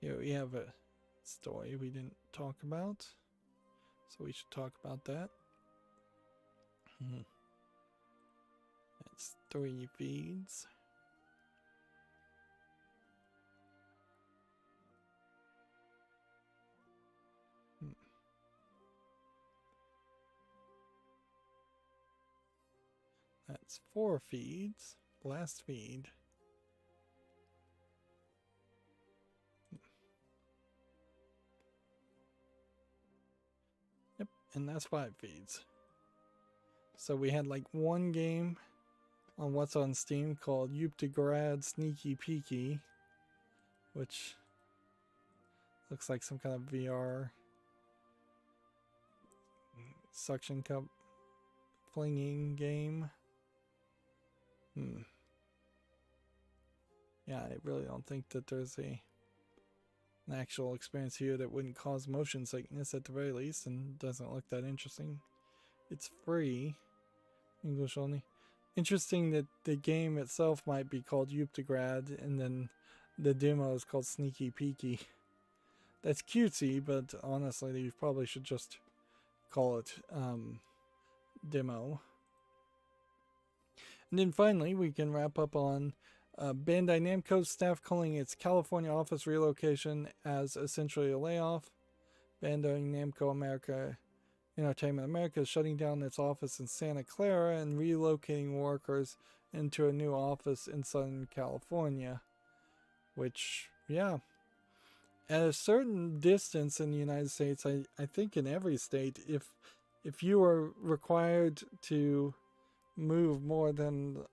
Here we have a story we didn't talk about, so we should talk about that. That's 3 feeds. That's 4 feeds. Last feed. Yep, and that's 5 feeds. So we had like 1 game on what's on Steam called Uptigrad Sneaky Peeky, which looks like some kind of VR suction cup flinging game. Yeah, I really don't think that there's an actual experience here that wouldn't cause motion sickness at the very least, and doesn't look that interesting. It's free, English only. Interesting that the game itself might be called Uptigrad, and then the demo is called Sneaky Peeky. That's cutesy, but honestly, you probably should just call it demo. And then finally, we can wrap up on Bandai Namco's staff calling its California office relocation as essentially a layoff. Bandai Namco Entertainment America is shutting down its office in Santa Clara and relocating workers into a new office in Southern California. Which, yeah, at a certain distance in the United States, I think in every state, if if you are required to move more than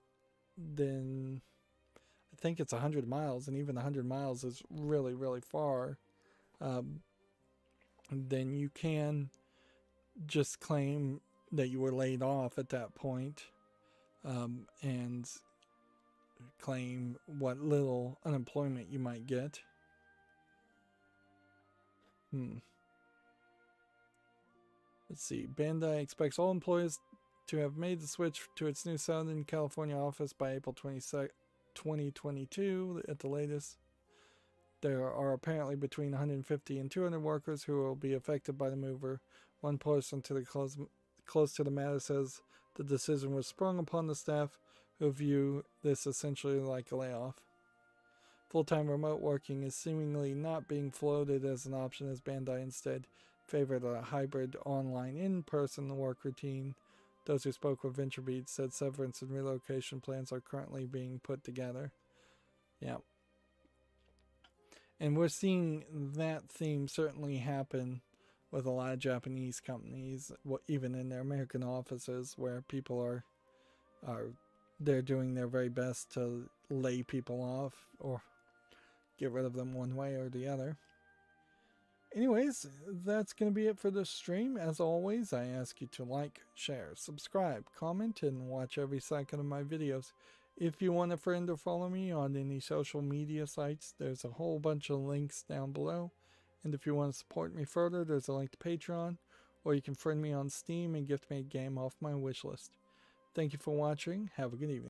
I think it's 100 miles, and even 100 miles is really, really far, then you can just claim that you were laid off at that point, and claim what little unemployment you might get. Let's see. Bandai expects all employees to have made the switch to its new Southern California office by April 22nd, 2022 at the latest. There are apparently between 150 and 200 workers who will be affected by the mover. One person to the close to the matter says the decision was sprung upon the staff, who view this essentially like a layoff. Full-time remote working is seemingly not being floated as an option, as Bandai instead favored a hybrid online in-person work routine. Those who spoke with VentureBeat said severance and relocation plans are currently being put together. Yeah. And we're seeing that theme certainly happen with a lot of Japanese companies, even in their American offices, where people are they're doing their very best to lay people off or get rid of them one way or the other. Anyways, that's going to be it for this stream. As always, I ask you to like, share, subscribe, comment, and watch every second of my videos. If you want a friend or follow me on any social media sites, there's a whole bunch of links down below. And if you want to support me further, there's a link to Patreon, or you can friend me on Steam and gift me a game off my wishlist. Thank you for watching. Have a good evening.